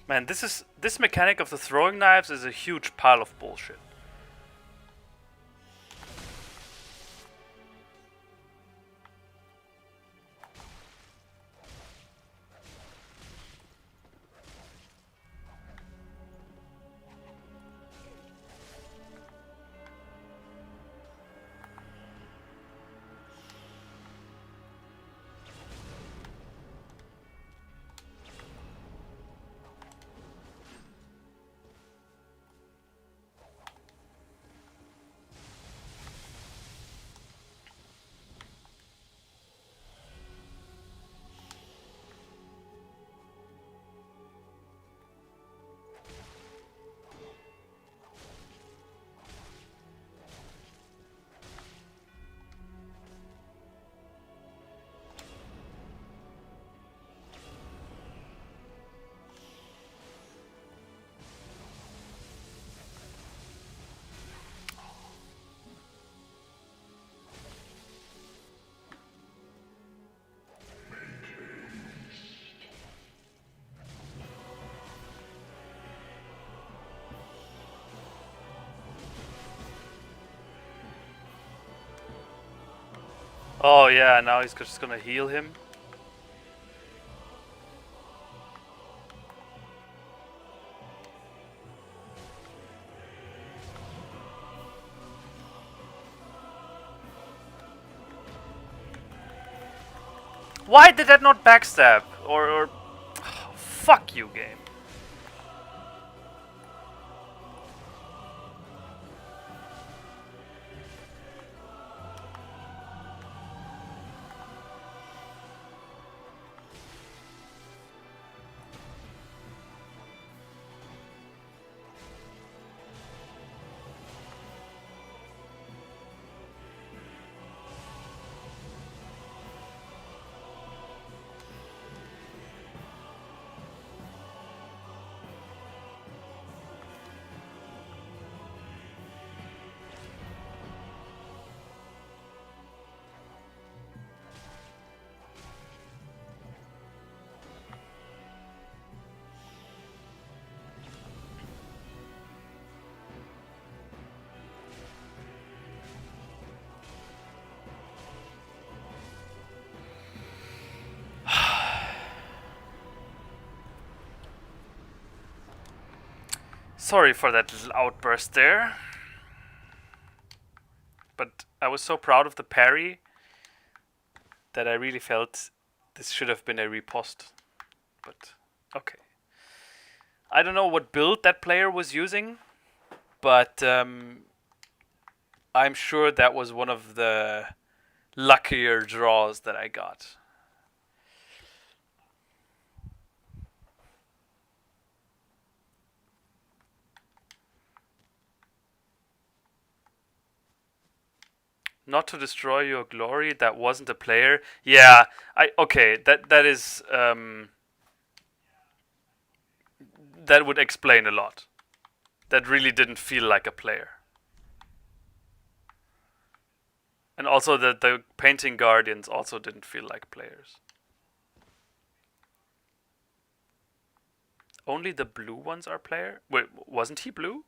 Man, this mechanic of the throwing knives is a huge pile of bullshit. Oh yeah, now he's just gonna heal him. Why did that not backstab? Or fuck you, game. Sorry for that little outburst there. But I was so proud of the parry that I really felt this should have been a riposte. But okay. I don't know what build that player was using, but I'm sure that was one of the luckier draws that I got. Not to destroy your glory, that wasn't a player. Yeah, that is that would explain a lot. That really didn't feel like a player. And also the painting guardians also didn't feel like players. Only the blue ones are player? Wait, wasn't he blue?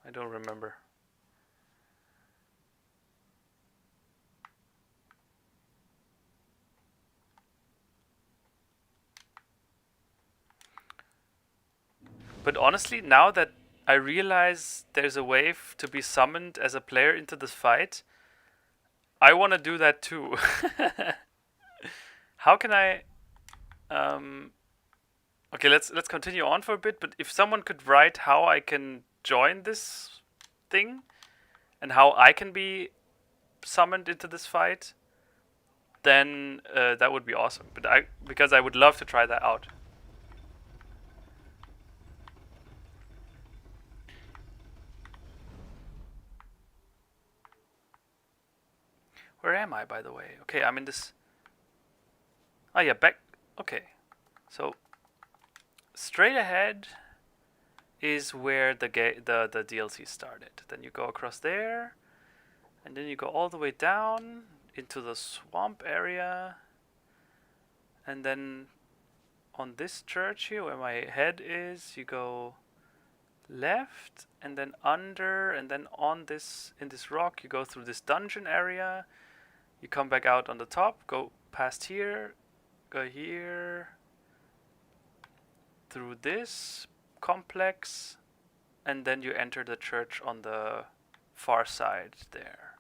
I don't remember. But honestly, now that I realize there's a way to be summoned as a player into this fight, I want to do that too. How can I... Okay, let's continue on for a bit, but if someone could write how I can join this thing and how I can be summoned into this fight, then that would be awesome. Because I would love to try that out. Where am I, by the way? Okay, I'm in this... Oh yeah, back... Okay. So, straight ahead is where the DLC started. Then you go across there, and then you go all the way down into the swamp area, and then on this church here where my head is, you go left and then under, and then on this, in this rock, you go through this dungeon area. You come back out on the top, go past here, go here, through this complex, and then you enter the church on the far side there.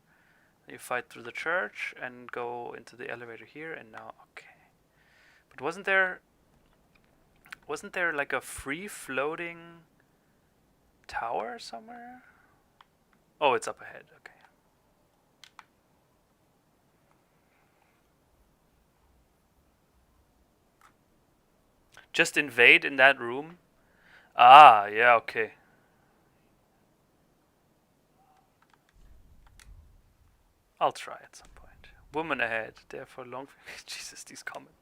You fight through the church and go into the elevator here, and now okay. But wasn't there like a free floating tower somewhere? Oh, it's up ahead. Okay. Just invade in that room? Ah, yeah, okay. I'll try at some point. Woman ahead, therefore long. Jesus, these comments.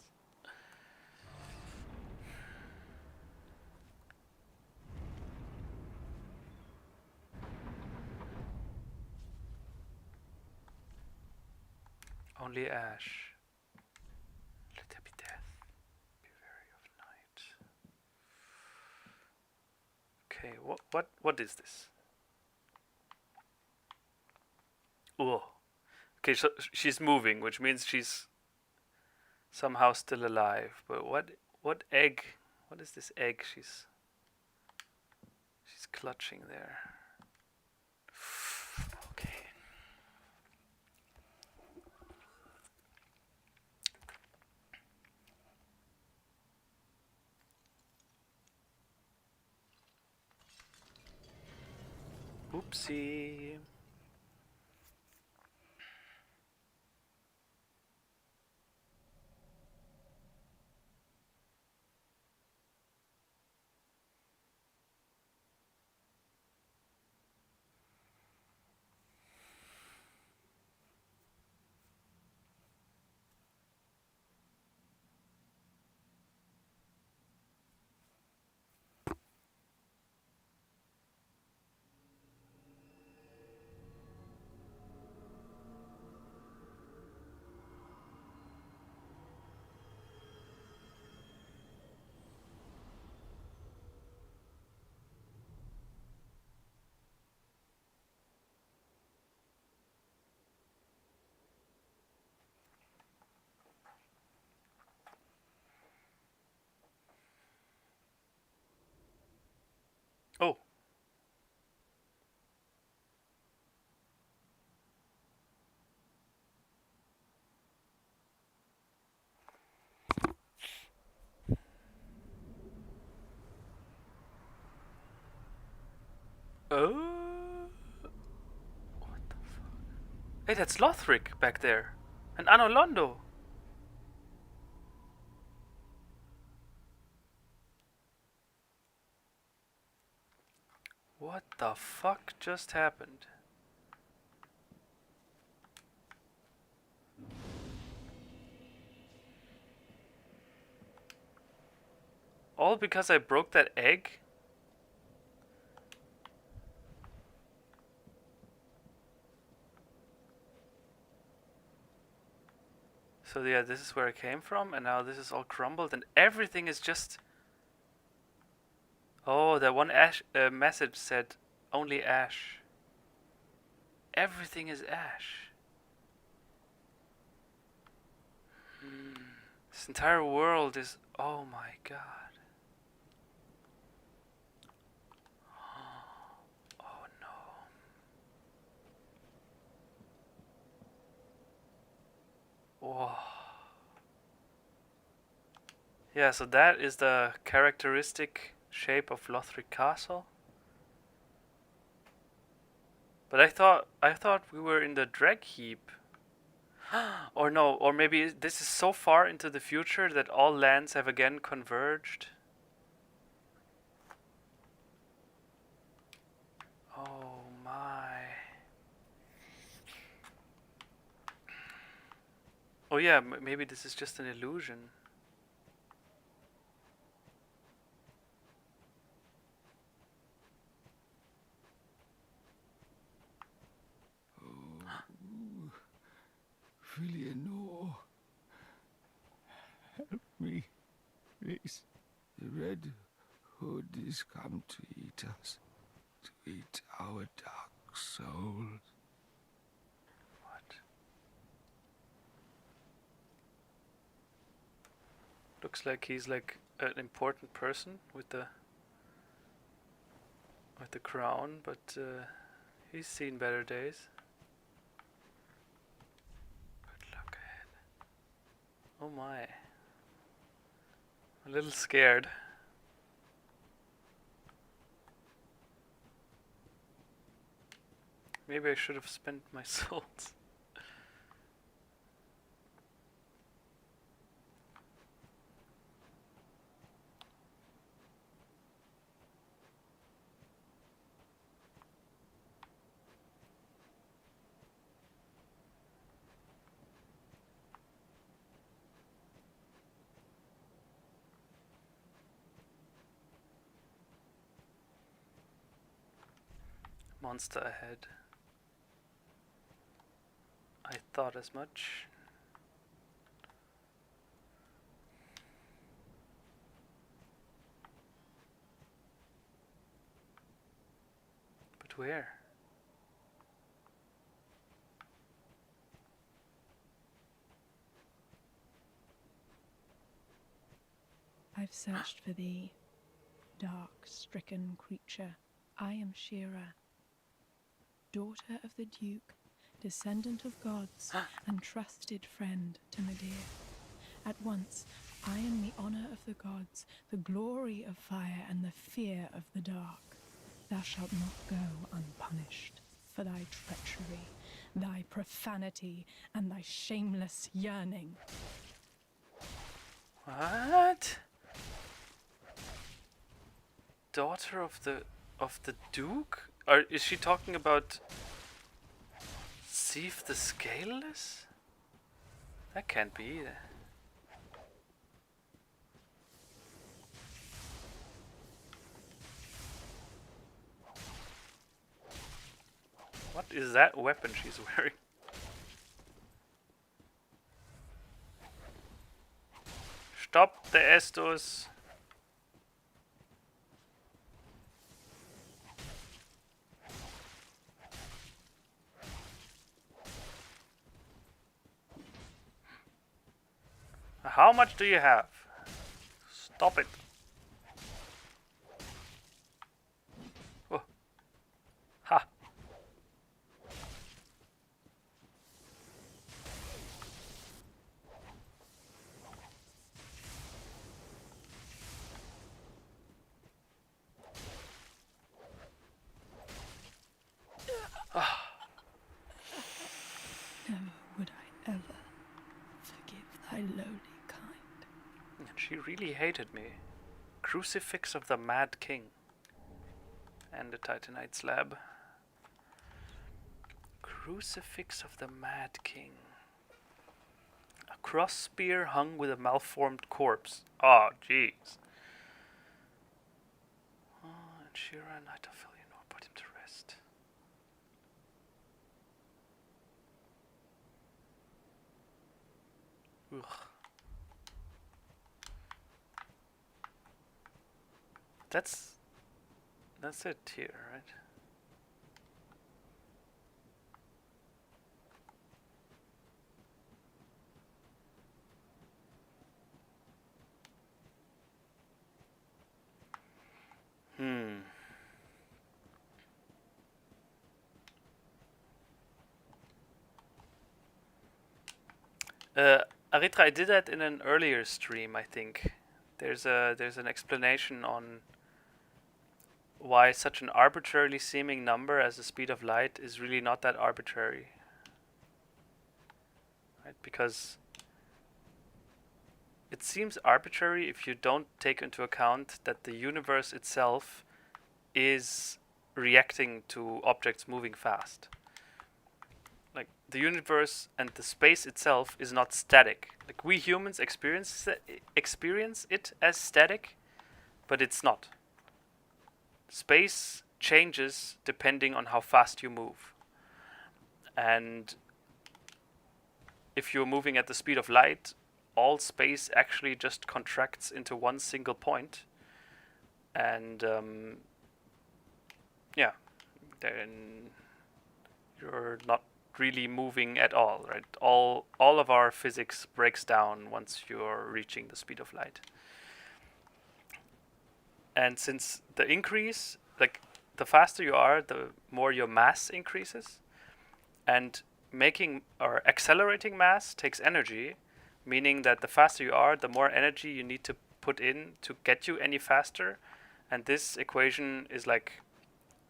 Only ash. Let there be death. Be wary of night. Okay, what is this? Oh. Okay, so she's moving, which means she's somehow still alive. But what egg? What is this egg she's clutching there? Okay. Oopsie. Oh. Oh. What the fuck? Hey, that's Lothric back there. And Anolondo. What the fuck just happened? All because I broke that egg? So yeah, this is where I came from, and now this is all crumbled, and everything is just... Oh, that one ash message said only ash. Everything is ash. This entire world is... Oh my god. Oh no. Whoa. Yeah, so that is the characteristic shape of Lothric Castle. But I thought we were in the drag heap. Or no, or maybe this is so far into the future that all lands have again converged. Oh my. Oh yeah, maybe this is just an illusion. Really, no. Help me, please. Red Hood is come to eat us, to eat our dark souls. What? Looks like he's like an important person with the crown, but he's seen better days. Good luck ahead. Oh my. A little scared. Maybe I should have spent my souls. Monster ahead. I thought as much. But where? I've searched for thee, dark, stricken creature. I am Shira, daughter of the Duke, descendant of gods, and trusted friend to Medea. At once, I am the honor of the gods, the glory of fire, and the fear of the dark. Thou shalt not go unpunished for thy treachery, thy profanity, and thy shameless yearning. What? Daughter of the Duke? Is she talking about Thief the Scaleless? That can't be either. What is that weapon she's wearing? Stop the Estus! How much do you have? Stop it. Oh. Ha. Never would I ever forgive thy lowly kind. She really hated me. Crucifix of the Mad King. And the Titanite slab. Crucifix of the Mad King. A cross spear hung with a malformed corpse. Oh, jeez. Oh, and Shira and Nitophilia put him to rest. Ugh. That's it here, right? Aritra, I did that in an earlier stream, I think. There's an explanation on why such an arbitrarily seeming number as the speed of light is really not that arbitrary. Right? Because it seems arbitrary if you don't take into account that the universe itself is reacting to objects moving fast. Like, the universe and the space itself is not static. Like, we humans experience it as static, but it's not. Space changes depending on how fast you move. And if you're moving at the speed of light, all space actually just contracts into one single point. and yeah, then you're not really moving at all, right? All of our physics breaks down once you're reaching the speed of light. And since the increase, like the faster you are, the more your mass increases, and making or accelerating mass takes energy, meaning that the faster you are, the more energy you need to put in to get you any faster. And this equation is like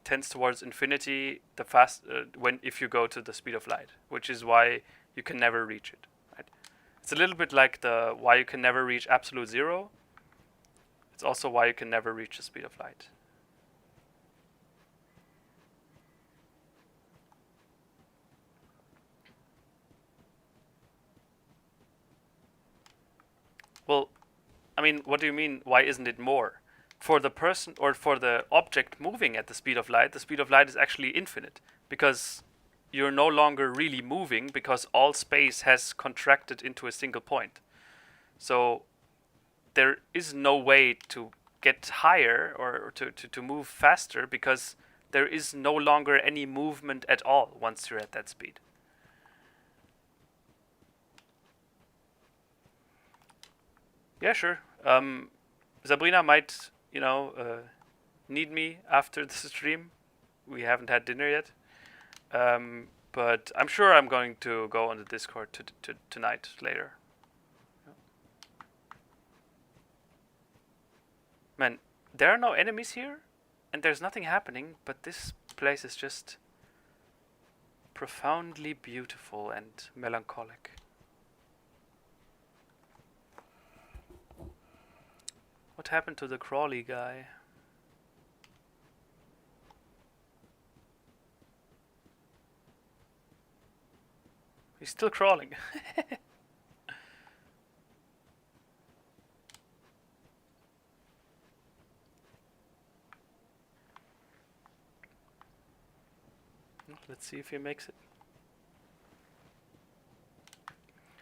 tends towards infinity the fast when if you go to the speed of light, which is why you can never reach it. Right? It's a little bit like the why you can never reach absolute zero. It's also why you can never reach the speed of light. Well, I mean, what do you mean? Why isn't it more? For the person or for the object moving at the speed of light is actually infinite because you're no longer really moving because all space has contracted into a single point. So there is no way to get higher or to move faster because there is no longer any movement at all once you're at that speed. Yeah, sure. Sabrina might, need me after the stream. We haven't had dinner yet. But I'm sure I'm going to go on the Discord tonight, later. Man, there are no enemies here, and there's nothing happening, but this place is just profoundly beautiful and melancholic. What happened to the Crawley guy? He's still crawling. Let's see if he makes it.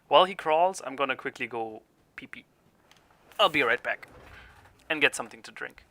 While he crawls, I'm gonna quickly go pee-pee. I'll be right back. And get something to drink.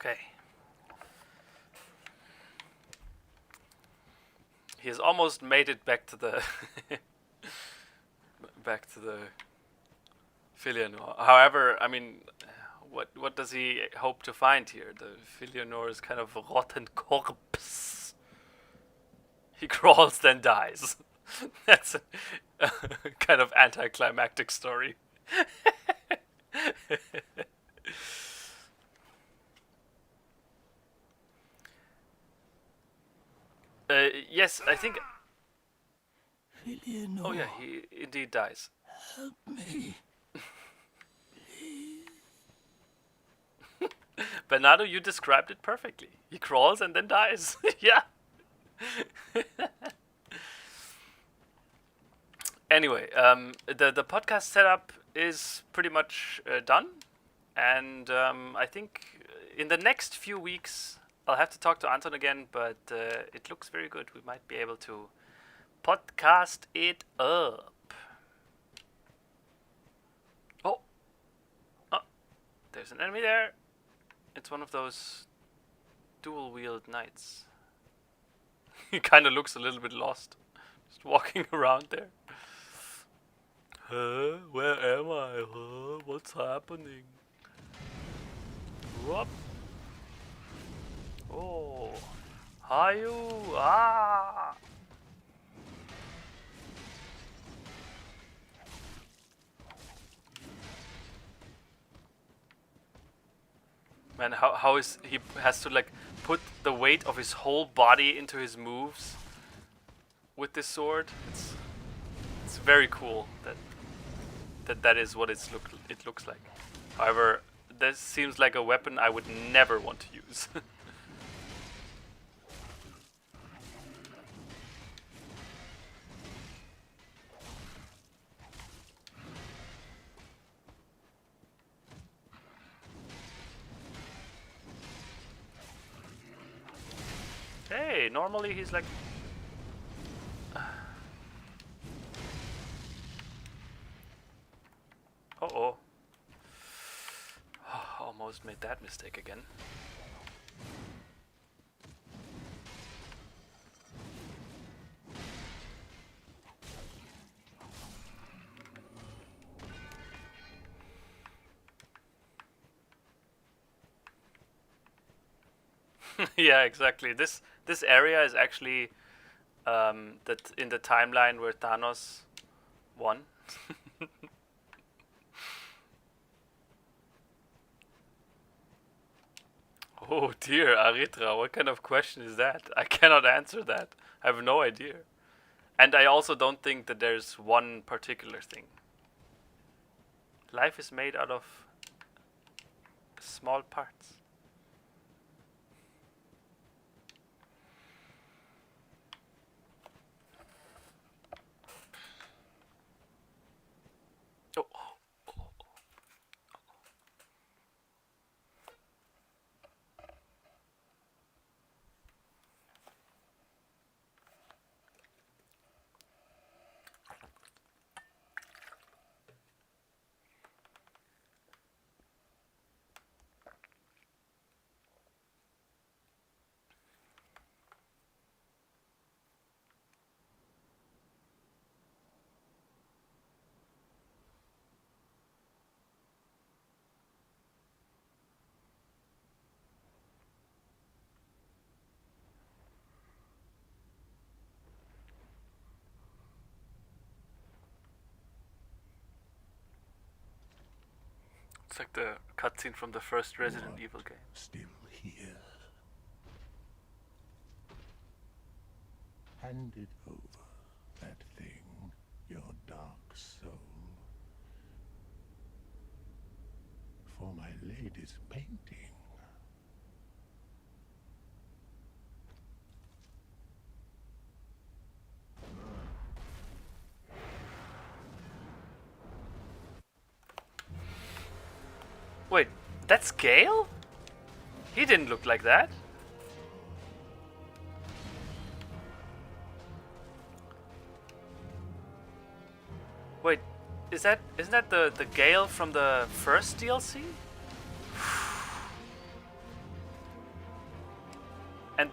Okay. He has almost made it back to the Filianor. However, I mean, what does he hope to find here? The Filianor is kind of a rotten corpse. He crawls, then dies. That's a kind of anticlimactic story. Yes, I think. Filianor, Oh yeah, he indeed dies. help me. Bernardo, you described it perfectly. He crawls and then dies. Yeah. Anyway, the podcast setup is pretty much done, and I think in the next few weeks I'll have to talk to Anton again, but it looks very good. We might be able to podcast it up. Oh! Oh! There's an enemy there! It's one of those dual-wheeled knights. He kind of looks a little bit lost. Just walking around there. Huh? Where am I? Huh? What's happening? Whoop! Oh! Hayu! Ah! Man, how is he has to like put the weight of his whole body into his moves with this sword? It's very cool that is what it looks like. However, this seems like a weapon I would never want to use. Hey, normally he's like... Uh-oh. Almost made that mistake again. Yeah, exactly. This area is actually that in the timeline where Thanos won. Oh dear, Aritra, what kind of question is that? I cannot answer that. I have no idea. And I also don't think that there's one particular thing. Life is made out of small parts. Oh. It's like the cutscene from the first Resident Evil game. Still here. Hand it over, that thing, your dark soul. For my lady's painting. Wait, that's Gael? He didn't look like that. Wait, isn't that the Gael from the first DLC? And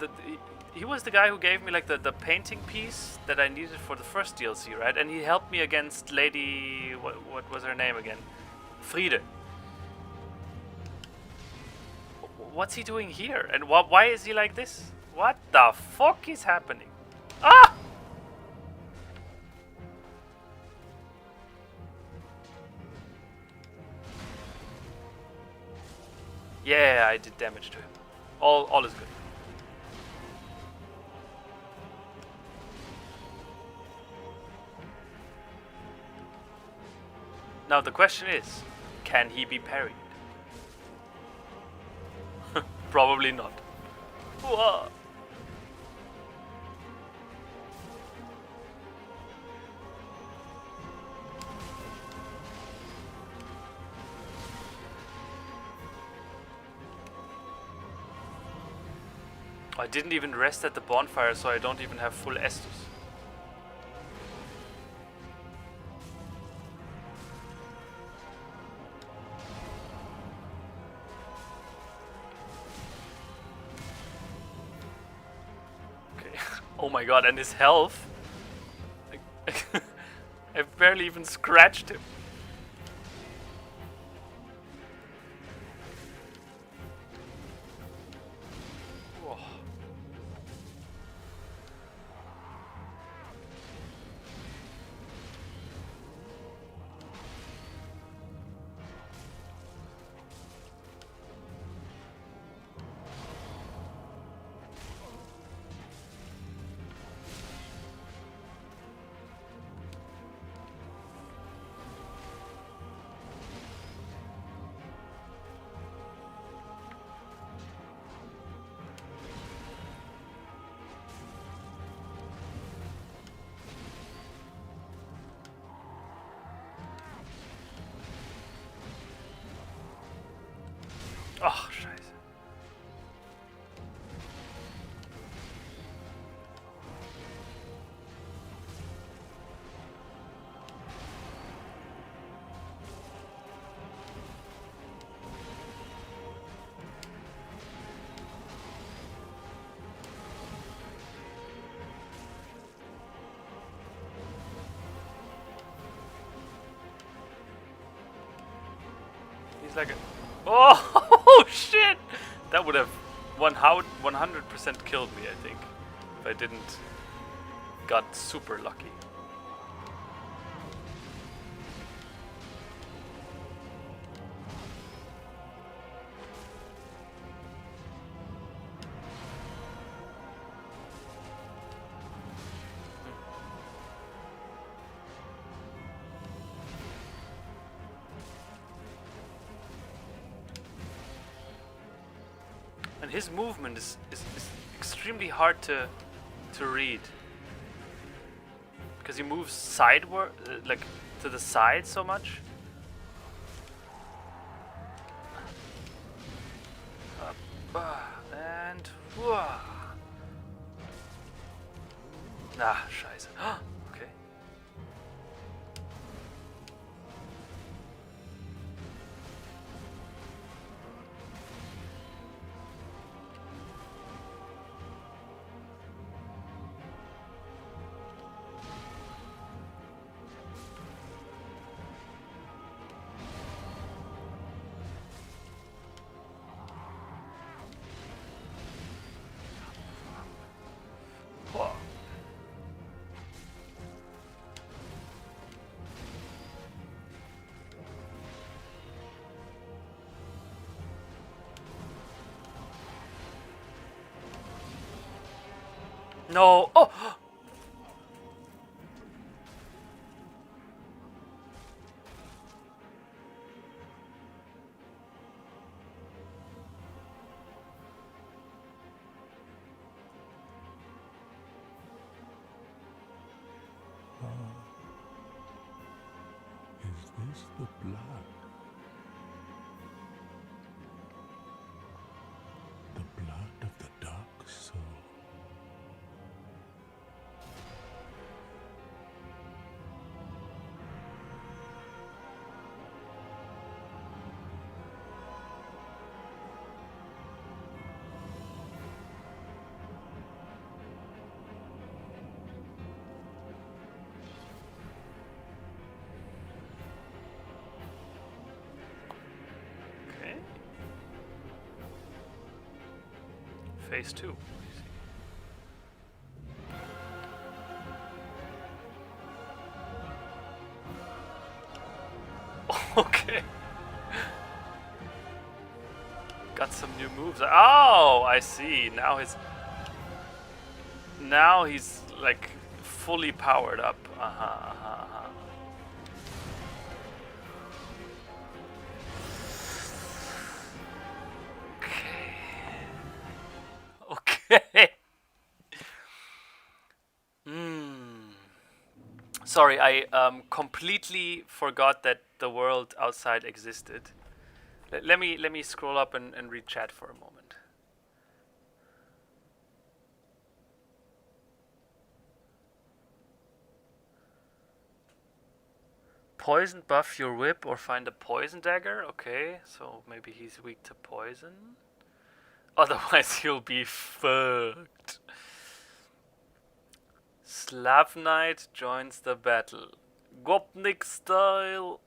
he was the guy who gave me like the painting piece that I needed for the first DLC, right? And he helped me against Lady... what was her name again? Friede. What's he doing here? And why is he like this? What the fuck is happening? Ah! Yeah, I did damage to him. All is good. Now the question is, can he be parried? Probably not. Whoa. I didn't even rest at the bonfire, so I don't even have full Estus. Okay. Oh my god, and his health. I've barely even scratched him. Whoa. Oh, scheiße. He's like a... Oh, shit! That would have 100% killed me, I think, if I didn't got super lucky. And his movement is extremely hard to read, because he moves sideward, like to the side so much. And scheiße. Okay. No. Oh. Is this the blood? The blood of the dark soul. Okay. Phase 2. Okay. Got some new moves. Oh, I see. Now he's like fully powered up. Okay. Sorry, I completely forgot that the world outside existed. Let me scroll up and read chat for a moment. poison buff your whip or find a poison dagger. Okay, so maybe he's weak to poison. Otherwise he'll be fucked. Slav Knight joins the battle. Gopnik style.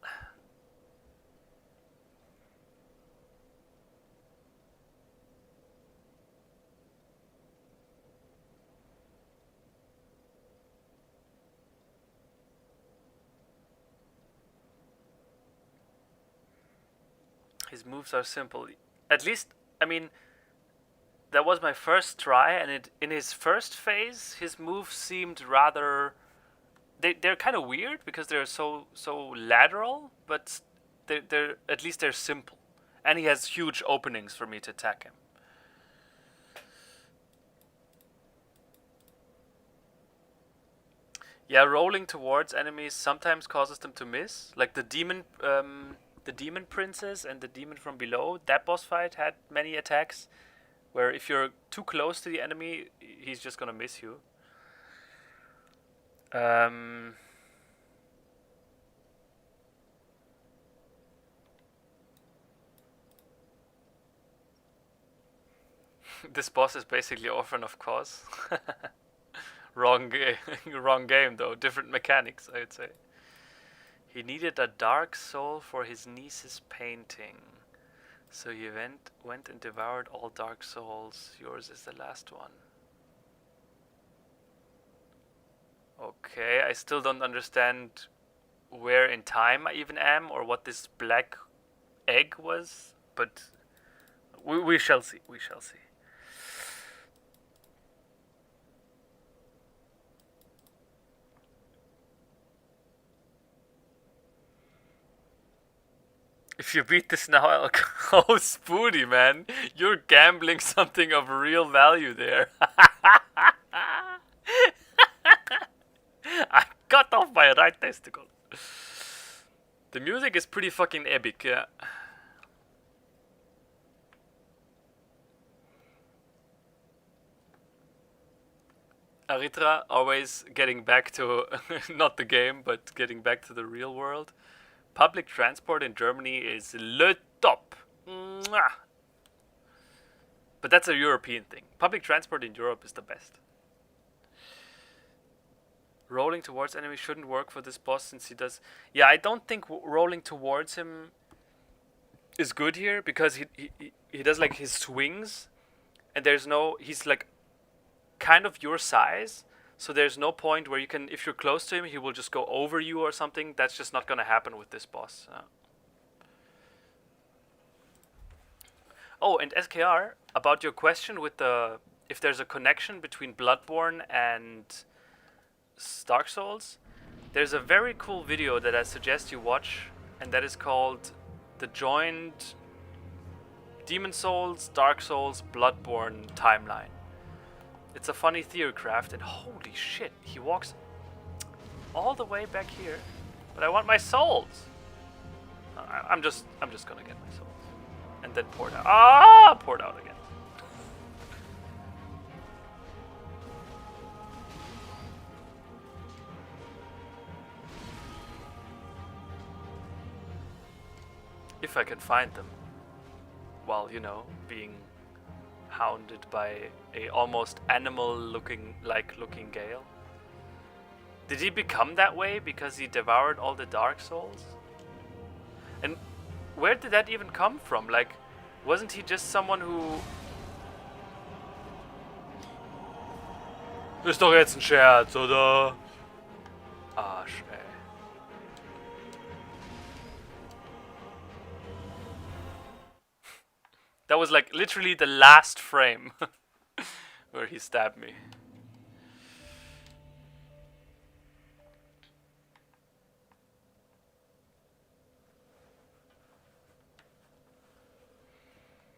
His moves are simple. At least, I mean, that was my first try, and in his first phase, his moves seemed rather... They're kind of weird because they're so lateral, but they're at least they're simple. And he has huge openings for me to attack him. Yeah, rolling towards enemies sometimes causes them to miss. Like the demon princess and the demon from below, that boss fight had many attacks where if you're too close to the enemy, he's just gonna miss you. This boss is basically Orphan of Cause. Wrong game though, different mechanics, I'd say. He needed a dark soul for his niece's painting. So he went and devoured all dark souls. Yours is the last one. Okay, I still don't understand where in time I even am or what this black egg was, but we shall see. We shall see. If you beat this now, I'll go. Oh, Spoody, man. You're gambling something of real value there. I cut off my right testicle. The music is pretty fucking epic, yeah. Aritra always getting back to, not the game, but getting back to the real world. Public transport in Germany is le top. Mwah. But that's a European thing. Public transport in Europe is the best. Rolling towards enemy shouldn't work for this boss since he does... Yeah, I don't think rolling towards him is good here because he does like his swings and there's no... He's like kind of your size. So there's no point where you can, if you're close to him, he will just go over you or something. That's just not going to happen with this boss. Oh, and SKR, about your question with the, if there's a connection between Bloodborne and Dark Souls, there's a very cool video that I suggest you watch, and that is called The Joined Demon Souls, Dark Souls, Bloodborne Timeline. It's a funny theory craft, and holy shit, he walks all the way back here, but I want my souls. I'm just gonna get my souls, and then pour it out. Ah, poured out again. If I can find them, while being hounded by a almost animal-looking Gael. Did he become that way because he devoured all the Dark Souls? And where did that even come from? Like, wasn't he just someone who... Ist doch jetzt ein Scherz, oder? Arsch, ey. That was like literally the last frame where he stabbed me.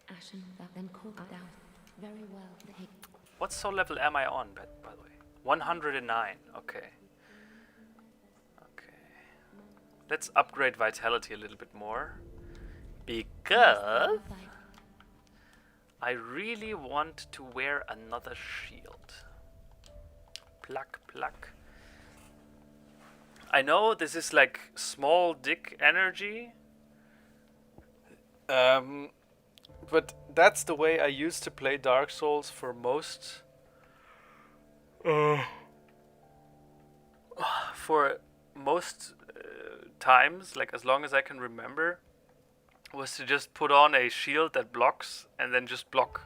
Ashen, then cook down. Very well. What soul level am I on, by the way? 109. Okay. Okay. Let's upgrade vitality a little bit more. Because I really want to wear another shield. Pluck, pluck. I know this is like small dick energy. But that's the way I used to play Dark Souls for most times, like as long as I can remember, was to just put on a shield that blocks and then just block.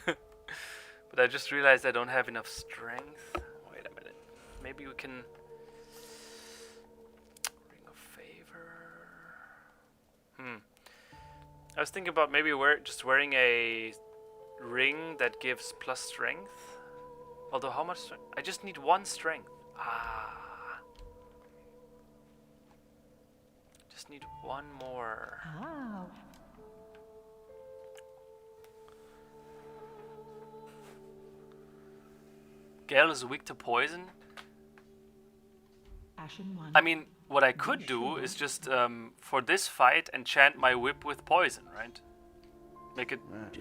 But I just realized I don't have enough strength. Wait a minute. Maybe we can... Ring of Favor... I was thinking about maybe just wearing a ring that gives plus strength. Although how much strength? I just need 1 strength. Just need 1 more. Ah. Gael is weak to poison. Ashen one. I mean, what I could do is just, for this fight, enchant my whip with poison, right? Make it,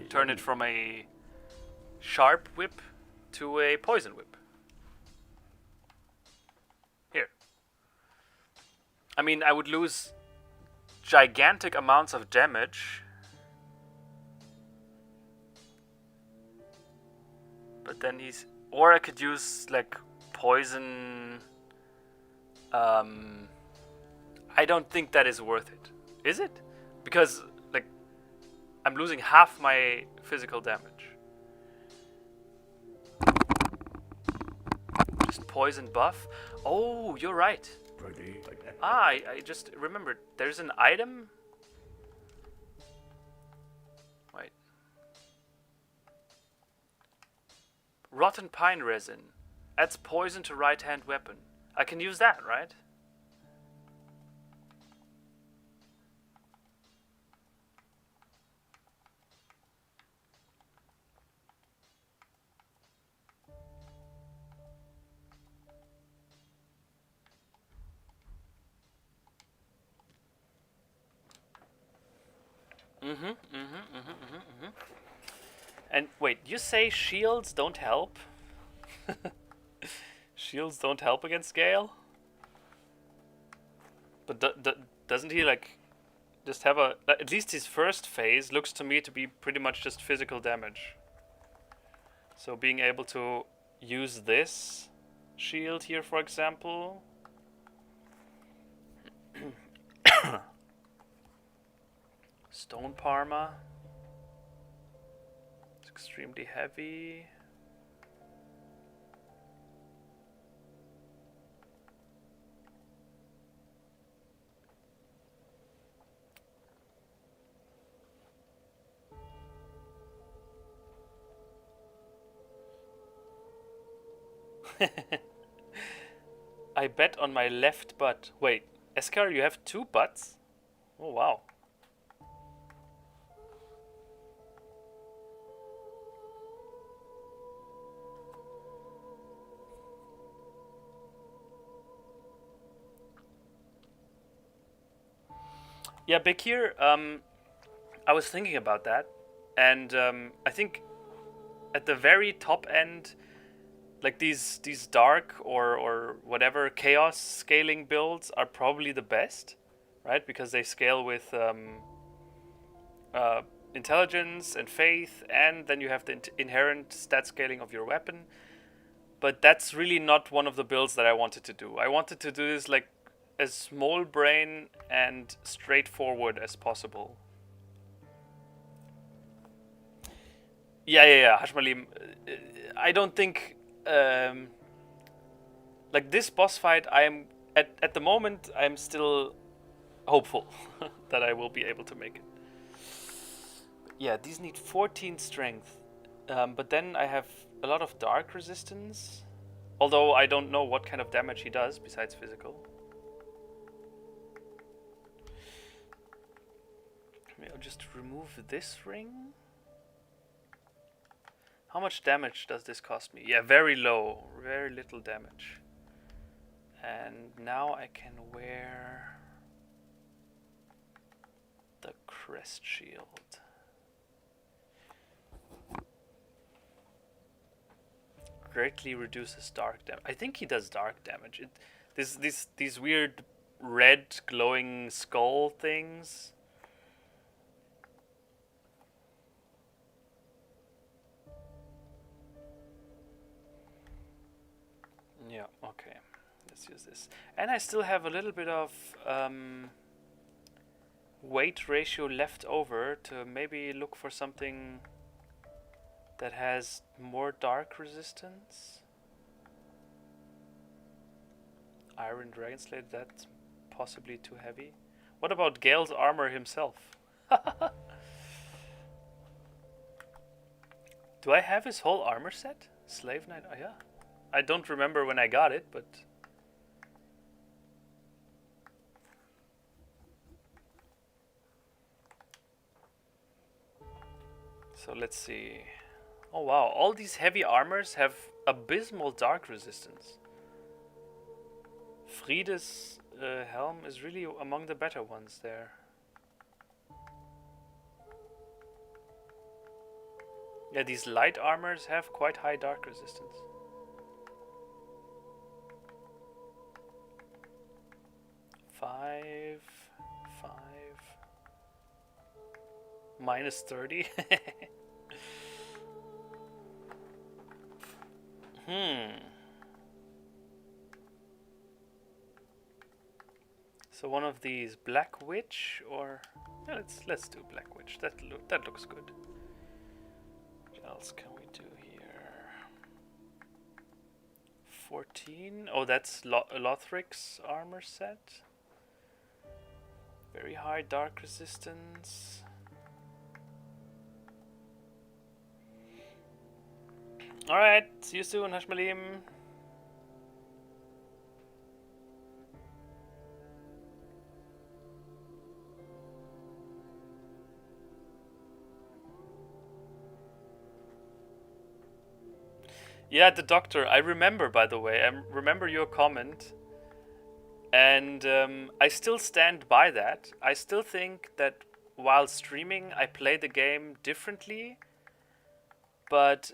turn it from a sharp whip to a poison whip. Here. I mean, I would lose gigantic amounts of damage. But then he's... Or I could use, like, poison... I don't think that is worth it. Is it? Because, like, I'm losing half my physical damage. Just poison buff. Oh, you're right. I just remembered. There's an item. Wait. Rotten pine resin. Adds poison to right hand weapon. I can use that, right? And wait, you say shields don't help? Shields don't help against Gael? But doesn't he, like, just have a... At least his first phase looks to me to be pretty much just physical damage. So being able to use this shield here, for example... Stone Parma. It's extremely heavy. I bet on my left butt. Wait, Eskar, you have 2 butts? Oh, wow. Yeah, Bekir, I was thinking about that, and I think at the very top end, like these dark or whatever chaos scaling builds are probably the best, right? Because they scale with intelligence and faith, and then you have the inherent stat scaling of your weapon. But that's really not one of the builds that I wanted to do. I wanted to do this like as small brain and straightforward as possible. Yeah, Hashmalim. I don't think like this boss fight. I am at the moment. I'm still hopeful that I will be able to make it. Yeah, these need 14 strength, but then I have a lot of dark resistance. Although I don't know what kind of damage he does besides physical. Maybe I'll just remove this ring. How much damage does this cost me? Yeah, very low. Very little damage. And now I can wear the crest shield. greatly reduces dark damage. I think he does dark damage. These weird red glowing skull things. Yeah, okay. Let's use this. And I still have a little bit of weight ratio left over to maybe look for something that has more dark resistance. Iron Dragon Slate, that's possibly too heavy. What about Gael's armor himself? Do I have his whole armor set? Slave Knight? Oh, yeah. I don't remember when I got it, but... So let's see. Oh wow, all these heavy armors have abysmal dark resistance. Friede's helm is really among the better ones there. Yeah, these light armors have quite high dark resistance. Five. Minus 30. So one of these Black Witch, or yeah, let's do Black Witch. That looks good. What else can we do here? 14. Oh, that's Lothric's armor set. Very high dark resistance. Alright, see you soon, Hashmalim. Yeah, the doctor. I remember, by the way. I remember your comment. And I still stand by that. I still think that while streaming, I play the game differently. But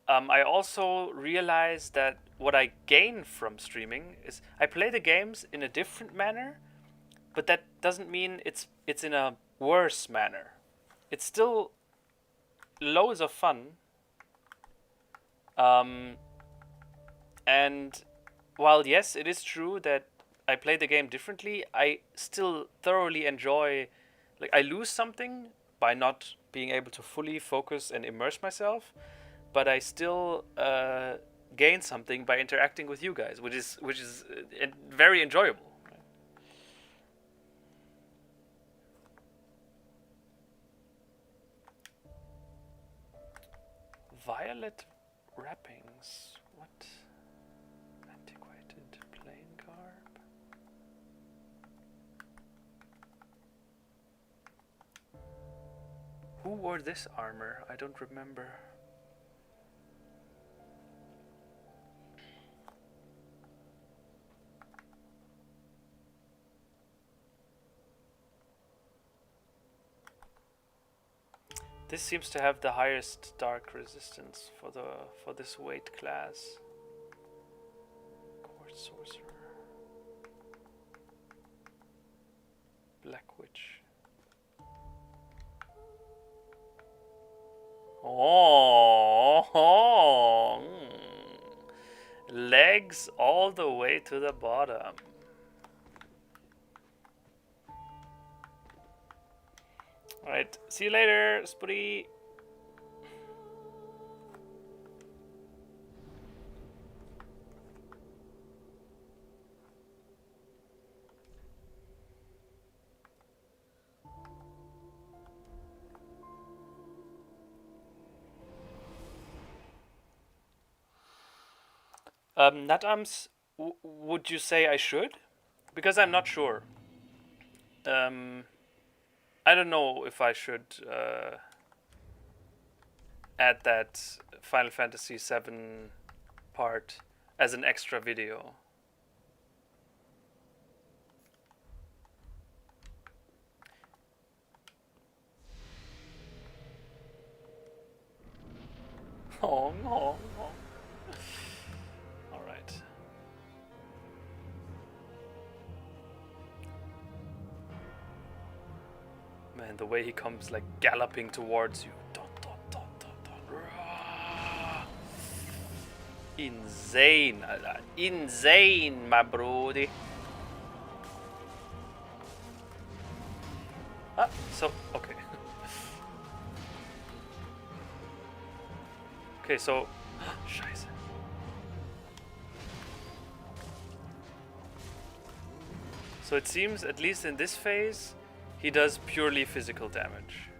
I also realize that what I gain from streaming is I play the games in a different manner, but that doesn't mean it's in a worse manner. It's still loads of fun. And while yes, it is true that I play the game differently, I still thoroughly enjoy, like, I lose something by not being able to fully focus and immerse myself, but I still gain something by interacting with you guys, which is very enjoyable. Violet wrappings. What? Antiquated plain garb. Who wore this armor? I don't remember. This seems to have the highest dark resistance for this weight class. Court Sorcerer. Black Witch. Oh, legs all the way to the bottom. Alright, see you later, Spooty. Natams, would you say I should? Because I'm not sure. I don't know if I should add that Final Fantasy VII part as an extra video. Oh, no, no. And the way he comes like galloping towards you. Dun, dun, dun, dun, dun. Rah. Insane, Alter. Insane, my brody. Ah, so, okay. Okay, so... Scheiße. So it seems, at least in this phase, he does purely physical damage.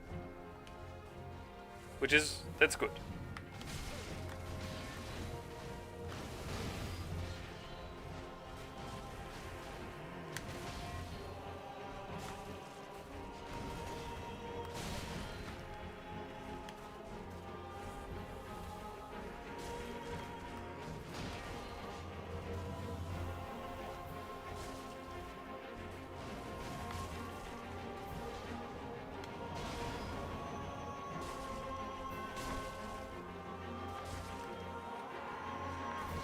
Which is... that's good.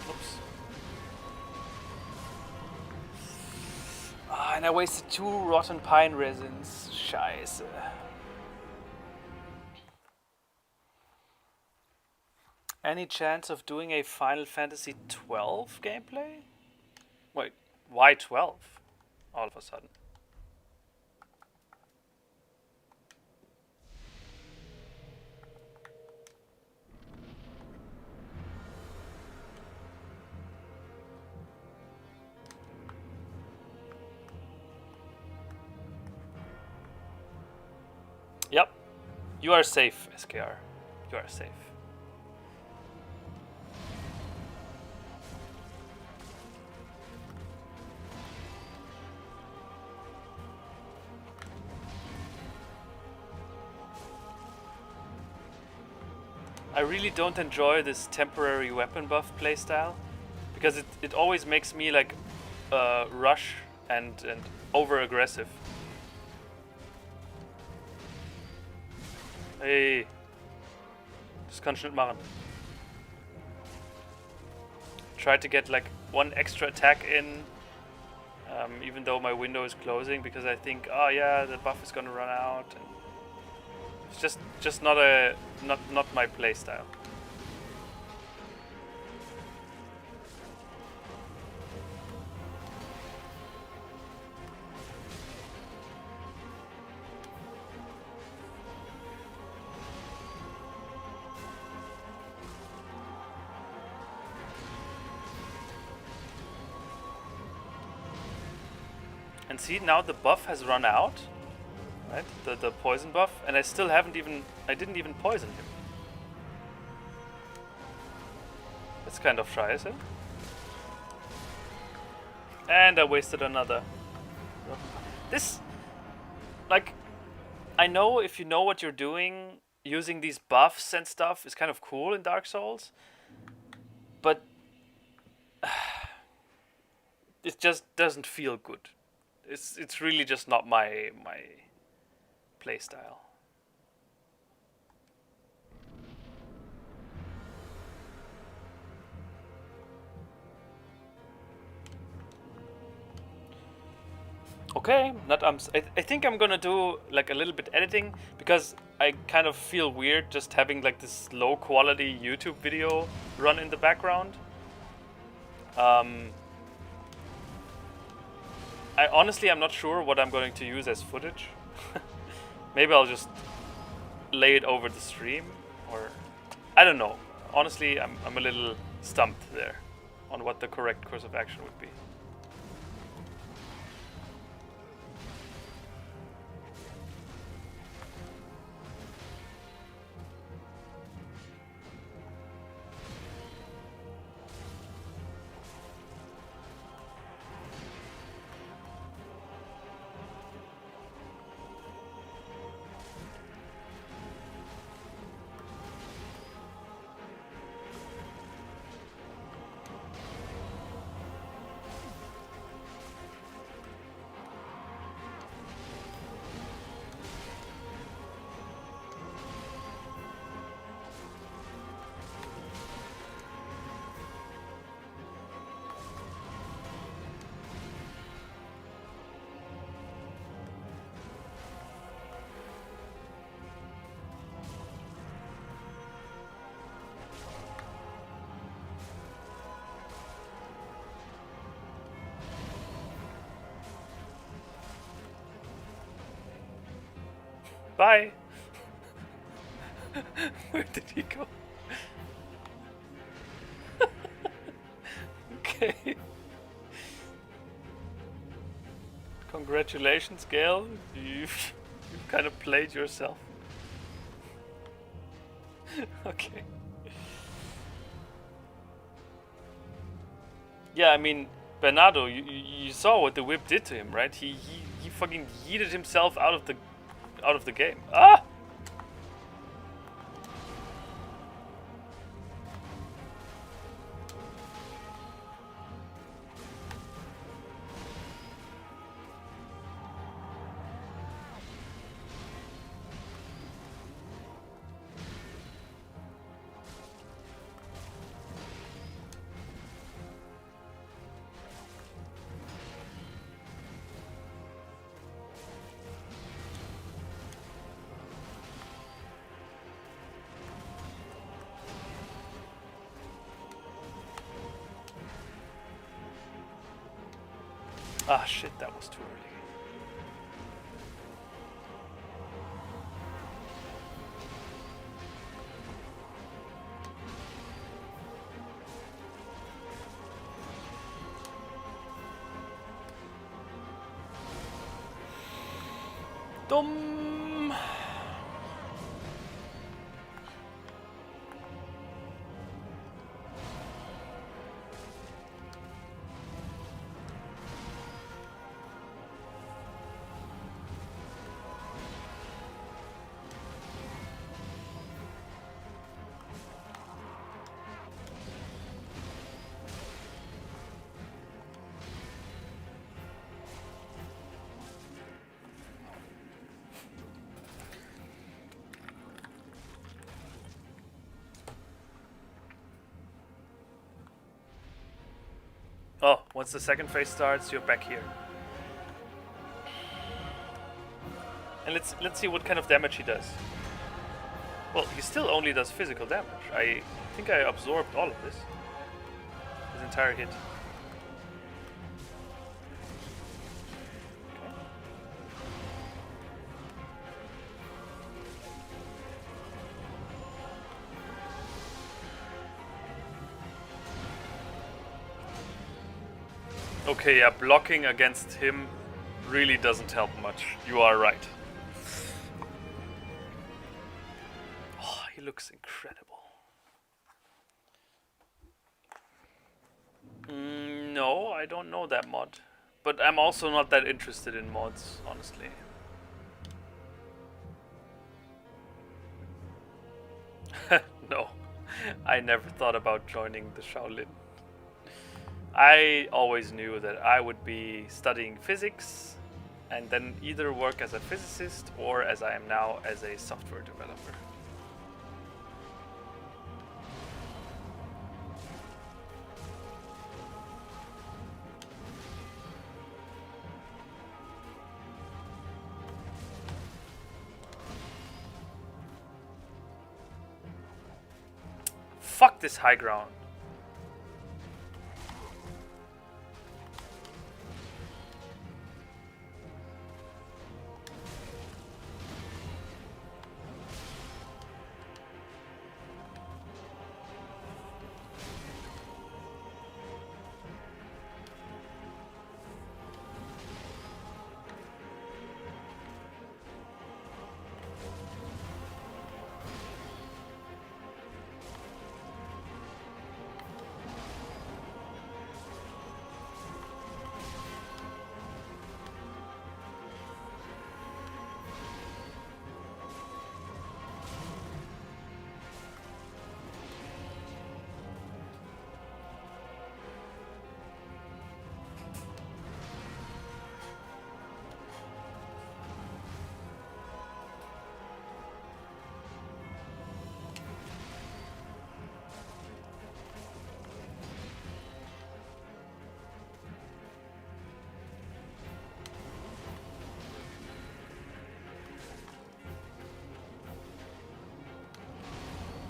Oops. Ah, and I wasted 2 rotten pine resins. Scheiße. Any chance of doing a Final Fantasy 12 gameplay? Wait, why 12? All of a sudden. Yep. You are safe, SKR. You are safe. I really don't enjoy this temporary weapon buff playstyle because it always makes me like rush and over aggressive. Hey, das kannst du nicht machen. Try to get like 1 extra attack in, even though my window is closing, because I think, oh yeah, the buff is gonna run out. And it's just not my playstyle. And see, now the buff has run out, right? The poison buff, and I still didn't even poison him. That's kind of scheiße. And I wasted another. This, like, I know if you know what you're doing, using these buffs and stuff is kind of cool in Dark Souls, but it just doesn't feel good. It's really just not my playstyle. Okay, I think I'm gonna do like a little bit editing because I kind of feel weird just having like this low quality YouTube video run in the background. I'm not sure what I'm going to use as footage. Maybe I'll just lay it over the stream, or I don't know. Honestly, I'm a little stumped there on what the correct course of action would be. Bye. Where did he go? Okay. Congratulations, Gael. You've kind of played yourself. Okay. Yeah, I mean, Bernardo, you saw what the whip did to him, right? He fucking yeeted himself out of the game. Ah! Ah, shit, that was too early. Dumm. Oh, once the second phase starts, you're back here. And let's see what kind of damage he does. Well, he still only does physical damage. I think I absorbed all of this. His entire hit. Okay, yeah, blocking against him really doesn't help much. You are right. Oh, he looks incredible. No, I don't know that mod. But I'm also not that interested in mods, honestly. No, I never thought about joining the Shaolin. I always knew that I would be studying physics and then either work as a physicist or, as I am now, as a software developer. Fuck this high ground.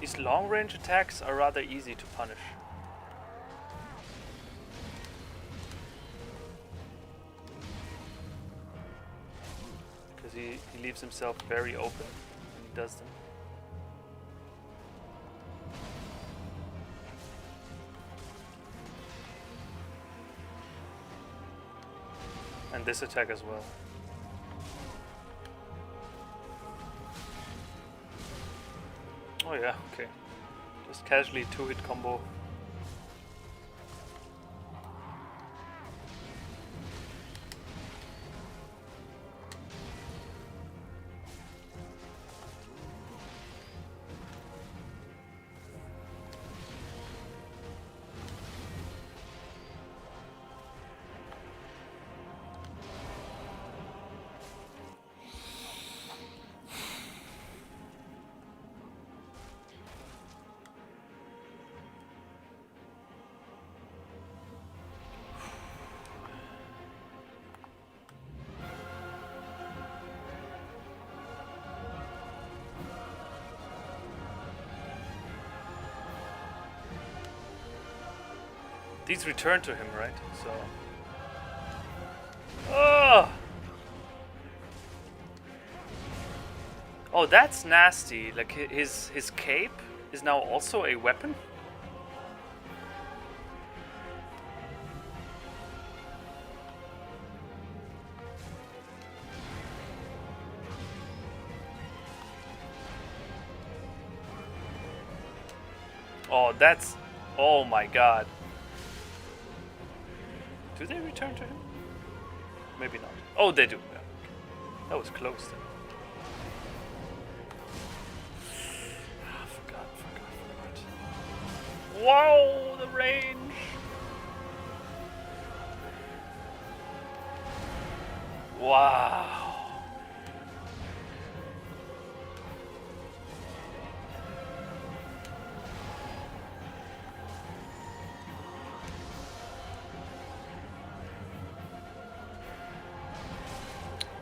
These long-range attacks are rather easy to punish. Because because he leaves himself very open when he does them. And this attack as well. Oh yeah, okay. Just casually 2-hit combo. These return to him, right? So. Oh! Oh, that's nasty. Like his cape is now also a weapon? Oh, that's... Oh my god. Do they return to him? Maybe not. Oh, they do. Yeah. That was close then. Ah, forgot. Whoa, the range! Wow.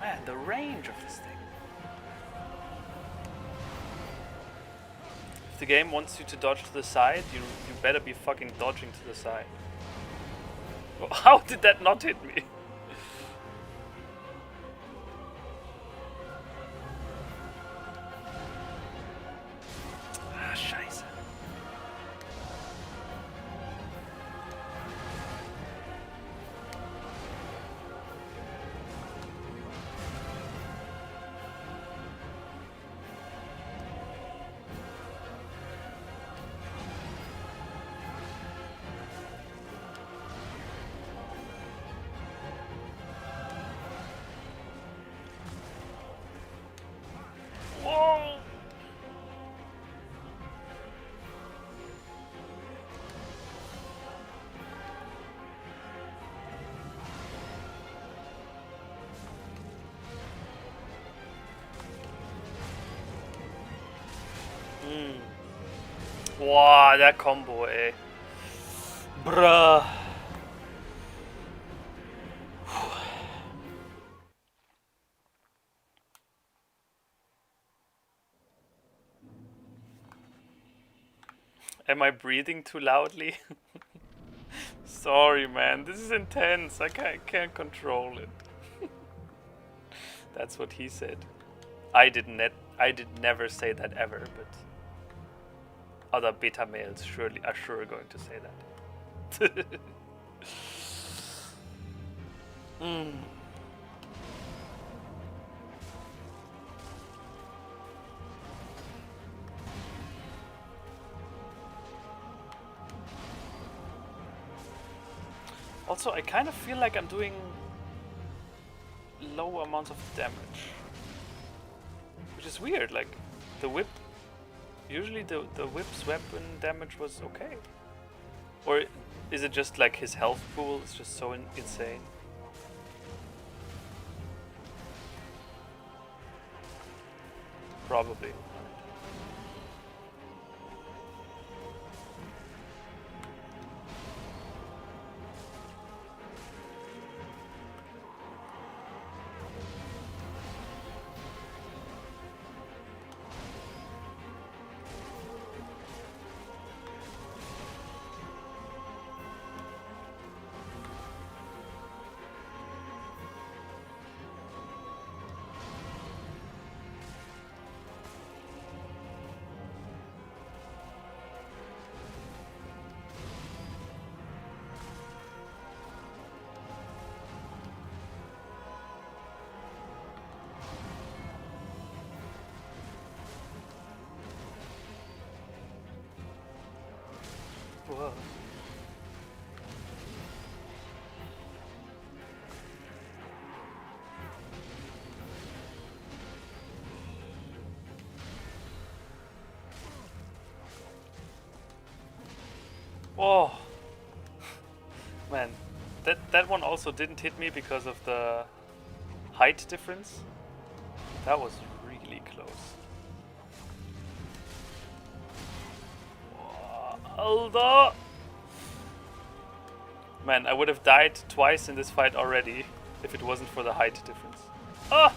Man, the range of this thing. If the game wants you to dodge to the side, you better be fucking dodging to the side. How did that not hit me? Ah, scheiße. Whoa! Wow, that combo, eh? Bruh. Am I breathing too loudly? Sorry, man. This is intense. I can't control it. That's what he said. I did never say that ever, but other beta males are sure going to say that. Also, I kind of feel like I'm doing low amounts of damage, which is weird. Like the whip, usually the whip's weapon damage was okay. Or is it just like his health pool is just so insane? Probably. Oh, man, that one also didn't hit me because of the height difference. That was really close. Aldo! Man, I would have died twice in this fight already if it wasn't for the height difference. Ah!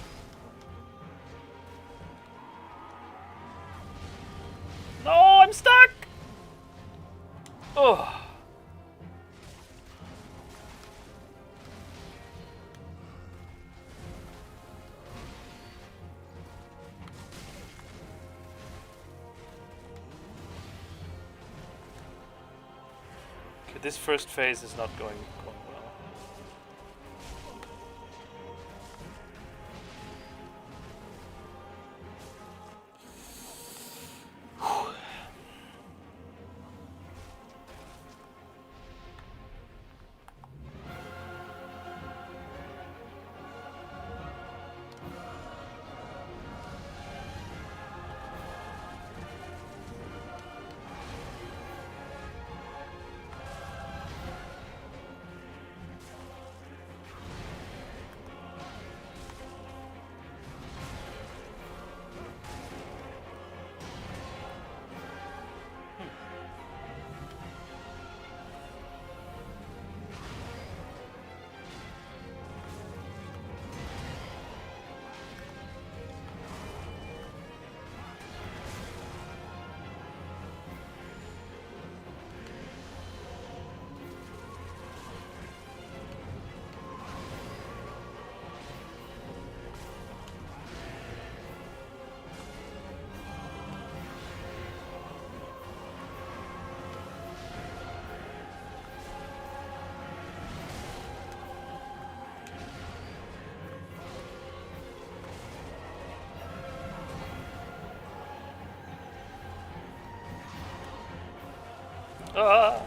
No, I'm stuck! Oh. Okay, this first phase is not going well. Ah!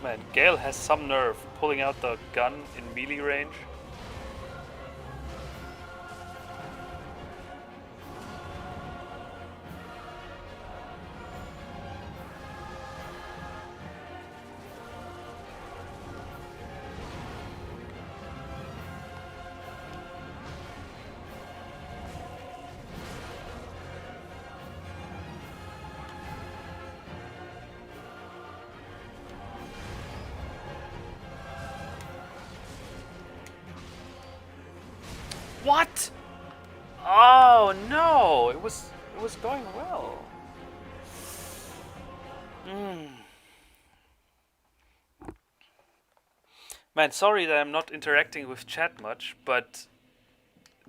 Man, Gael has some nerve pulling out the gun in melee range. What? Oh no! It was going well. Man, sorry that I'm not interacting with chat much, but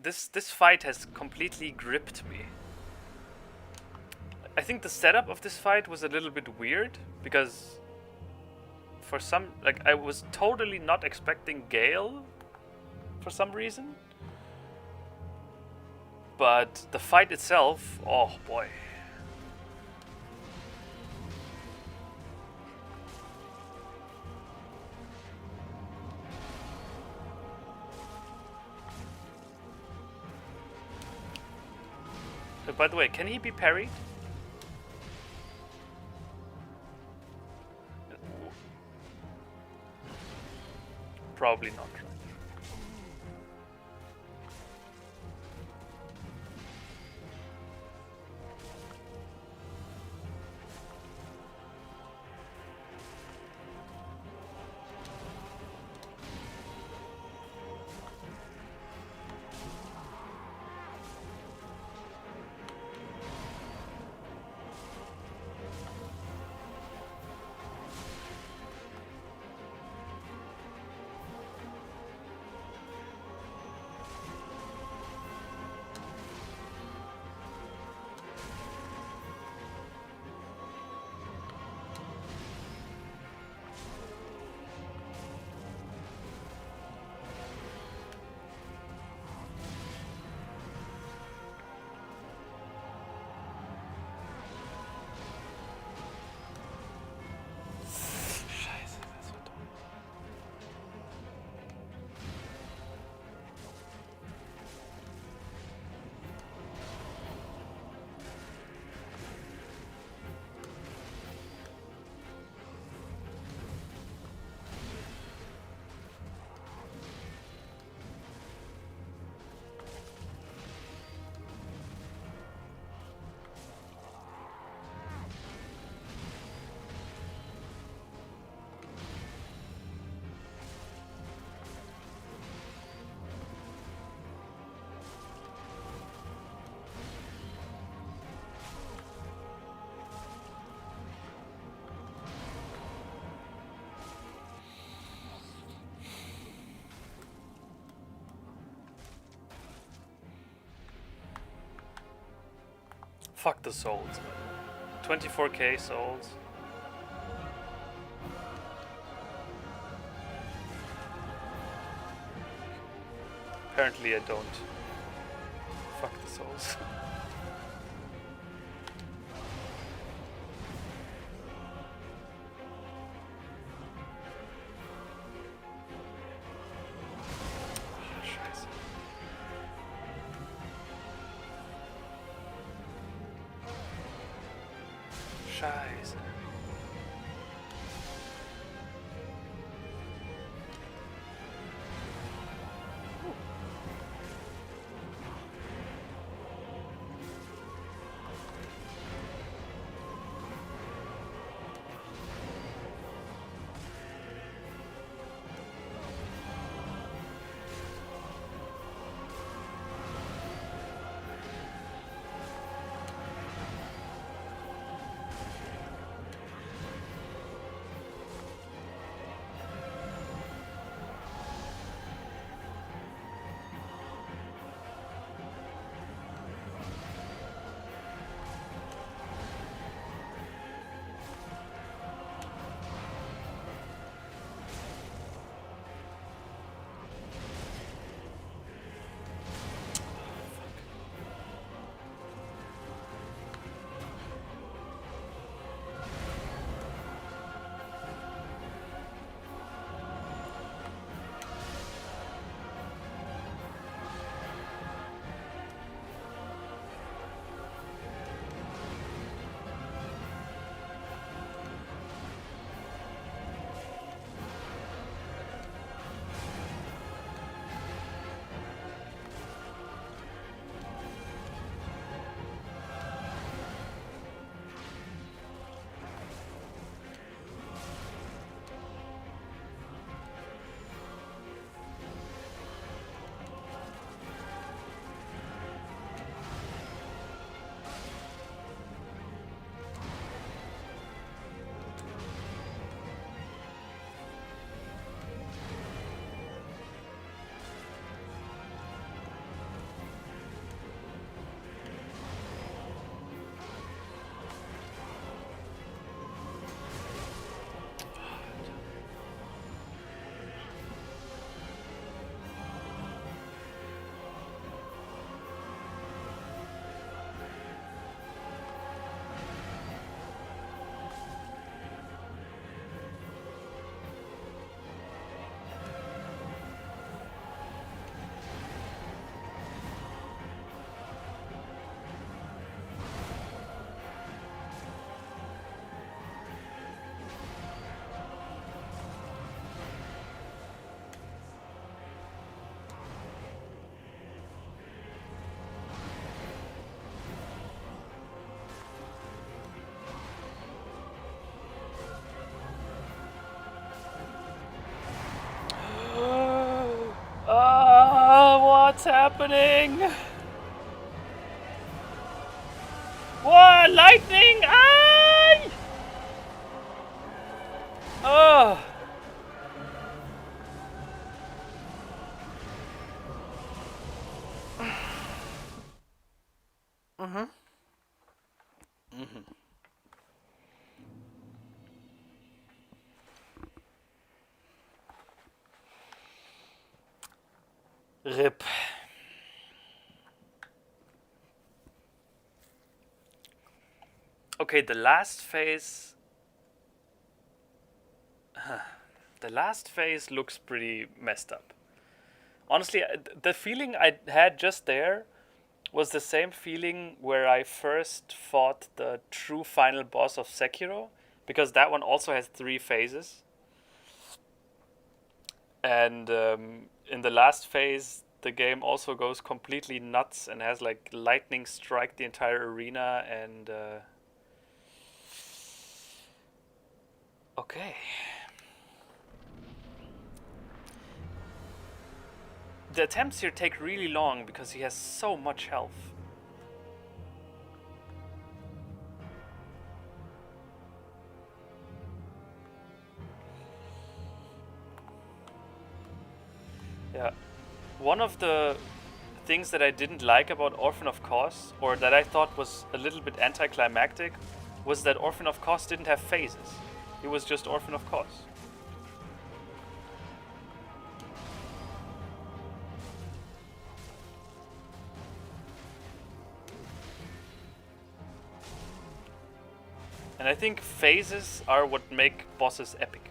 this fight has completely gripped me. I think the setup of this fight was a little bit weird because for some, like, I was totally not expecting Gael for some reason. But the fight itself, oh boy. By the way, can he be parried? Probably not. Fuck the souls. 24k souls. Apparently I don't. Fuck the souls. Scheiße. Scheiße. What's happening? What? Lightning! Ay! Oh! RIP. Okay, the last phase... The last phase looks pretty messed up. Honestly, the feeling I had just there was the same feeling where I first fought the true final boss of Sekiro, because that one also has 3 phases. And in the last phase, the game also goes completely nuts and has like lightning strike the entire arena and... Okay. The attempts here take really long because he has so much health. Yeah. One of the things that I didn't like about Orphan of Kos, or that I thought was a little bit anticlimactic, was that Orphan of Kos didn't have phases. It was just Orphan of Kos. And I think phases are what make bosses epic.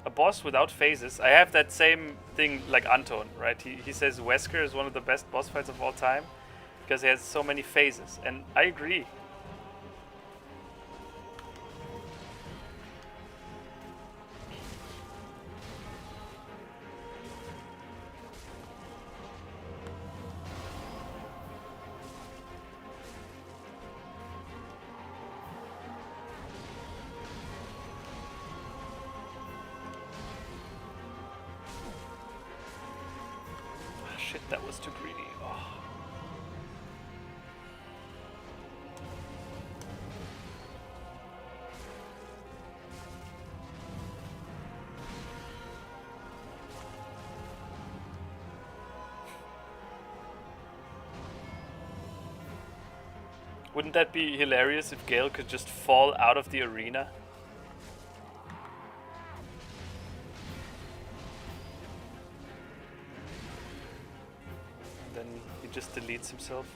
A boss without phases, I have that same thing like Anton, right? He says Wesker is one of the best boss fights of all time because he has so many phases, and I agree. Shit, that was too greedy. Oh. Wouldn't that be hilarious if Gael could just fall out of the arena? Then he just deletes himself.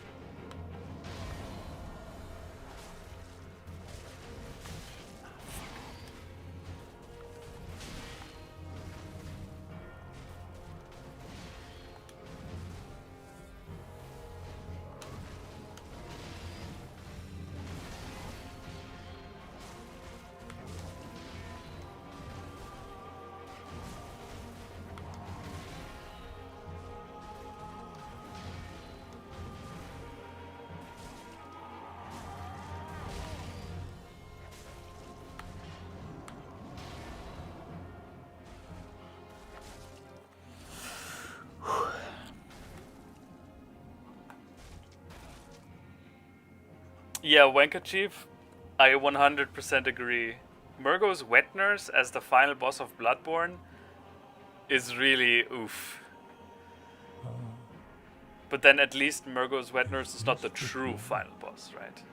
Yeah, Wanker Chief, I 100% agree. Murgo's Wet Nurse as the final boss of Bloodborne is really oof. But then at least Murgo's Wet Nurse is not the true final boss, right?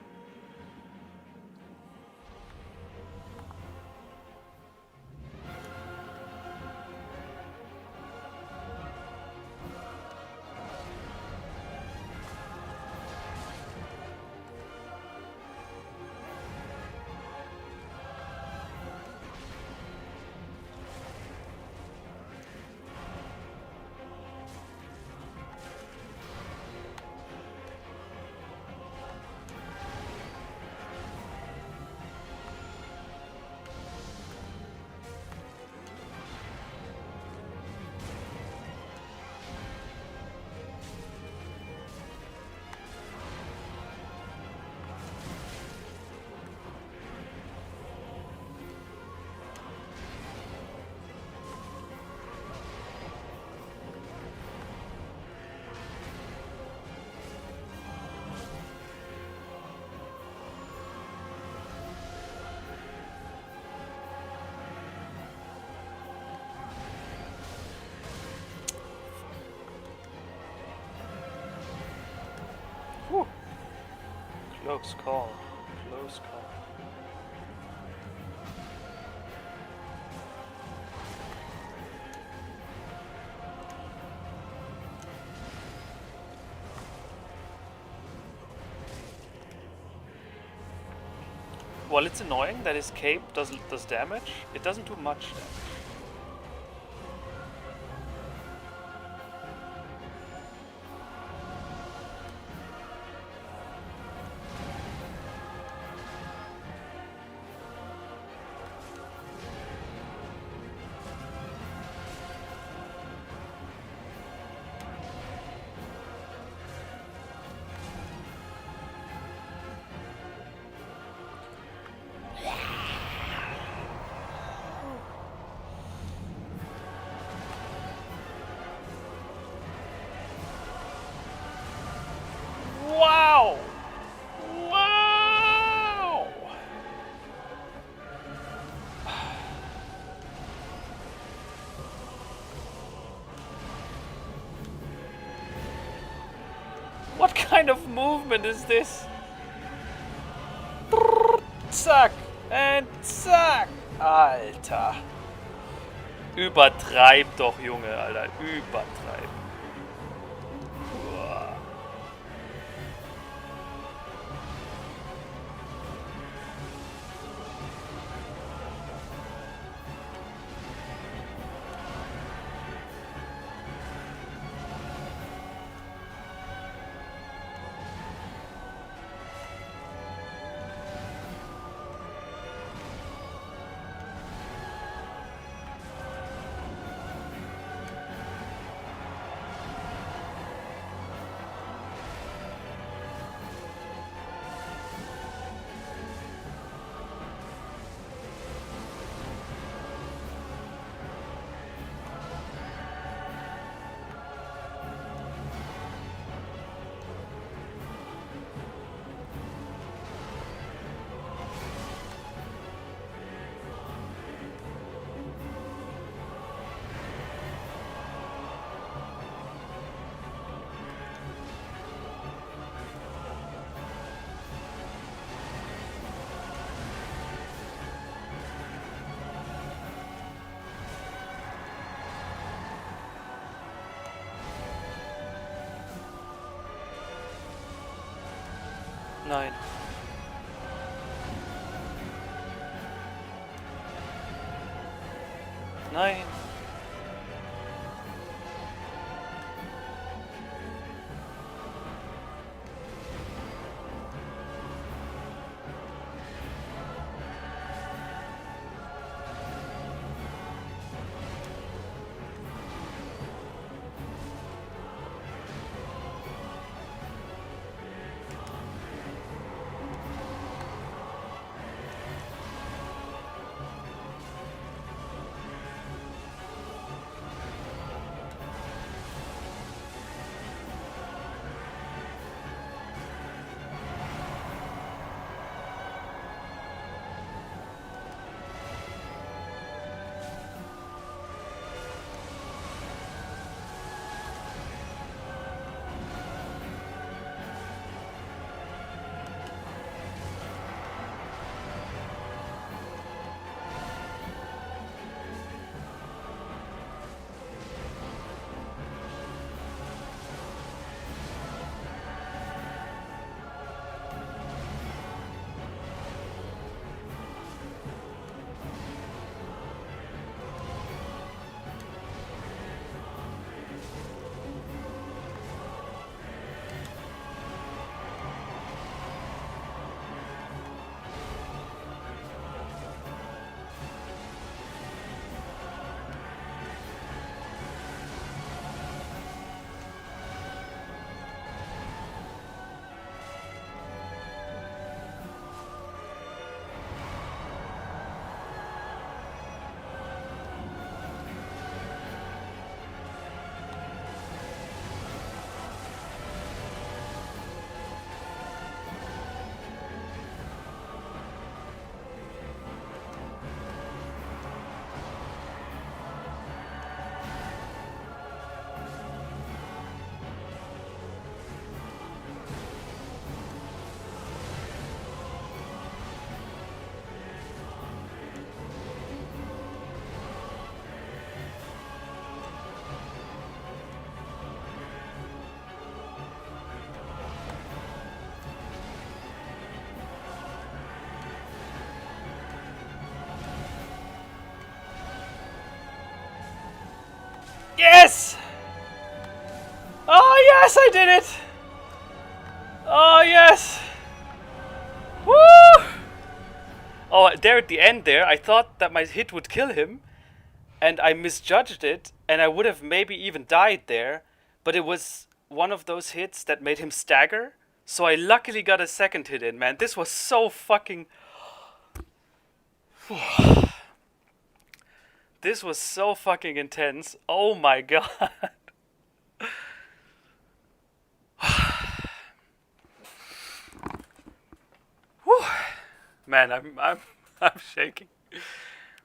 Whew. Close call. Close call. While it's annoying that his cape does damage, it doesn't do much damage. What kind of movement is this? Zack und zack. Alter. Übertreib doch, Junge, Alter. Übertreib. Uah. Nein. Nein. Yes! Oh yes, I did it! Oh yes! Woo! Oh, there at the end there, I thought that my hit would kill him, and I misjudged it, and I would have maybe even died there, but it was one of those hits that made him stagger, so I luckily got a second hit in, man. This was so fucking... This was so fucking intense. Oh my god. Whew. Man, I'm shaking.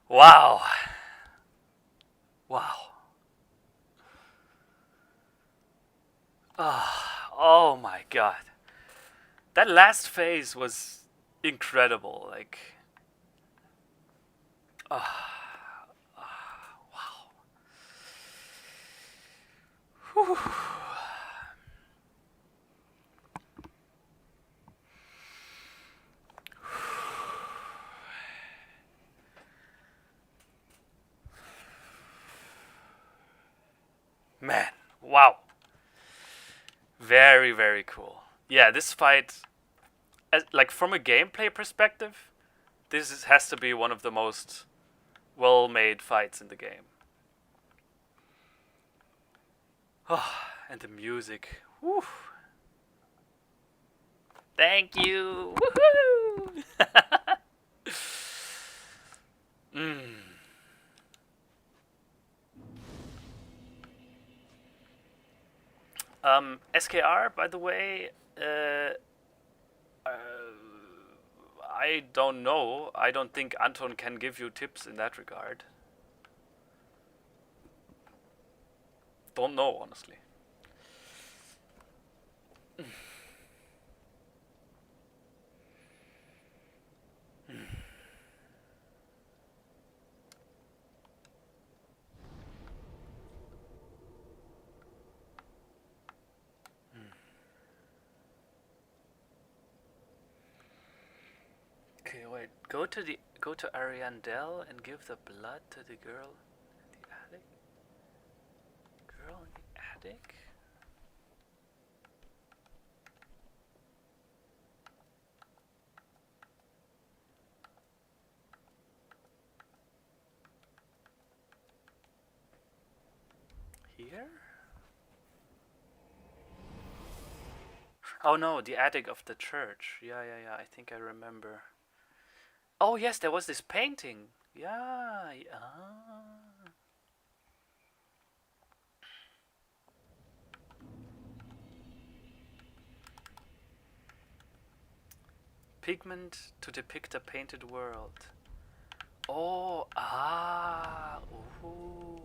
Wow. Wow. Oh my god. That last phase was incredible. Like, wow. Whew. Man, wow. Very, very cool. Yeah, this fight, like from a gameplay perspective, has to be one of the most well-made fights in the game. Oh, and the music. Woo. Thank you. Woohoo! SKR, by the way, I don't know. I don't think Anton can give you tips in that regard. Don't know, honestly. Okay, wait. Go to Ariandel and give the blood to the girl in the attic. Girl in the attic. Here? Oh no, the attic of the church. Yeah. I think I remember. Oh yes, there was this painting. Yeah. Pigment to depict a painted world. Oh, ooh.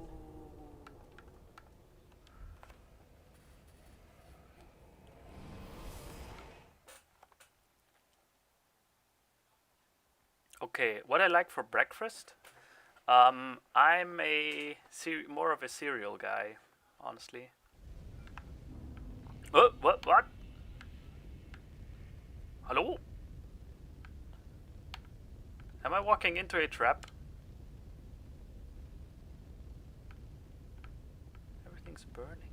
Okay, what I like for breakfast? I'm more of a cereal guy, honestly. Oh, what? Hello? Am I walking into a trap? Everything's burning.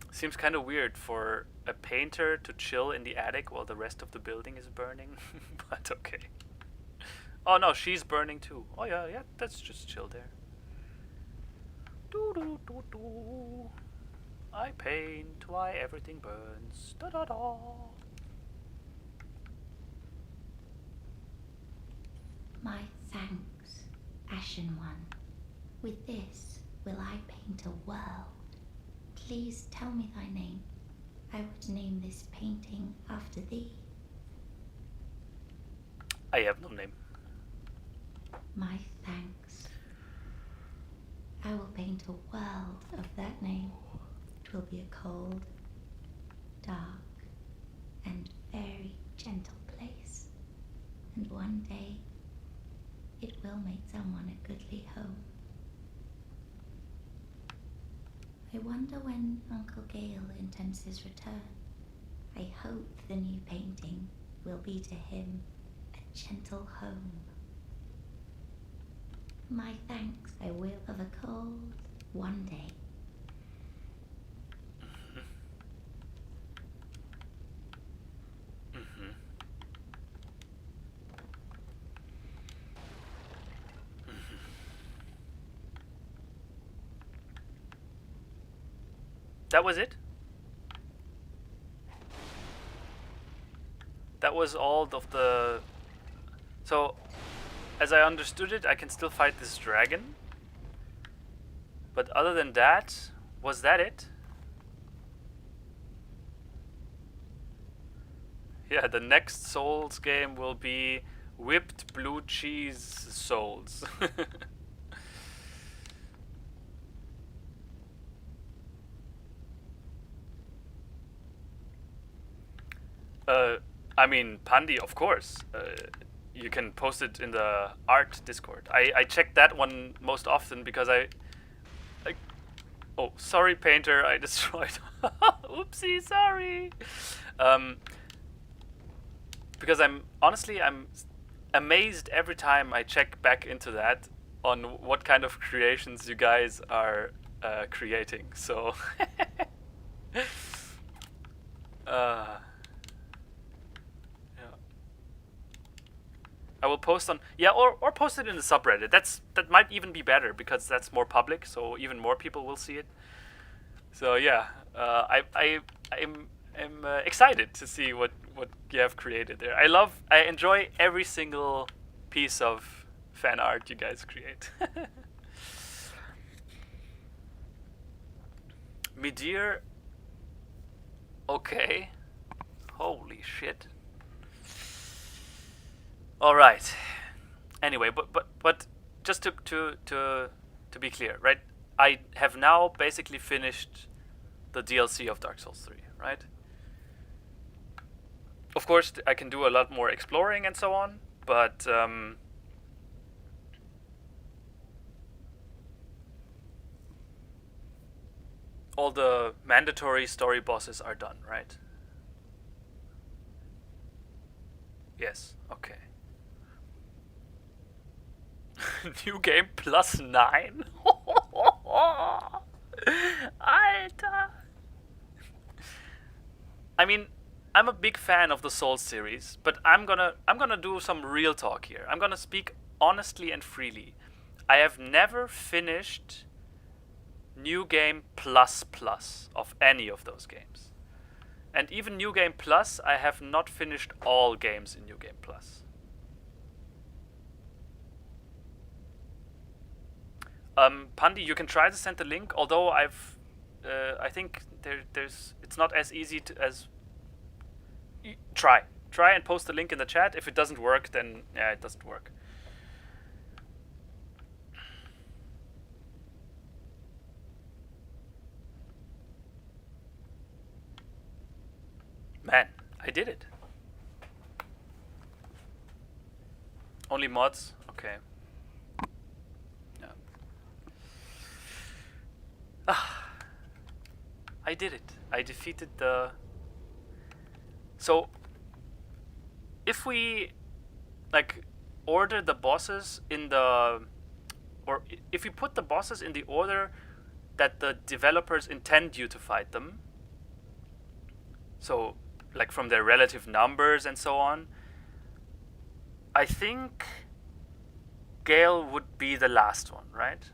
Seems kind of weird for a painter to chill in the attic while the rest of the building is burning, but okay. Oh no, she's burning too. Oh yeah, let's just chill there. Do. I paint why everything burns. Da. My thanks, Ashen One. With this will I paint a world. Please tell me thy name. I would name this painting after thee. I have no name. My thanks. I will paint a world of that name. It will be a cold, dark, and very gentle place. And one day, it will make someone a goodly home. I wonder when Uncle Gael intends his return. I hope the new painting will be to him a gentle home. My thanks I will of a cold one day. That was it? That was all of the... So, as I understood it, I can still fight this dragon. But other than that, was that it? Yeah, the next Souls game will be whipped blue cheese Souls. I mean, Pandi, of course. You can post it in the art Discord. I check that one most often because I oh, sorry, Painter, I destroyed. Oopsie, sorry. Because I'm amazed every time I check back into that on what kind of creations you guys are creating. So, yeah. I will post on or post it in the subreddit. That might even be better because that's more public, so even more people will see it. So yeah, I'm excited to see what you have created there. I enjoy every single piece of fan art you guys create. Midir. Okay. Holy shit. All right. Anyway, but just to be clear, right? I have now basically finished the DLC of Dark Souls 3, right? Of course, I can do a lot more exploring and so on, but all the mandatory story bosses are done, right? Yes, okay. New game +9? Alter! I mean, I'm a big fan of the Souls series, but I'm gonna do some real talk here. I'm gonna speak honestly and freely. I have never finished New Game Plus of any of those games. And even New Game Plus, I have not finished all games in New Game Plus. Pandi, you can try to send the link, although I think it's not as easy as try and post the link in the chat. If it doesn't work, then yeah, it doesn't work. Man, I did it. Only mods? Okay. Yeah. I did it. I defeated the... So, if we, like, order the bosses in the... Or if you put the bosses in the order that the developers intend you to fight them, so, like, from their relative numbers and so on, I think Gael would be the last one, right?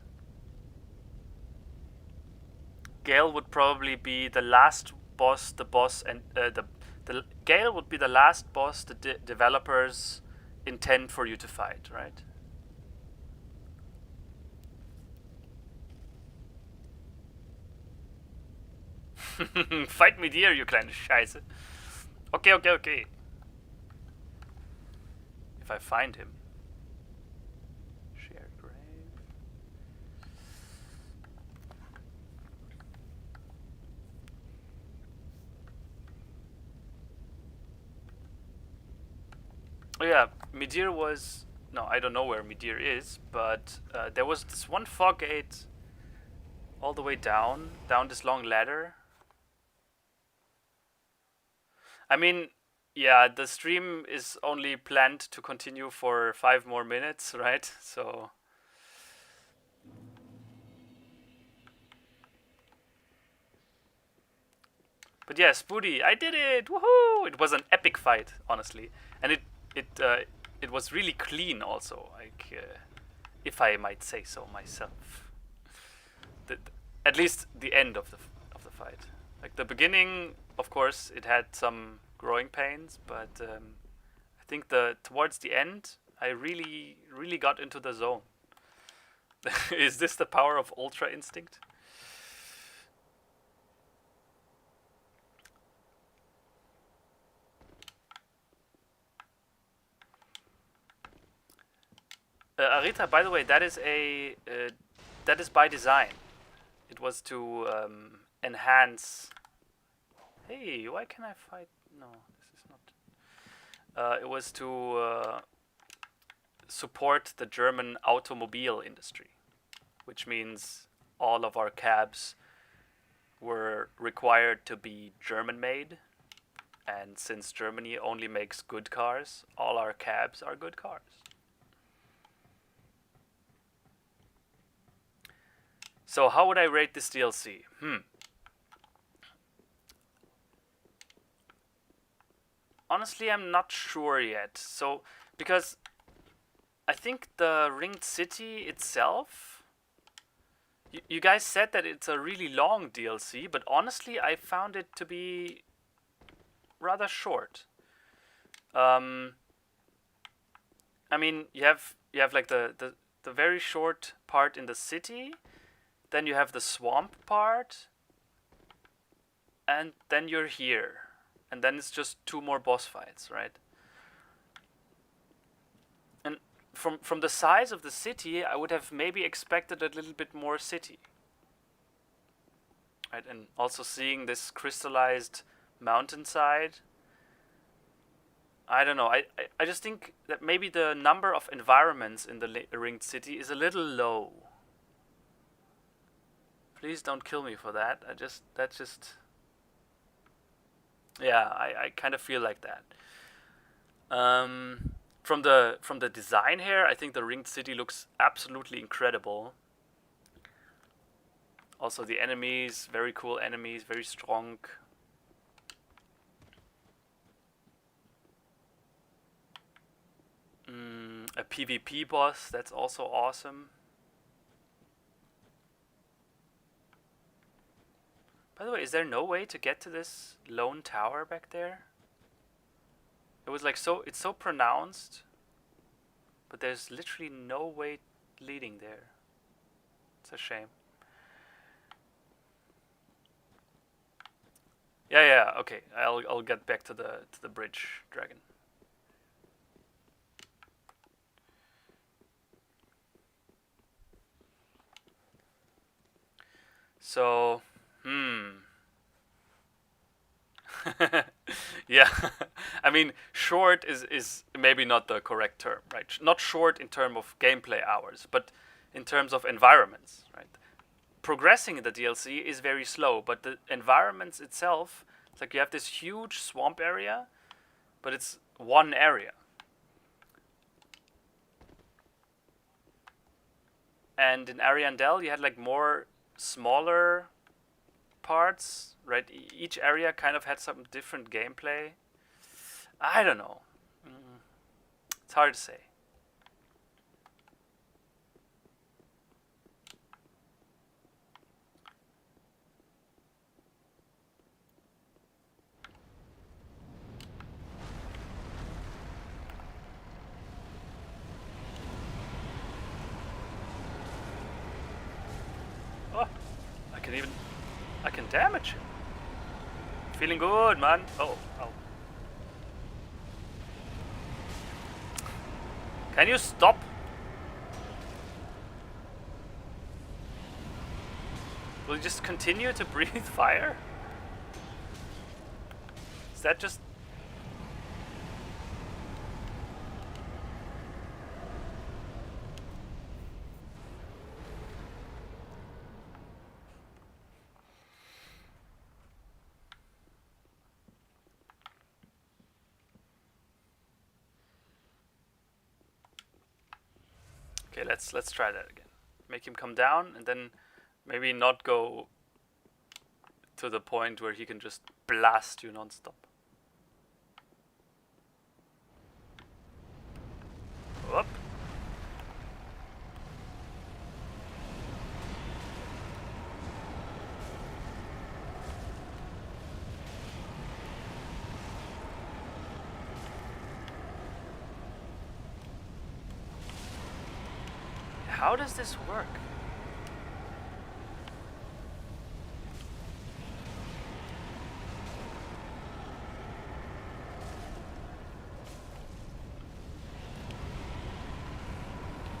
Gael would probably be the last boss, Gael would be the last boss the developers intend for you to fight, right? Fight me dear, you kleine Scheiße. Okay. If I find him. Share grave. Oh yeah, Midir was... No, I don't know where Midir is, but there was this one fog gate all the way down this long ladder. I mean, yeah, the stream is only planned to continue for 5 more minutes, right? So... But yeah, Spoody, I did it! Woohoo! It was an epic fight, honestly. And it was really clean also, like, if I might say so myself. At least the end of the fight. Like the beginning, of course, it had some growing pains, but I think towards the end, I really got into the zone. Is this the power of Ultra Instinct? Arita, by the way, that is by design. It was to enhance. Hey, why can I fight? No, this is not. It was to support the German automobile industry, which means all of our cabs were required to be German-made. And since Germany only makes good cars, all our cabs are good cars. So how would I rate this DLC? Honestly, I'm not sure yet. So, because I think the Ringed City itself, you guys said that it's a really long DLC, but honestly, I found it to be rather short. I mean, you have like the very short part in the city, then you have the swamp part, and then you're here. And then it's just 2 more boss fights, right? And from the size of the city, I would have maybe expected a little bit more city. Right, and also seeing this crystallized mountainside. I don't know, I just think that maybe the number of environments in the Ringed City is a little low. Please don't kill me for that. Yeah, I kind of feel like that. From the design here, I think the Ringed City looks absolutely incredible. Also the enemies, very cool enemies, very strong. A PvP boss, that's also awesome. By the way, is there no way to get to this lone tower back there? It was like it's so pronounced, but there's literally no way leading there. It's a shame. Yeah, okay. I'll get back to the bridge dragon. So, yeah, I mean, short is maybe not the correct term, right? Not short in terms of gameplay hours, but in terms of environments, right? Progressing in the DLC is very slow, but the environments itself, it's like you have this huge swamp area, but it's one area. And in Ariandel, you had like more smaller parts, right? Each area kind of had some different gameplay. I don't know. It's hard to say. Oh, I can damage him. Feeling good, man. Oh. Can you stop? Will you just continue to breathe fire? Is that just... Okay, let's try that again. Make him come down, and then maybe not go to the point where he can just blast you non-stop. Whoop. How does this work?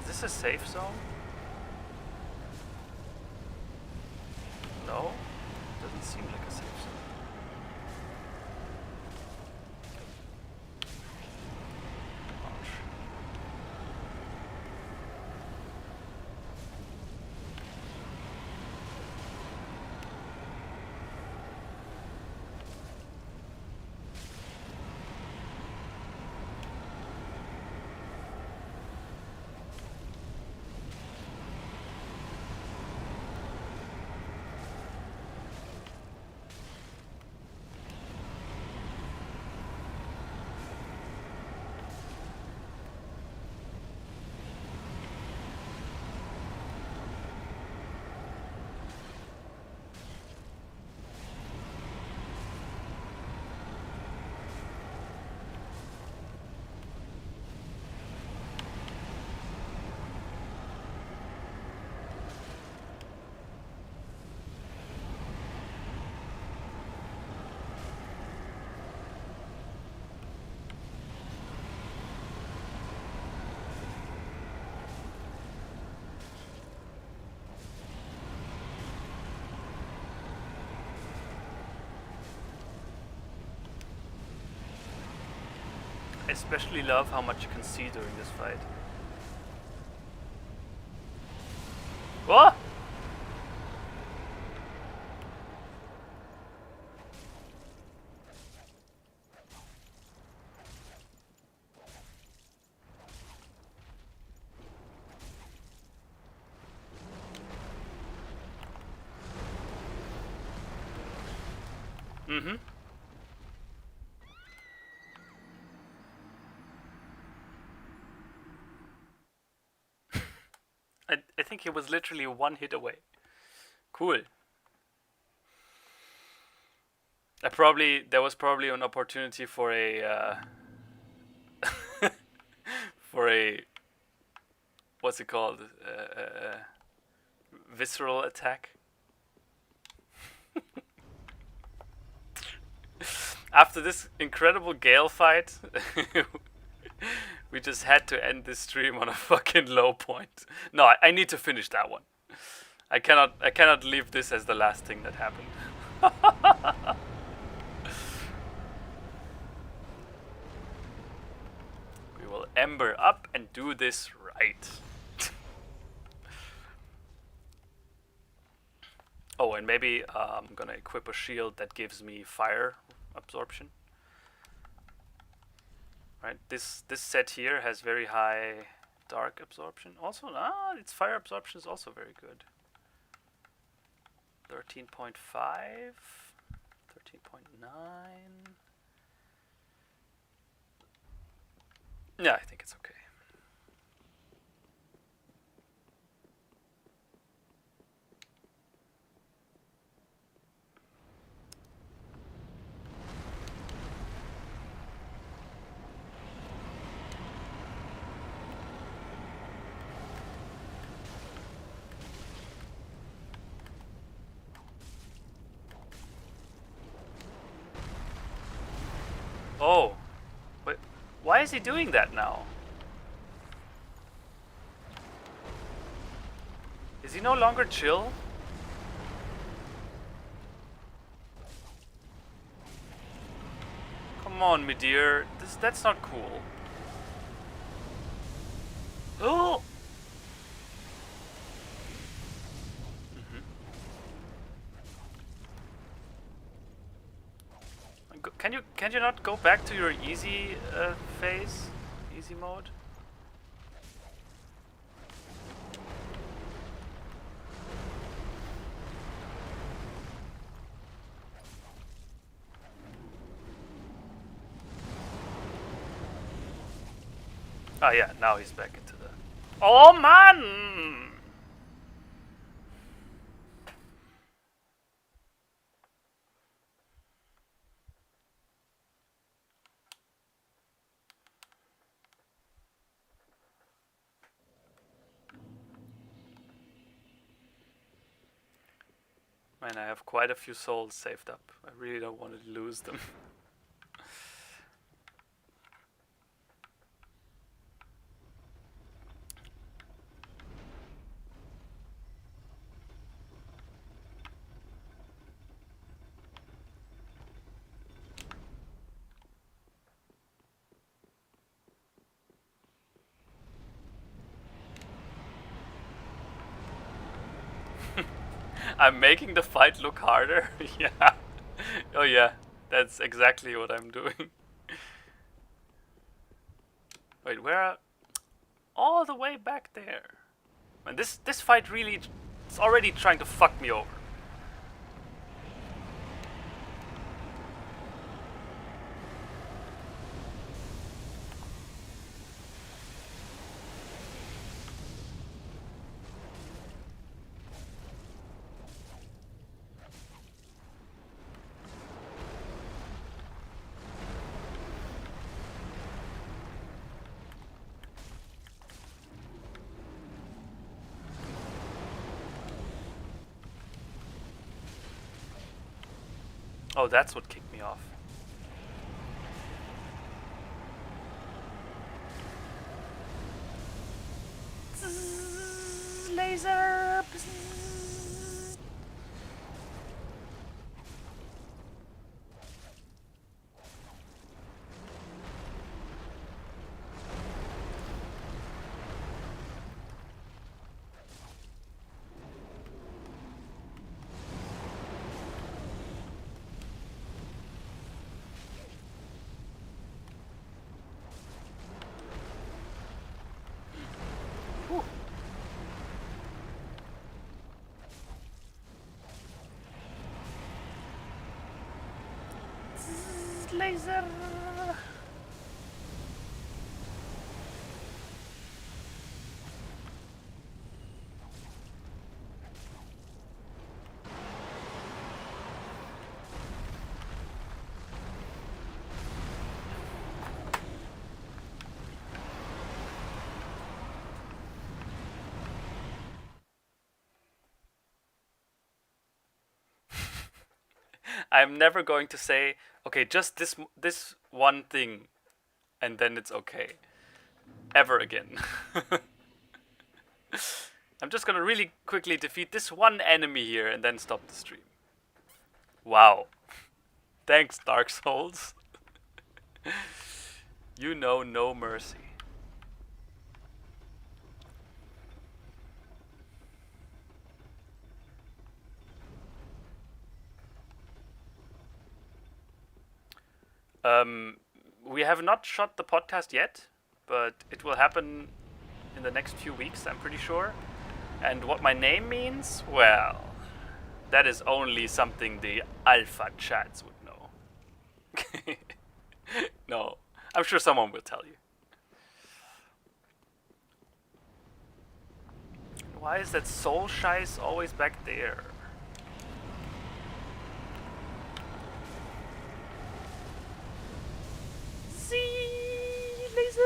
Is this a safe zone? No, doesn't seem like a safe zone. especially love how much you can see during this fight. What? Mm-hmm. I think he was literally one hit away. Cool. There was probably an opportunity for a for a what's it called? Visceral attack. After this incredible Gael fight, we just had to end this stream on a fucking low point. No, I need to finish that one. I cannot leave this as the last thing that happened. We will ember up and do this right. Oh, and maybe I'm gonna equip a shield that gives me fire absorption. Right, this set here has very high dark absorption. Also, its fire absorption is also very good. 13.5, 13.9. Yeah, I think it's okay. Oh, wait, why is he doing that now? Is he no longer chill? Come on, me dear, that's not cool. Oh! Can you not go back to your easy phase, easy mode? Oh yeah, now he's back into the. Oh man! Man, I have quite a few souls saved up. I really don't want to lose them. I'm making the fight look harder. Yeah. Oh yeah, that's exactly what I'm doing. Wait, where are... All the way back there. Man, this fight really is already trying to fuck me over. Oh, that's what kicked me off. Laser! laser. I'm never going to say, okay, just this one thing, and then it's okay. Ever again. I'm just gonna really quickly defeat this one enemy here and then stop the stream. Wow. Thanks, Dark Souls. You know no mercy. We have not shot the podcast yet, but it will happen in the next few weeks, I'm pretty sure. And what my name means? Well, that is only something the alpha chats would know. No, I'm sure someone will tell you. Why is that soul scheiß always back there? See, laser!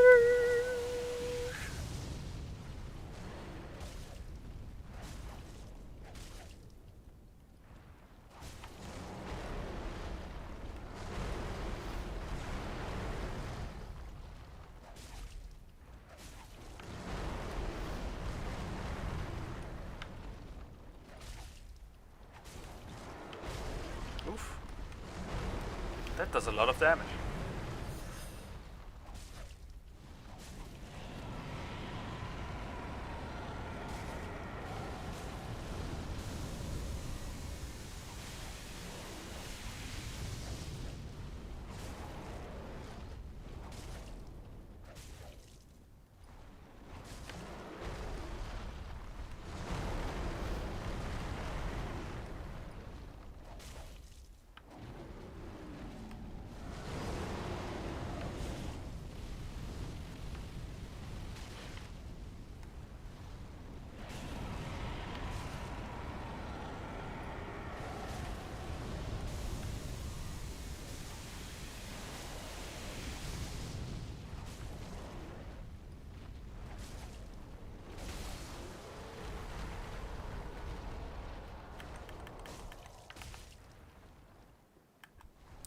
Oof. That does a lot of damage.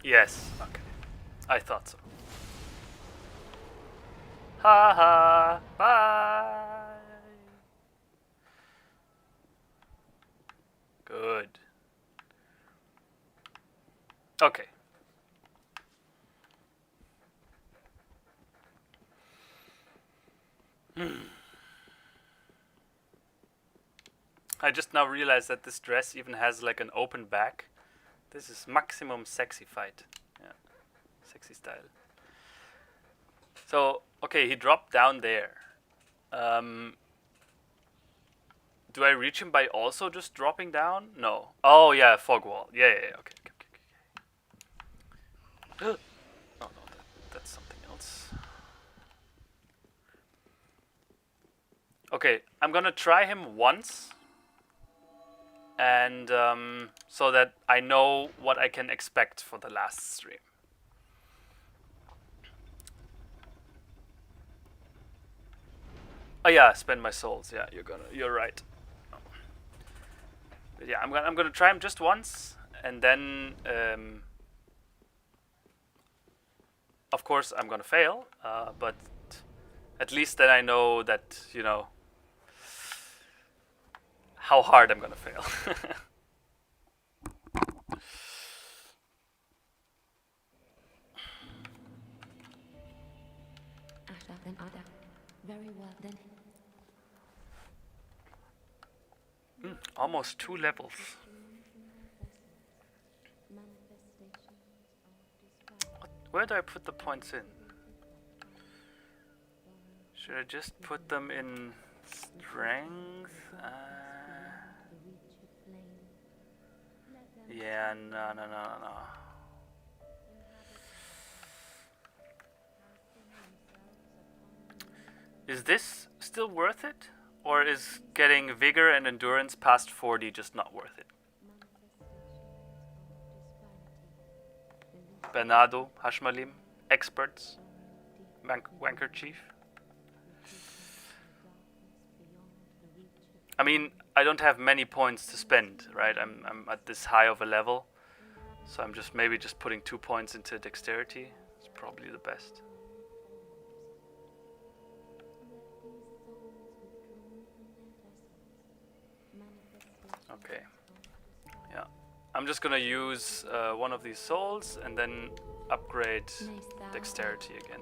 Yes, okay. I thought so. Ha ha, bye. Good. Okay. I just now realized that this dress even has like an open back. This is maximum sexy fight. Yeah. Sexy style. So, okay, he dropped down there. Do I reach him by also just dropping down? No. Oh, yeah, fog wall. Yeah. Okay. Oh, no, that's something else. Okay, I'm gonna try him once. And so that I know what I can expect for the last stream. Oh yeah, spend my souls. Yeah, you're right. But yeah, I'm gonna try him just once, and then of course I'm gonna fail. But at least then I know that how hard I'm gonna fail. Very well then. Almost 2 levels. Where do I put the points in? Should I just put them in strength? Yeah, no. Is this still worth it? Or is getting vigor and endurance past 40 just not worth it? Bernardo, Hashmalim, experts, Wanker Chief. I mean, I don't have many points to spend, right? I'm at this high of a level, so I'm just maybe just putting 2 points into dexterity. It's probably the best. Okay. Yeah. I'm just gonna use one of these souls and then upgrade dexterity again.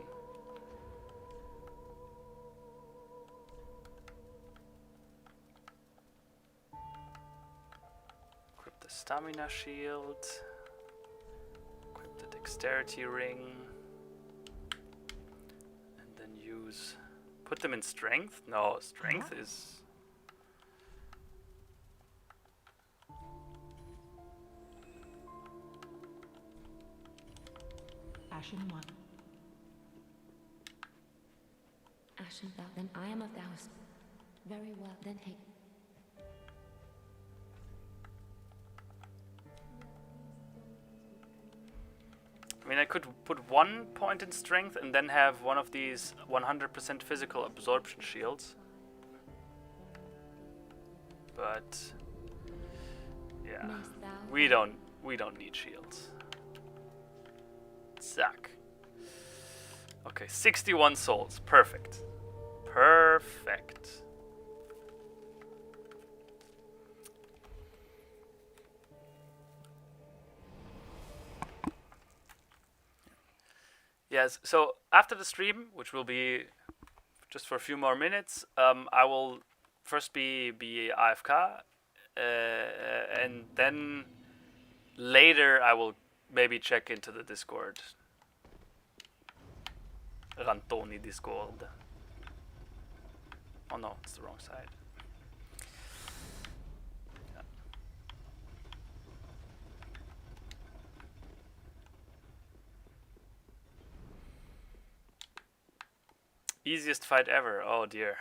Equip the stamina shield. Equip the dexterity ring. And then use... Put them in strength? No, strength is... Ashen one. Ashen thou, then I am of thous. Very well, then take. I mean, I could put 1 point in strength and then have one of these 100% physical absorption shields. But yeah, we don't need shields. Zack. Okay, 61 souls. Perfect. Perfect. Yes, so after the stream, which will be just for a few more minutes, I will first be AFK, and then later I will maybe check into the Discord. Rantoni Discord. Oh no, it's the wrong side. Easiest fight ever. Oh dear.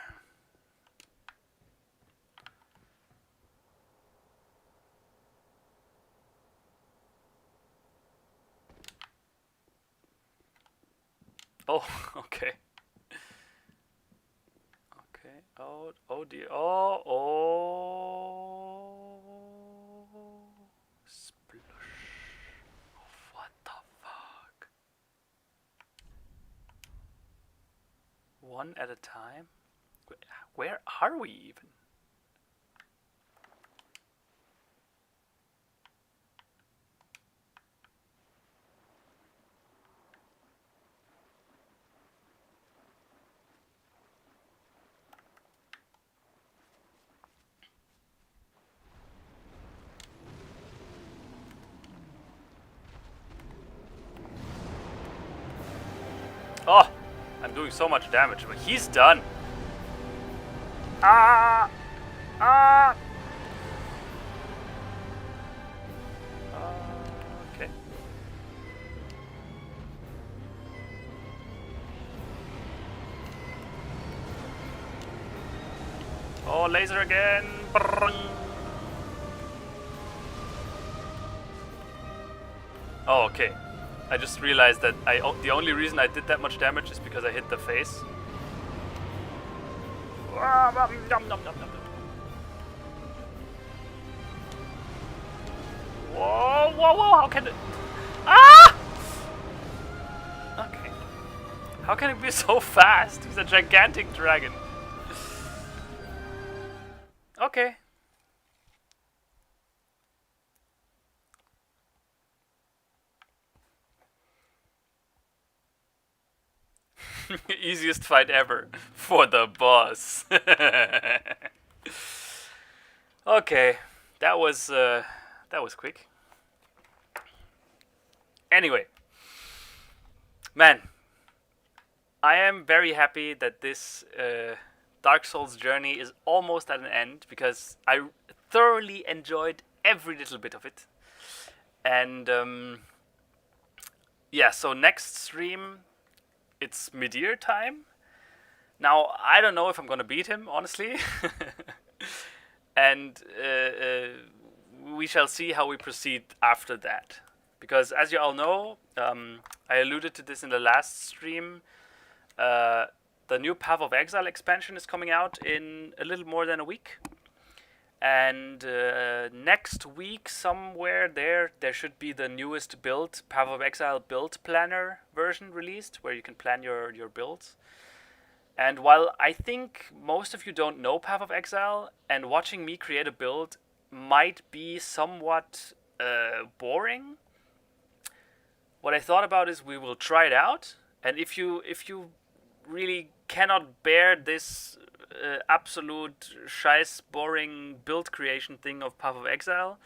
Oh, okay. Okay. Oh dear. Oh. Splush. What the fuck? One at a time? Where are we even? Oh, I'm doing so much damage, but he's done. Ah! Ah! Okay. Oh, laser again. Brrrng. Oh, okay. I just realized that the only reason I did that much damage is because I hit the face. Whoa, whoa, whoa, how can it... Ah! Okay. How can it be so fast? He's a gigantic dragon. Okay. Easiest fight ever for the boss. Okay, that was quick. Anyway, man, I am very happy that this Dark Souls journey is almost at an end because I thoroughly enjoyed every little bit of it. And yeah, so next stream, it's mid-year time. Now, I don't know if I'm gonna beat him, honestly. And we shall see how we proceed after that. Because as you all know, I alluded to this in the last stream, the new Path of Exile expansion is coming out in a little more than a week. And next week, somewhere there should be the newest build, Path of Exile build planner version released, where you can plan your builds. And while I think most of you don't know Path of Exile, and watching me create a build might be somewhat boring, what I thought about is we will try it out. And if you really cannot bear this absolute scheiß boring build creation thing of Path of Exile,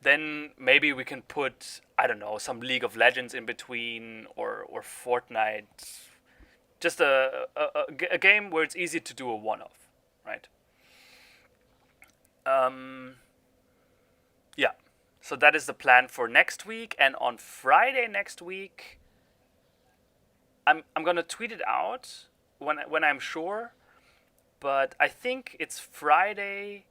then maybe we can put, I don't know, some League of Legends in between, or Fortnite. Just a game where it's easy to do a one-off, right? Yeah. So that is the plan for next week, and on Friday next week, I'm gonna tweet it out when I'm sure, but I think it's Friday,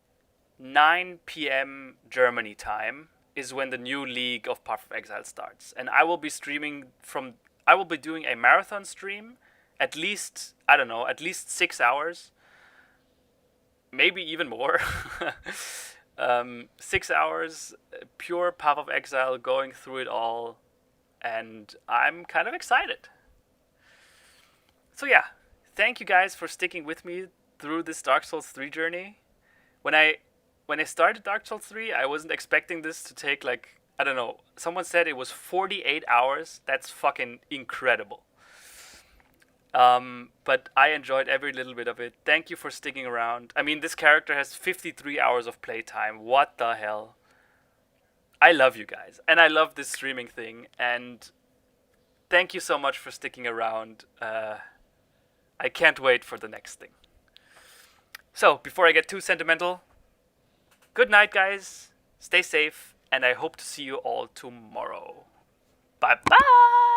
9 p.m. Germany time is when the new League of Path of Exile starts, and I will be streaming from. I will be doing a marathon stream, at least 6 hours, maybe even more. 6 hours, pure Path of Exile, going through it all, and I'm kind of excited. So yeah, thank you guys for sticking with me through this Dark Souls 3 journey. When I started Dark Souls 3, I wasn't expecting this to take, like, I don't know, someone said it was 48 hours. That's fucking incredible. But I enjoyed every little bit of it. Thank you for sticking around. I mean, this character has 53 hours of playtime. What the hell? I love you guys, and I love this streaming thing, and thank you so much for sticking around. I can't wait for the next thing. So, before I get too sentimental, good night, guys. Stay safe, and I hope to see you all tomorrow. Bye-bye!